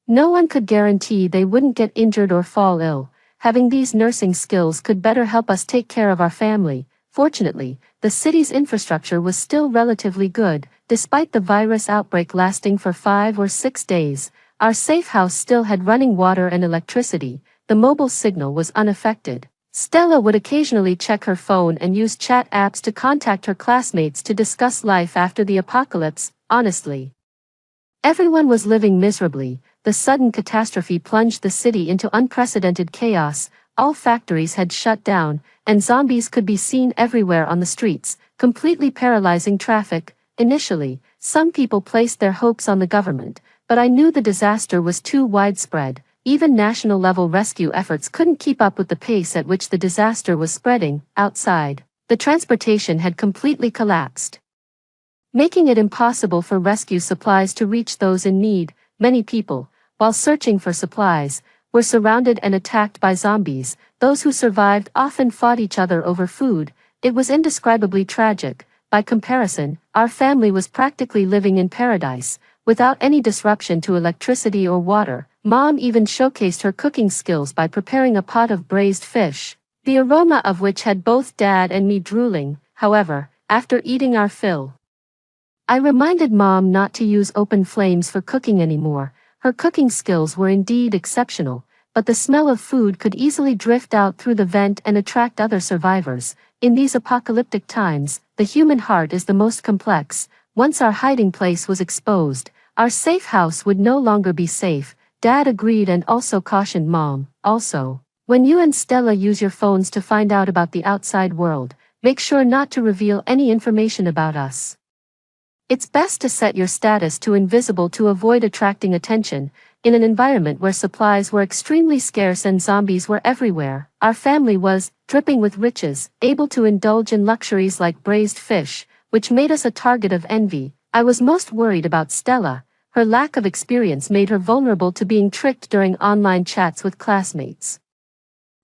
no one could guarantee they wouldn't get injured or fall ill. Having these nursing skills could better help us take care of our family. Fortunately, the city's infrastructure was still relatively good. Despite the virus outbreak lasting for 5 or 6 days, our safe house still had running water and electricity. The mobile signal was unaffected. Stella would occasionally check her phone and use chat apps to contact her classmates to discuss life after the apocalypse. Honestly, everyone was living miserably. The sudden catastrophe plunged the city into unprecedented chaos. All factories had shut down, and zombies could be seen everywhere on the streets, completely paralyzing traffic. Initially, some people placed their hopes on the government, but I knew the disaster was too widespread. Even national-level rescue efforts couldn't keep up with the pace at which the disaster was spreading. Outside, the transportation had completely collapsed, making it impossible for rescue supplies to reach those in need. Many people, while searching for supplies, were surrounded and attacked by zombies. Those who survived often fought each other over food. It was indescribably tragic. By comparison, our family was practically living in paradise, without any disruption to electricity or water. Mom even showcased her cooking skills by preparing a pot of braised fish, the aroma of which had both Dad and me drooling. However, after eating our fill, I reminded Mom not to use open flames for cooking anymore. Her cooking skills were indeed exceptional, but the smell of food could easily drift out through the vent and attract other survivors. In these apocalyptic times, the human heart is the most complex. Once our hiding place was exposed, our safe house would no longer be safe. Dad agreed and also cautioned Mom. Also, when you and Stella use your phones to find out about the outside world, make sure not to reveal any information about us. It's best to set your status to invisible to avoid attracting attention. In an environment where supplies were extremely scarce and zombies were everywhere, our family was dripping with riches, able to indulge in luxuries like braised fish, which made us a target of envy. I was most worried about Stella. Her lack of experience made her vulnerable to being tricked during online chats with classmates.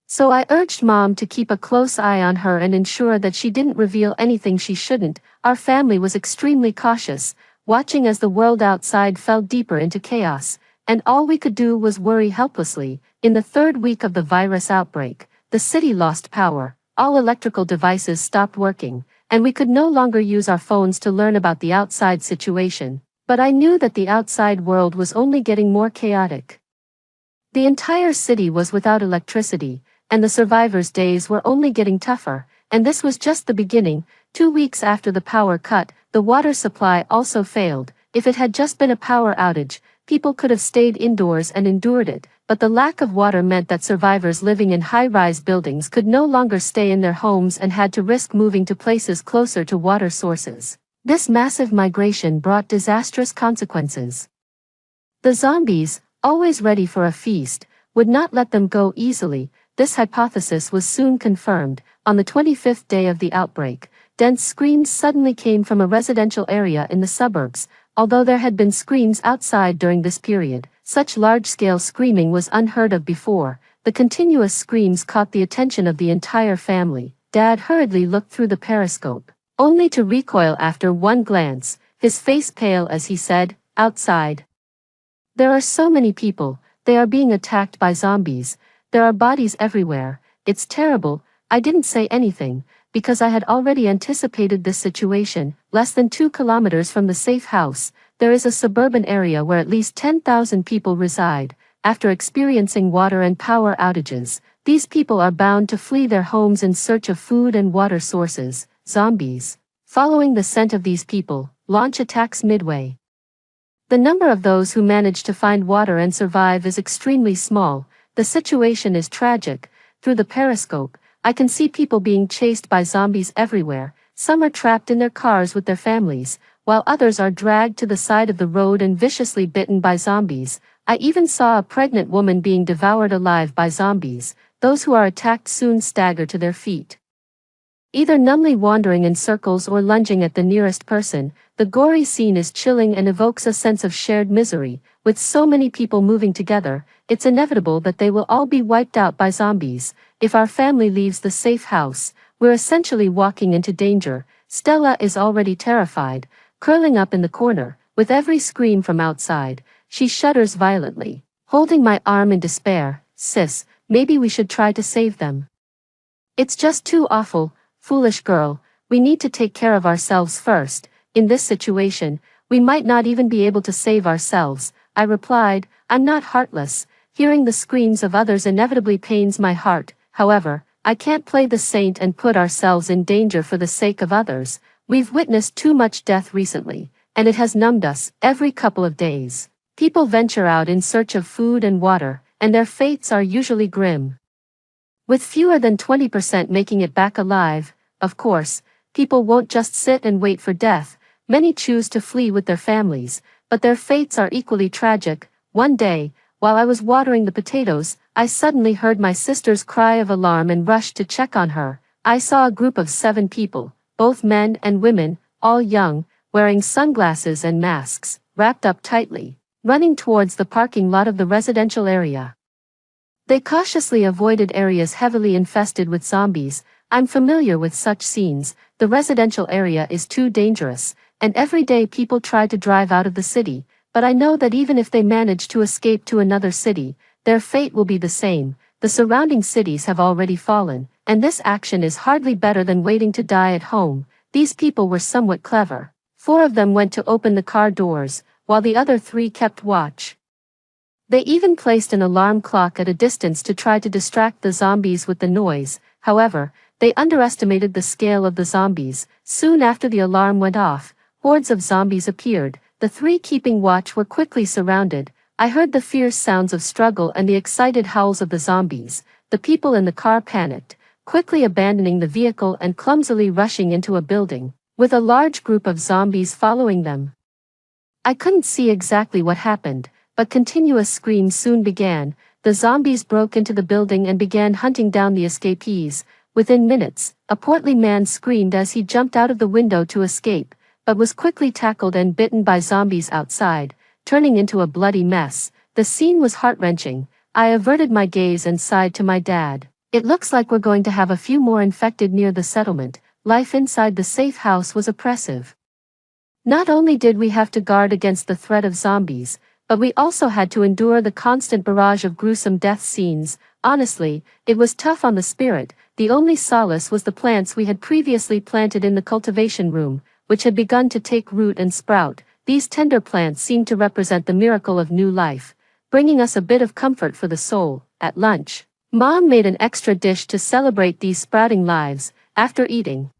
So I urged Mom to keep a close eye on her and ensure that she didn't reveal anything she shouldn't. Our family was extremely cautious, watching as the world outside fell deeper into chaos, and all we could do was worry helplessly. In the 3rd week of the virus outbreak, the city lost power, all electrical devices stopped working, and we could no longer use our phones to learn about the outside situation. But I knew that the outside world was only getting more chaotic. The entire city was without electricity, and the survivors' days were only getting tougher, and this was just the beginning. 2 weeks after the power cut, the water supply also failed. If it had just been a power outage, people could have stayed indoors and endured it, but the lack of water meant that survivors living in high-rise buildings could no longer stay in their homes and had to risk moving to places closer to water sources. This massive migration brought disastrous consequences. The zombies, always ready for a feast, would not let them go easily. This hypothesis was soon confirmed. On the 25th day of the outbreak, dense screams suddenly came from a residential area in the suburbs. Although there had been screams outside during this period, such large-scale screaming was unheard of before. The continuous screams caught the attention of the entire family. Dad hurriedly looked through the periscope, only to recoil after one glance, his face pale as he said, "Outside. There are so many people, they are being attacked by zombies. There are bodies everywhere. It's terrible." I didn't say anything, because I had already anticipated this situation. Less than 2 kilometers from the safe house, there is a suburban area where at least 10,000 people reside. After experiencing water and power outages, these people are bound to flee their homes in search of food and water sources. Zombies. Following the scent of these people, launch attacks midway. The number of those who manage to find water and survive is extremely small. The situation is tragic. Through the periscope, I can see people being chased by zombies everywhere. Some are trapped in their cars with their families, while others are dragged to the side of the road and viciously bitten by zombies. I even saw a pregnant woman being devoured alive by zombies. Those who are attacked soon stagger to their feet, either numbly wandering in circles or lunging at the nearest person. The gory scene is chilling and evokes a sense of shared misery. With so many people moving together, it's inevitable that they will all be wiped out by zombies. If our family leaves the safe house, we're essentially walking into danger. Stella is already terrified, curling up in the corner. With every scream from outside, she shudders violently. Holding my arm in despair, "Sis, maybe we should try to save them. It's just too awful." "Foolish girl, we need to take care of ourselves first. In this situation, we might not even be able to save ourselves," I replied. I'm not heartless. Hearing the screams of others inevitably pains my heart. However, I can't play the saint and put ourselves in danger for the sake of others. We've witnessed too much death recently, and it has numbed us. Every couple of days, people venture out in search of food and water, and their fates are usually grim, with fewer than 20% making it back alive. Of course, people won't just sit and wait for death. Many choose to flee with their families, but their fates are equally tragic. One day, while I was watering the potatoes, I suddenly heard my sister's cry of alarm and rushed to check on her. I saw a group of 7 people, both men and women, all young, wearing sunglasses and masks, wrapped up tightly, running towards the parking lot of the residential area. They cautiously avoided areas heavily infested with zombies. I'm familiar with such scenes. The residential area is too dangerous, and every day people try to drive out of the city, but I know that even if they manage to escape to another city, their fate will be the same. The surrounding cities have already fallen, and this action is hardly better than waiting to die at home. These people were somewhat clever. 4 of them went to open the car doors, while the other 3 kept watch. They even placed an alarm clock at a distance to try to distract the zombies with the noise. However, they underestimated the scale of the zombies. Soon after the alarm went off, hordes of zombies appeared. The 3 keeping watch were quickly surrounded. I heard the fierce sounds of struggle and the excited howls of the zombies. The people in the car panicked, quickly abandoning the vehicle and clumsily rushing into a building, with a large group of zombies following them. I couldn't see exactly what happened, but continuous screams soon began. The zombies broke into the building and began hunting down the escapees. Within minutes, a portly man screamed as he jumped out of the window to escape, but was quickly tackled and bitten by zombies outside, turning into a bloody mess. The scene was heart-wrenching. I averted my gaze and sighed to my dad. It looks like we're going to have a few more infected near the settlement. Life inside the safe house was oppressive. Not only did we have to guard against the threat of zombies, but we also had to endure the constant barrage of gruesome death scenes. Honestly, it was tough on the spirit. The only solace was the plants we had previously planted in the cultivation room, which had begun to take root and sprout. These tender plants seemed to represent the miracle of new life, bringing us a bit of comfort for the soul. At lunch, Mom made an extra dish to celebrate these sprouting lives. After eating,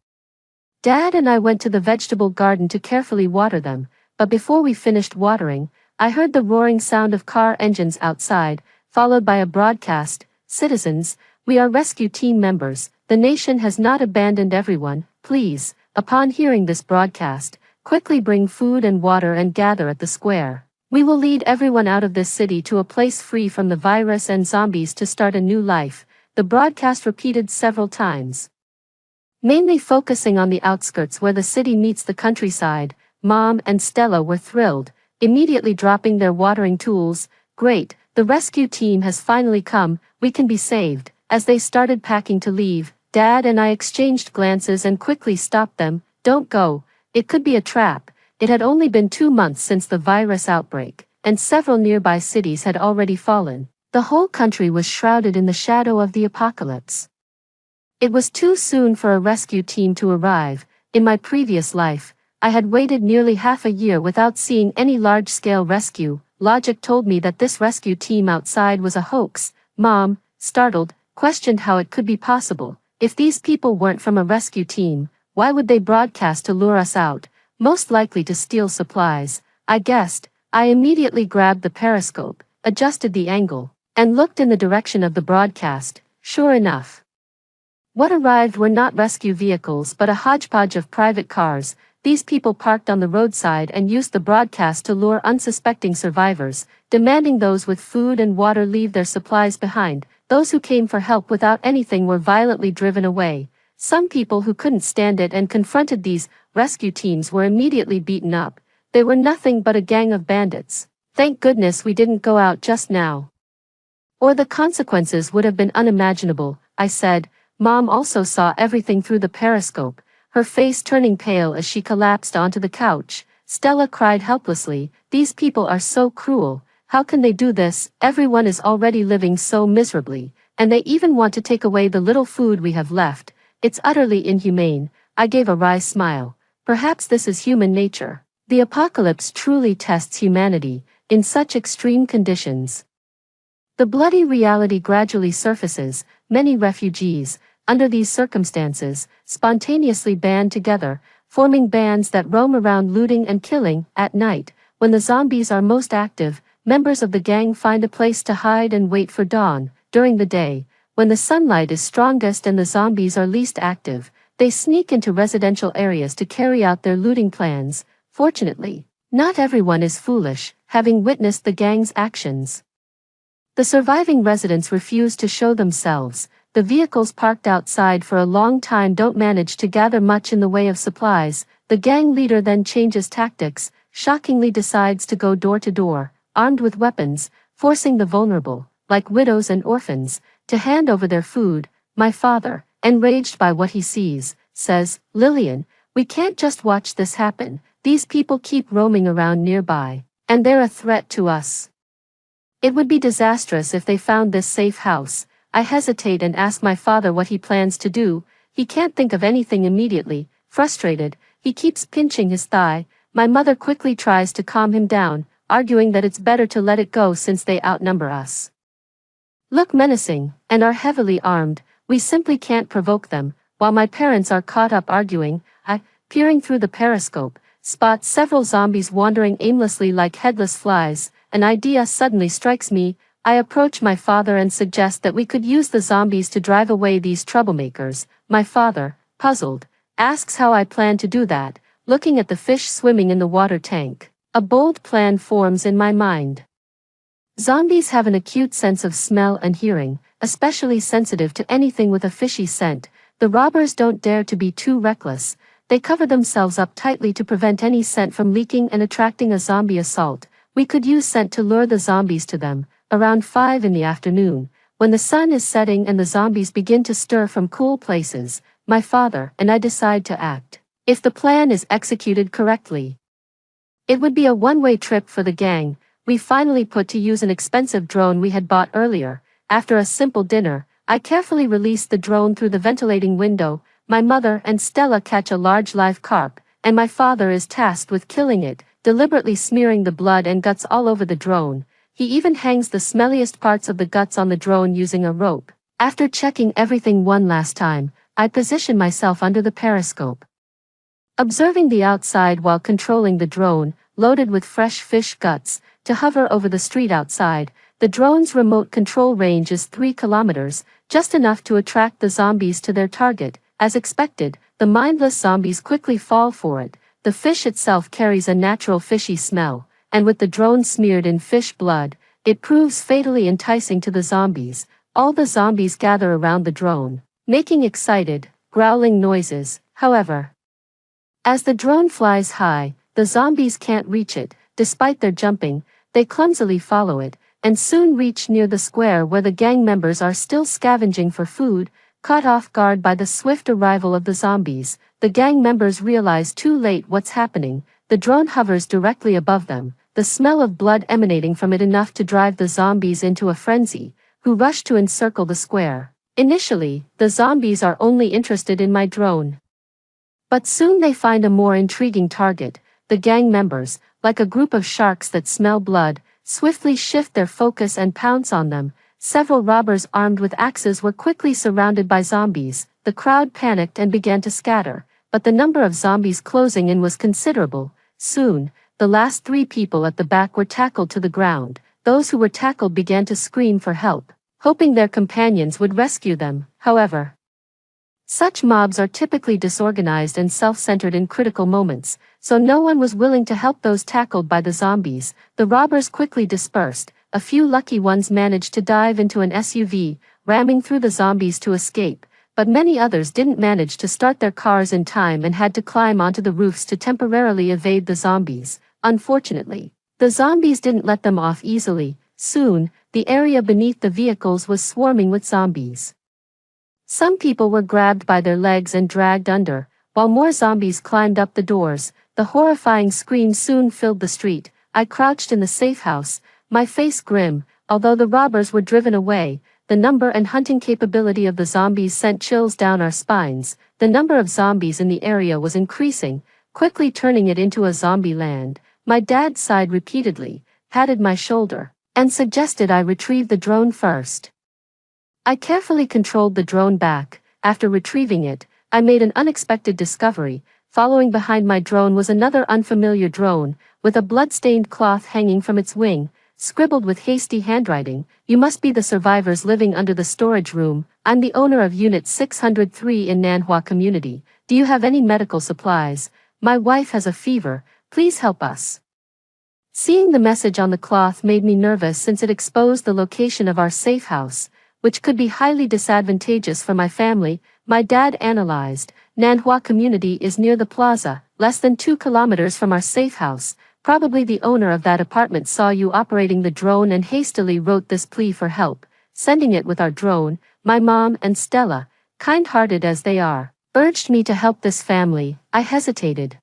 Dad and I went to the vegetable garden to carefully water them, but before we finished watering, I heard the roaring sound of car engines outside, followed by a broadcast. "Citizens, we are rescue team members. The nation has not abandoned everyone. Please, upon hearing this broadcast, quickly bring food and water and gather at the square. We will lead everyone out of this city to a place free from the virus and zombies to start a new life." The broadcast repeated several times, mainly focusing on the outskirts where the city meets the countryside. Mom and Stella were thrilled, immediately dropping their watering tools. "Great, the rescue team has finally come, we can be saved." As they started packing to leave, Dad and I exchanged glances and quickly stopped them. "Don't go, it could be a trap." It had only been 2 months since the virus outbreak, and several nearby cities had already fallen. The whole country was shrouded in the shadow of the apocalypse. It was too soon for a rescue team to arrive. In my previous life, I had waited nearly half a year without seeing any large-scale rescue. Logic told me that this rescue team outside was a hoax. Mom, startled, questioned how it could be possible. If these people weren't from a rescue team, why would they broadcast to lure us out? Most likely to steal supplies, I guessed. I immediately grabbed the periscope, adjusted the angle, and looked in the direction of the broadcast. Sure enough, what arrived were not rescue vehicles but a hodgepodge of private cars. These people parked on the roadside and used the broadcast to lure unsuspecting survivors, demanding those with food and water leave their supplies behind. Those who came for help without anything were violently driven away. Some people who couldn't stand it and confronted these rescue teams were immediately beaten up. They were nothing but a gang of bandits. Thank goodness we didn't go out just now, or the consequences would have been unimaginable, I said. Mom also saw everything through the periscope, her face turning pale as she collapsed onto the couch. Stella cried helplessly, "These people are so cruel. How can they do this? Everyone is already living so miserably, and they even want to take away the little food we have left. It's utterly inhumane." I gave a wry smile. Perhaps this is human nature. The apocalypse truly tests humanity in such extreme conditions. The bloody reality gradually surfaces. Many refugees, under these circumstances, spontaneously band together, forming bands that roam around looting and killing. At night, when the zombies are most active, members of the gang find a place to hide and wait for dawn. During the day, when the sunlight is strongest and the zombies are least active, they sneak into residential areas to carry out their looting plans. Fortunately, not everyone is foolish, having witnessed the gang's actions. The surviving residents refuse to show themselves. The vehicles parked outside for a long time don't manage to gather much in the way of supplies. The gang leader then changes tactics, shockingly decides to go door to door, armed with weapons, forcing the vulnerable, like widows and orphans, to hand over their food. My father, enraged by what he sees, says, "Lillian, we can't just watch this happen. These people keep roaming around nearby, and they're a threat to us. It would be disastrous if they found this safe house." I hesitate and ask my father what he plans to do. He can't think of anything immediately. Frustrated, he keeps pinching his thigh. My mother quickly tries to calm him down, arguing that it's better to let it go since they outnumber us, look menacing, and are heavily armed. We simply can't provoke them. While my parents are caught up arguing, I, peering through the periscope, spot several zombies wandering aimlessly like headless flies. An idea suddenly strikes me. I approach my father and suggest that we could use the zombies to drive away these troublemakers. My father, puzzled, asks how I plan to do that, looking at the fish swimming in the water tank. A bold plan forms in my mind. Zombies have an acute sense of smell and hearing, especially sensitive to anything with a fishy scent. The robbers don't dare to be too reckless. They cover themselves up tightly to prevent any scent from leaking and attracting a zombie assault. We could use scent to lure the zombies to them. Around 5 in the afternoon, when the sun is setting and the zombies begin to stir from cool places, my father and I decide to act. If the plan is executed correctly, it would be a one-way trip for the gang. We finally put to use an expensive drone we had bought earlier. After a simple dinner, I carefully release the drone through the ventilating window. My mother and Stella catch a large live carp, and my father is tasked with killing it, deliberately smearing the blood and guts all over the drone. He even hangs the smelliest parts of the guts on the drone using a rope. After checking everything one last time, I position myself under the periscope, observing the outside while controlling the drone, loaded with fresh fish guts, to hover over the street outside. The drone's remote control range is 3 kilometers, just enough to attract the zombies to their target. As expected, the mindless zombies quickly fall for it. The fish itself carries a natural fishy smell, and with the drone smeared in fish blood, it proves fatally enticing to the zombies. All the zombies gather around the drone, making excited, growling noises. However, as the drone flies high, the zombies can't reach it. Despite their jumping, they clumsily follow it, and soon reach near the square where the gang members are still scavenging for food. Caught off guard by the swift arrival of the zombies, the gang members realize too late what's happening. The drone hovers directly above them, the smell of blood emanating from it enough to drive the zombies into a frenzy, who rush to encircle the square. Initially, the zombies are only interested in my drone. But soon they find a more intriguing target. The gang members, like a group of sharks that smell blood, swiftly shift their focus and pounce on them. Several robbers armed with axes were quickly surrounded by zombies. The crowd panicked and began to scatter, but the number of zombies closing in was considerable. Soon, the last 3 people at the back were tackled to the ground. Those who were tackled began to scream for help, hoping their companions would rescue them. However, such mobs are typically disorganized and self-centered in critical moments, so no one was willing to help those tackled by the zombies. The robbers quickly dispersed. A few lucky ones managed to dive into an SUV, ramming through the zombies to escape, but many others didn't manage to start their cars in time and had to climb onto the roofs to temporarily evade the zombies. Unfortunately, the zombies didn't let them off easily. Soon, the area beneath the vehicles was swarming with zombies. Some people were grabbed by their legs and dragged under, while more zombies climbed up the doors. The horrifying screams soon filled the street. I crouched in the safe house, my face grim. Although the robbers were driven away, the number and hunting capability of the zombies sent chills down our spines. The number of zombies in the area was increasing, quickly turning it into a zombie land. My dad sighed repeatedly, patted my shoulder, and suggested I retrieve the drone first. I carefully controlled the drone back. After retrieving it, I made an unexpected discovery. Following behind my drone was another unfamiliar drone, with a blood-stained cloth hanging from its wing, scribbled with hasty handwriting. "You must be the survivors living under the storage room. I'm the owner of Unit 603 in Nanhua Community. Do you have any medical supplies? My wife has a fever. Please help us." Seeing the message on the cloth made me nervous since it exposed the location of our safe house, which could be highly disadvantageous for my family. My dad analyzed. "Nanhua Community is near the plaza, less than 2 kilometers from our safe house. Probably the owner of that apartment saw you operating the drone and hastily wrote this plea for help, sending it with our drone." My mom and Stella, kind-hearted as they are, urged me to help this family. I hesitated.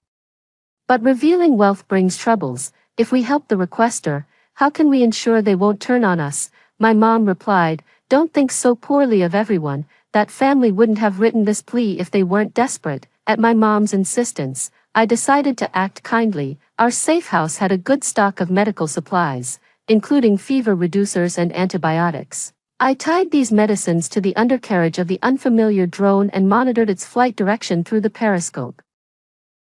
But revealing wealth brings troubles. If we help the requester, how can we ensure they won't turn on us? My mom replied, "Don't think so poorly of everyone. That family wouldn't have written this plea if they weren't desperate." At my mom's insistence, I decided to act kindly. Our safe house had a good stock of medical supplies, including fever reducers and antibiotics. I tied these medicines to the undercarriage of the unfamiliar drone and monitored its flight direction through the periscope.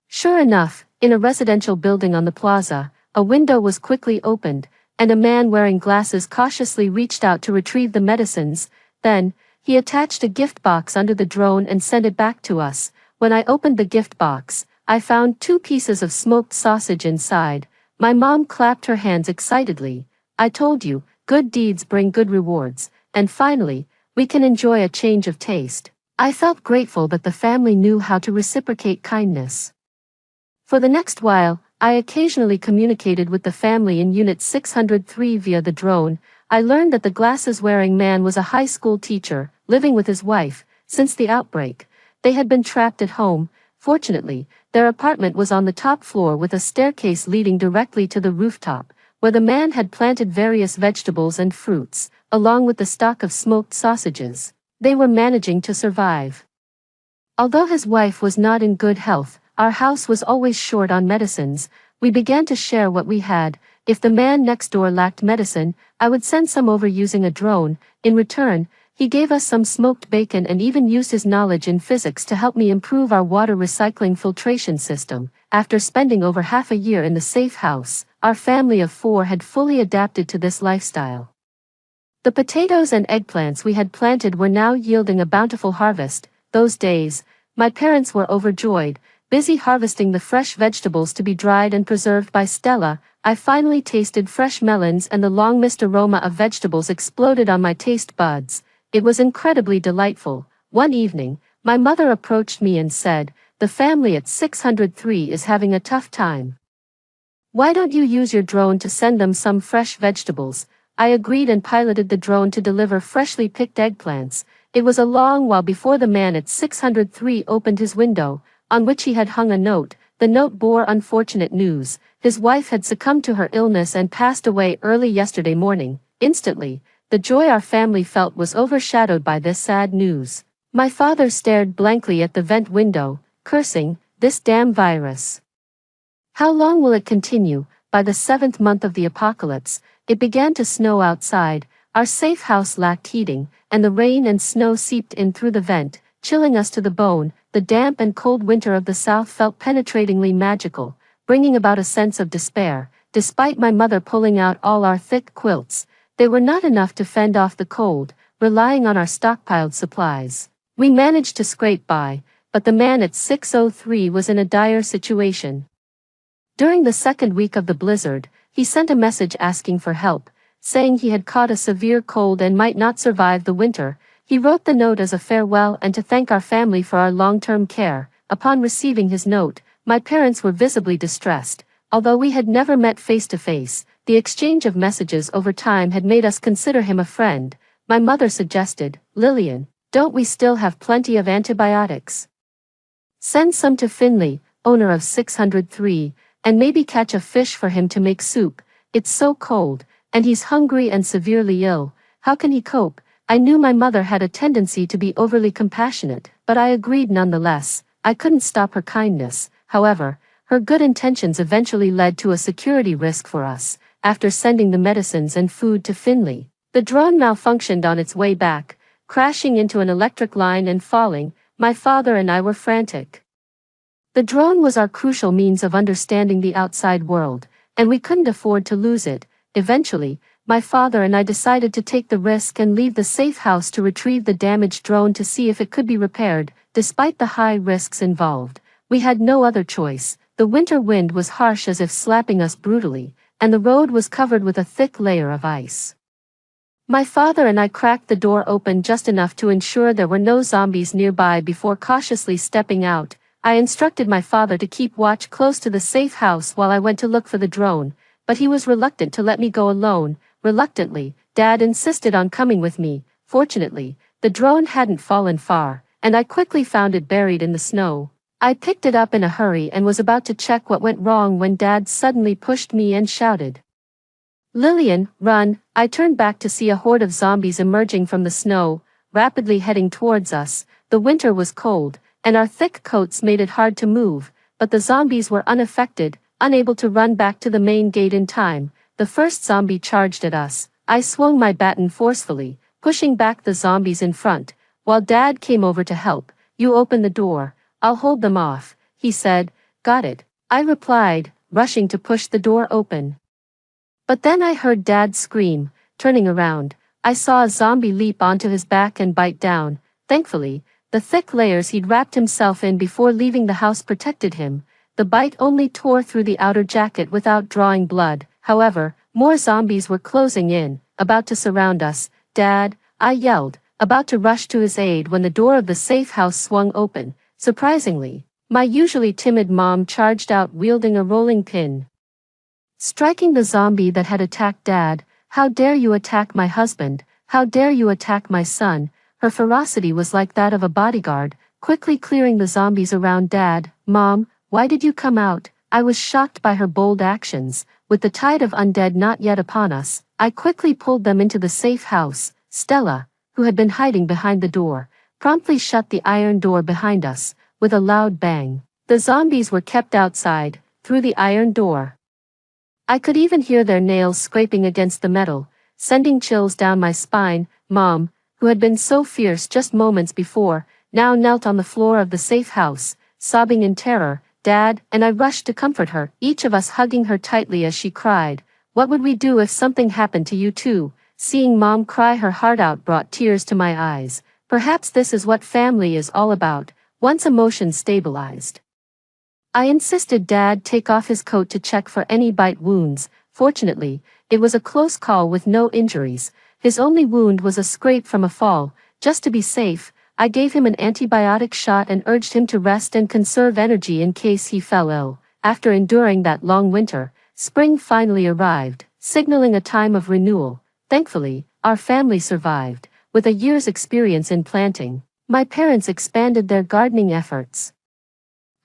Sure enough, in a residential building on the plaza, a window was quickly opened, and a man wearing glasses cautiously reached out to retrieve the medicines. Then, he attached a gift box under the drone and sent it back to us. When I opened the gift box, I found 2 pieces of smoked sausage inside. My mom clapped her hands excitedly. "I told you, good deeds bring good rewards, and finally, we can enjoy a change of taste." I felt grateful that the family knew how to reciprocate kindness. For the next while, I occasionally communicated with the family in Unit 603 via the drone. I learned that the glasses-wearing man was a high school teacher, living with his wife. Since the outbreak, they had been trapped at home. Fortunately, their apartment was on the top floor with a staircase leading directly to the rooftop, where the man had planted various vegetables and fruits, along with the stock of smoked sausages. They were managing to survive. Although his wife was not in good health, our house was always short on medicines. We began to share what we had. If the man next door lacked medicine, I would send some over using a drone. In return, he gave us some smoked bacon and even used his knowledge in physics to help me improve our water recycling filtration system. After spending over half a year in the safe house, our family of 4 had fully adapted to this lifestyle. The potatoes and eggplants we had planted were now yielding a bountiful harvest. Those days, my parents were overjoyed, busy harvesting the fresh vegetables to be dried and preserved by Stella. I finally tasted fresh melons and the long-missed aroma of vegetables exploded on my taste buds. It was incredibly delightful. One evening, my mother approached me and said, "The family at 603 is having a tough time. Why don't you use your drone to send them some fresh vegetables?" I agreed and piloted the drone to deliver freshly picked eggplants. It was a long while before the man at 603 opened his window, on which he had hung a note. The note bore unfortunate news. His wife had succumbed to her illness and passed away early yesterday morning. Instantly, the joy our family felt was overshadowed by this sad news. My father stared blankly at the vent window, cursing, "This damn virus. How long will it continue?" By the 7th month of the apocalypse, it began to snow outside. Our safe house lacked heating, and the rain and snow seeped in through the vent, chilling us to the bone. The damp and cold winter of the South felt penetratingly magical, bringing about a sense of despair. Despite my mother pulling out all our thick quilts, they were not enough to fend off the cold. Relying on our stockpiled supplies, we managed to scrape by, but the man at 603 was in a dire situation. During the second week of the blizzard, he sent a message asking for help, saying he had caught a severe cold and might not survive the winter. He wrote the note as a farewell and to thank our family for our long-term care. Upon receiving his note, my parents were visibly distressed. Although we had never met face-to-face, the exchange of messages over time had made us consider him a friend. My mother suggested, "Lillian, don't we still have plenty of antibiotics? Send some to Finley, owner of 603, and maybe catch a fish for him to make soup. It's so cold, and he's hungry and severely ill. How can he cope?" I knew my mother had a tendency to be overly compassionate, but I agreed nonetheless. I couldn't stop her kindness. However, her good intentions eventually led to a security risk for us. After sending the medicines and food to Finley, the drone malfunctioned on its way back, crashing into an electric line and falling. My father and I were frantic. The drone was our crucial means of understanding the outside world, and we couldn't afford to lose it. Eventually, my father and I decided to take the risk and leave the safe house to retrieve the damaged drone to see if it could be repaired. Despite the high risks involved, we had no other choice. The winter wind was harsh as if slapping us brutally, and the road was covered with a thick layer of ice. My father and I cracked the door open just enough to ensure there were no zombies nearby before cautiously stepping out. I instructed my father to keep watch close to the safe house while I went to look for the drone, but he was reluctant to let me go alone. Reluctantly, Dad insisted on coming with me. Fortunately, the drone hadn't fallen far, and I quickly found it buried in the snow. I picked it up in a hurry and was about to check what went wrong when Dad suddenly pushed me and shouted, "Lillian, run!" I turned back to see a horde of zombies emerging from the snow, rapidly heading towards us. The winter was cold, and our thick coats made it hard to move, but the zombies were unaffected, unable to run back to the main gate in time. The first zombie charged at us. I swung my baton forcefully, pushing back the zombies in front, while Dad came over to help. "You open the door, I'll hold them off," he said. "Got it," I replied, rushing to push the door open. But then I heard Dad scream. Turning around, I saw a zombie leap onto his back and bite down. Thankfully, the thick layers he'd wrapped himself in before leaving the house protected him. The bite only tore through the outer jacket without drawing blood. However, more zombies were closing in, about to surround us. "Dad," I yelled, about to rush to his aid when the door of the safe house swung open. Surprisingly, my usually timid mom charged out wielding a rolling pin, striking the zombie that had attacked Dad. "How dare you attack my husband? How dare you attack my son?" Her ferocity was like that of a bodyguard, quickly clearing the zombies around Dad. "Mom, why did you come out?" I was shocked by her bold actions. With the tide of undead not yet upon us, I quickly pulled them into the safe house. Stella, who had been hiding behind the door, promptly shut the iron door behind us. With a loud bang, the zombies were kept outside, through the iron door. I could even hear their nails scraping against the metal, sending chills down my spine. Mom, who had been so fierce just moments before, now knelt on the floor of the safe house, sobbing in terror. Dad and I rushed to comfort her, each of us hugging her tightly as she cried. "What would we do if something happened to you too?" Seeing Mom cry her heart out brought tears to my eyes. Perhaps this is what family is all about. Once emotions stabilized, I insisted Dad take off his coat to check for any bite wounds. Fortunately, it was a close call with no injuries. His only wound was a scrape from a fall. Just to be safe, I gave him an antibiotic shot and urged him to rest and conserve energy in case he fell ill. After enduring that long winter, spring finally arrived, signaling a time of renewal. Thankfully, our family survived. With a year's experience in planting, my parents expanded their gardening efforts.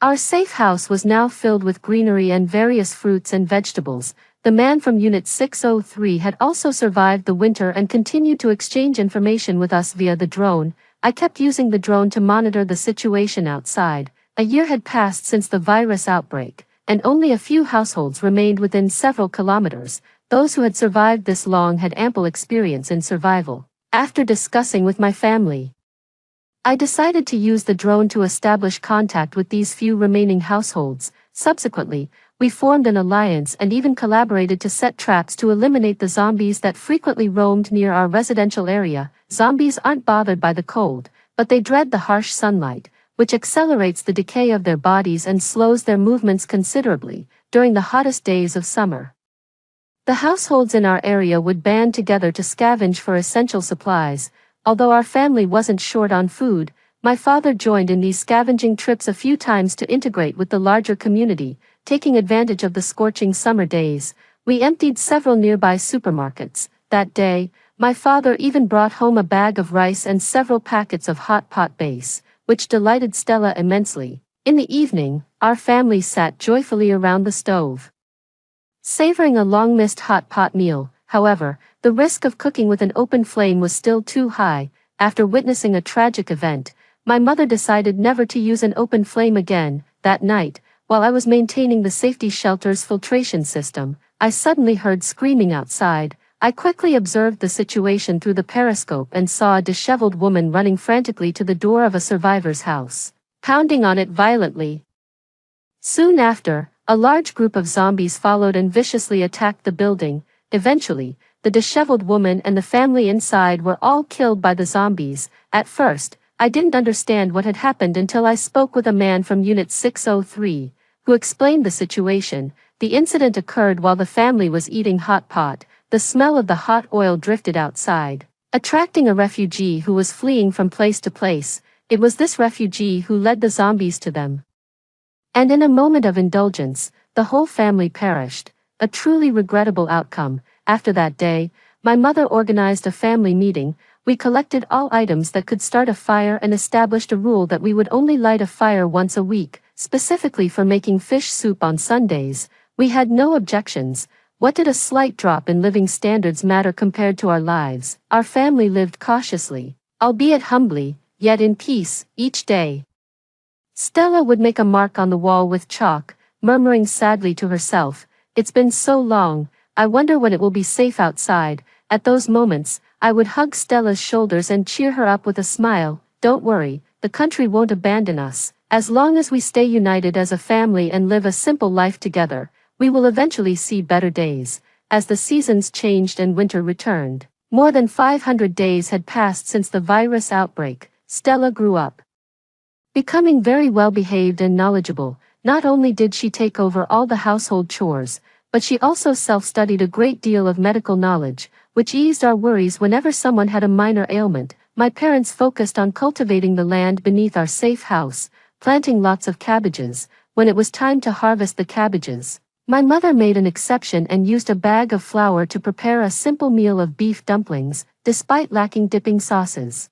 Our safe house was now filled with greenery and various fruits and vegetables. the man from Unit 603 had also survived the winter and continued to exchange information with us via the drone. I kept using the drone to monitor the situation outside. A year had passed since the virus outbreak, and only a few households remained within several kilometers. Those who had survived this long had ample experience in survival. After discussing with my family, I decided to use the drone to establish contact with these few remaining households. Subsequently, we formed an alliance and even collaborated to set traps to eliminate the zombies that frequently roamed near our residential area. Zombies aren't bothered by the cold, but they dread the harsh sunlight, which accelerates the decay of their bodies and slows their movements considerably during the hottest days of summer. The households in our area would band together to scavenge for essential supplies. Although our family wasn't short on food, my father joined in these scavenging trips a few times to integrate with the larger community, taking advantage of the scorching summer days. We emptied several nearby supermarkets. That day, my father even brought home a bag of rice and several packets of hot pot base, which delighted Stella immensely. In the evening, our family sat joyfully around the stove, savoring a long-missed hot pot meal. However, the risk of cooking with an open flame was still too high. After witnessing a tragic event, my mother decided never to use an open flame again. That night, while I was maintaining the safety shelter's filtration system, I suddenly heard screaming outside. I quickly observed the situation through the periscope and saw a disheveled woman running frantically to the door of a survivor's house, pounding on it violently. Soon after, a large group of zombies followed and viciously attacked the building. Eventually, the disheveled woman and the family inside were all killed by the zombies. At first, I didn't understand what had happened until I spoke with a man from Unit 603, who explained the situation. The incident occurred while the family was eating hot pot. The smell of the hot oil drifted outside, attracting a refugee who was fleeing from place to place. It was this refugee who led the zombies to them. And in a moment of indulgence, the whole family perished. A truly regrettable outcome. After that day, my mother organized a family meeting. We collected all items that could start a fire and established a rule that we would only light a fire once a week, specifically for making fish soup on Sundays. We had no objections. What did a slight drop in living standards matter compared to our lives? Our family lived cautiously, albeit humbly, yet in peace, each day. Stella would make a mark on the wall with chalk, murmuring sadly to herself, "It's been so long, I wonder when it will be safe outside." At those moments, I would hug Stella's shoulders and cheer her up with a smile. "Don't worry, the country won't abandon us. As long as we stay united as a family and live a simple life together, we will eventually see better days." As the seasons changed and winter returned, more than 500 days had passed since the virus outbreak. Stella grew up, becoming very well behaved and knowledgeable. Not only did she take over all the household chores, but she also self-studied a great deal of medical knowledge, which eased our worries whenever someone had a minor ailment. My parents focused on cultivating the land beneath our safe house, planting lots of cabbages. When it was time to harvest the cabbages, my mother made an exception and used a bag of flour to prepare a simple meal of beef dumplings, despite lacking dipping sauces.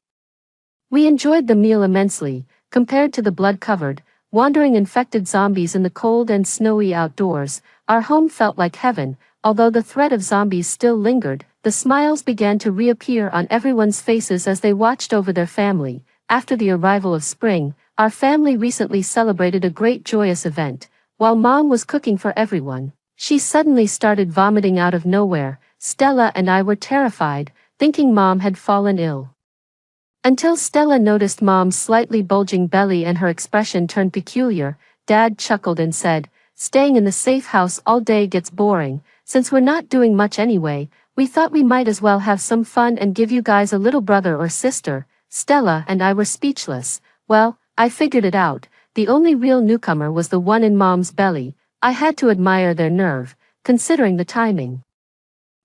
We enjoyed the meal immensely, compared to the blood-covered, wandering infected zombies in the cold and snowy outdoors. Our home felt like heaven. Although the threat of zombies still lingered, the smiles began to reappear on everyone's faces as they watched over their family. After the arrival of spring, our family recently celebrated a great joyous event. While Mom was cooking for everyone, she suddenly started vomiting out of nowhere. Stella and I were terrified, thinking Mom had fallen ill. Until Stella noticed Mom's slightly bulging belly and her expression turned peculiar. Dad chuckled and said, "Staying in the safe house all day gets boring. Since we're not doing much anyway, we thought we might as well have some fun and give you guys a little brother or sister." Stella and I were speechless. Well, I figured it out. The only real newcomer was the one in Mom's belly. I had to admire their nerve, considering the timing.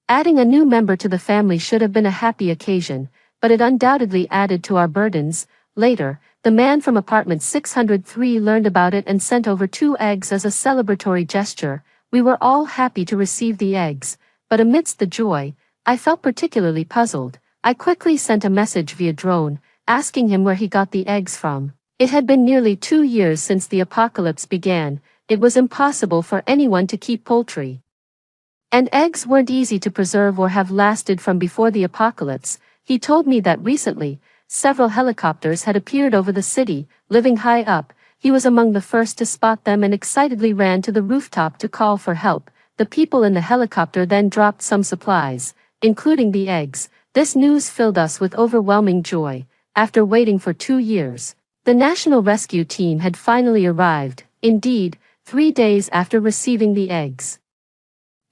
Adding a new member to the family should have been a happy occasion, but it undoubtedly added to our burdens. Later, the man from apartment 603 learned about it and sent over 2 eggs as a celebratory gesture. We were all happy to receive the eggs, but amidst the joy, I felt particularly puzzled. I quickly sent a message via drone, asking him where he got the eggs from. It had been nearly 2 years since the apocalypse began. It was impossible for anyone to keep poultry And eggs weren't easy to preserve or have lasted from before the apocalypse. He told me that recently, several helicopters had appeared over the city, living high up. He was among the first to spot them and excitedly ran to the rooftop to call for help. The people in the helicopter then dropped some supplies, including the eggs. This news filled us with overwhelming joy. After waiting for 2 years, the National Rescue Team had finally arrived, indeed, 3 days after receiving the eggs.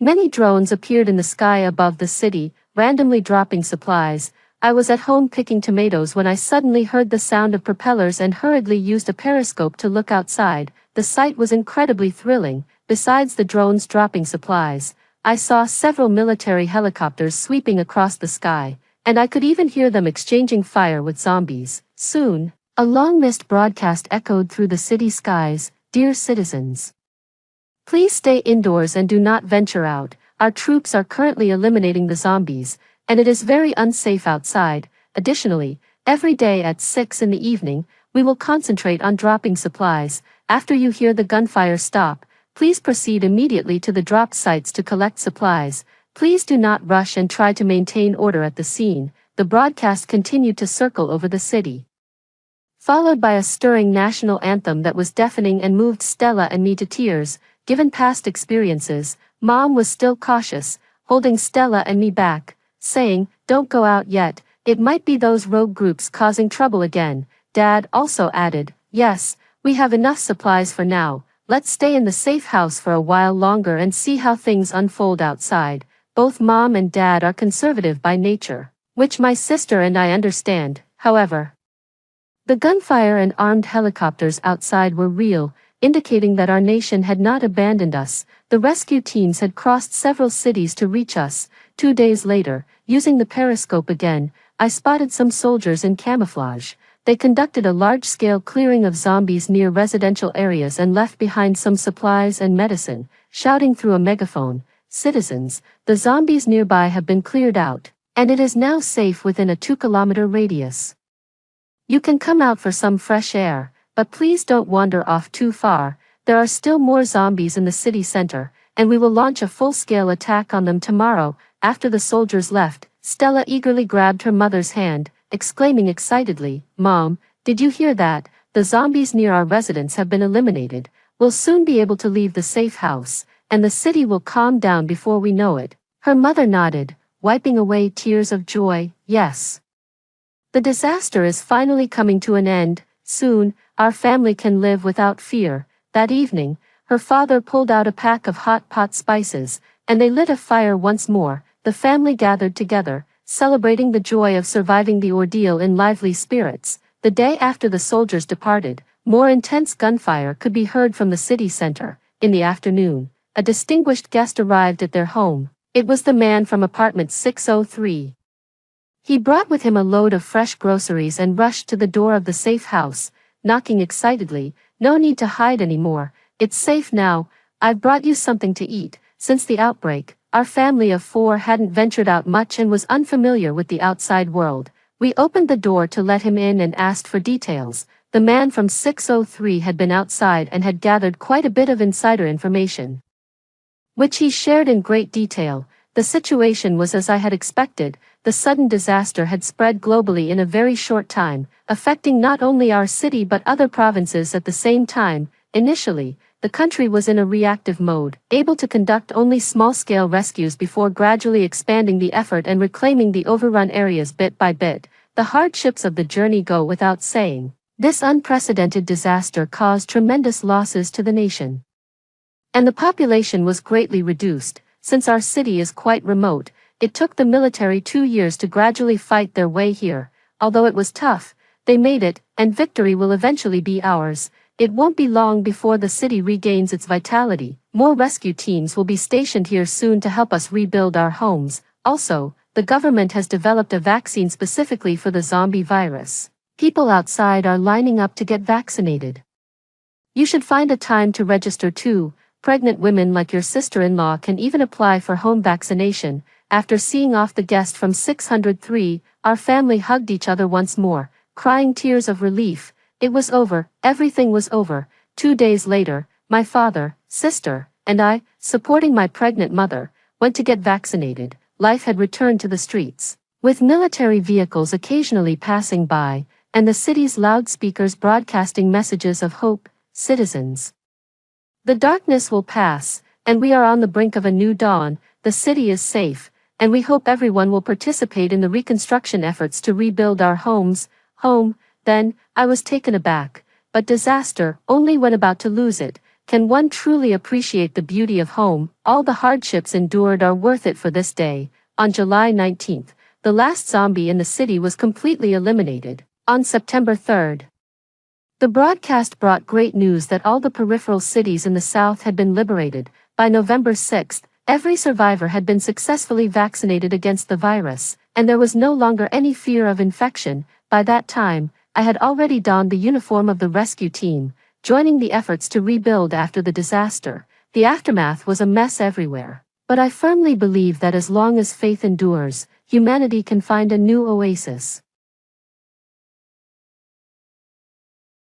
Many drones appeared in the sky above the city, randomly dropping supplies. I was at home picking tomatoes when I suddenly heard the sound of propellers and hurriedly used a periscope to look outside. The sight was incredibly thrilling. Besides the drones dropping supplies, I saw several military helicopters sweeping across the sky, and I could even hear them exchanging fire with zombies. Soon, a long-missed broadcast echoed through the city skies. Dear citizens, please stay indoors and do not venture out. Our troops are currently eliminating the zombies, and it is very unsafe outside. Additionally, every day at 6 in the evening, we will concentrate on dropping supplies. After you hear the gunfire stop, please proceed immediately to the drop sites to collect supplies. Please do not rush and try to maintain order at the scene. The broadcast continued to circle over the city, followed by a stirring national anthem that was deafening and moved Stella and me to tears. Given past experiences, Mom was still cautious, holding Stella and me back, saying, "Don't go out yet, it might be those rogue groups causing trouble again." Dad also added, "Yes, we have enough supplies for now, let's stay in the safe house for a while longer and see how things unfold outside." Both Mom and Dad are conservative by nature, which my sister and I understand. However, the gunfire and armed helicopters outside were real, indicating that our nation had not abandoned us. The rescue teams had crossed several cities to reach us. 2 days later, using the periscope again, I spotted some soldiers in camouflage. They conducted a large-scale clearing of zombies near residential areas and left behind some supplies and medicine, shouting through a megaphone, "Citizens, the zombies nearby have been cleared out, and it is now safe within a 2-kilometer radius. You can come out for some fresh air, but please don't wander off too far. There are still more zombies in the city center, and we will launch a full-scale attack on them tomorrow." After the soldiers left, Stella eagerly grabbed her mother's hand, exclaiming excitedly, "Mom, did you hear that? The zombies near our residence have been eliminated. We'll soon be able to leave the safe house, and the city will calm down before we know it." Her mother nodded, wiping away tears of joy. "Yes. The disaster is finally coming to an end. Soon, our family can live without fear." That evening, her father pulled out a pack of hot pot spices, and they lit a fire once more. The family gathered together, celebrating the joy of surviving the ordeal in lively spirits. The day after the soldiers departed, more intense gunfire could be heard from the city center. In the afternoon, a distinguished guest arrived at their home. It was the man from apartment 603. He brought with him a load of fresh groceries and rushed to the door of the safe house, knocking excitedly. "No need to hide anymore. It's safe now. I've brought you something to eat." Since the outbreak, our family of 4 hadn't ventured out much and was unfamiliar with the outside world. We opened the door to let him in and asked for details. The man from 603 had been outside and had gathered quite a bit of insider information, which he shared in great detail. The situation was as I had expected. The sudden disaster had spread globally in a very short time, affecting not only our city but other provinces at the same time. Initially, the country was in a reactive mode, able to conduct only small-scale rescues before gradually expanding the effort and reclaiming the overrun areas bit by bit. The hardships of the journey go without saying. This unprecedented disaster caused tremendous losses to the nation, and the population was greatly reduced. Since our city is quite remote, it took the military 2 years to gradually fight their way here. Although it was tough, they made it, and victory will eventually be ours. It won't be long before the city regains its vitality. More rescue teams will be stationed here soon to help us rebuild our homes. Also, the government has developed a vaccine specifically for the zombie virus. People outside are lining up to get vaccinated. You should find a time to register too. Pregnant women like your sister-in-law can even apply for home vaccination. After seeing off the guest from 603, our family hugged each other once more, crying tears of relief. It was over, everything was over. 2 days later, my father, sister, and I, supporting my pregnant mother, went to get vaccinated, life had returned to the streets, with military vehicles occasionally passing by, and the city's loudspeakers broadcasting messages of hope. Citizens, the darkness will pass, and we are on the brink of a new dawn. The city is safe, and we hope everyone will participate in the reconstruction efforts to rebuild our homes. Home, then, I was taken aback. But disaster, only when about to lose it, can one truly appreciate the beauty of home. All the hardships endured are worth it for this day. On July 19th, the last zombie in the city was completely eliminated. On September 3rd, the broadcast brought great news that all the peripheral cities in the south had been liberated. By November 6th, every survivor had been successfully vaccinated against the virus, and there was no longer any fear of infection. By that time, I had already donned the uniform of the rescue team, joining the efforts to rebuild after the disaster. The aftermath was a mess everywhere. But I firmly believe that as long as faith endures, humanity can find a new oasis.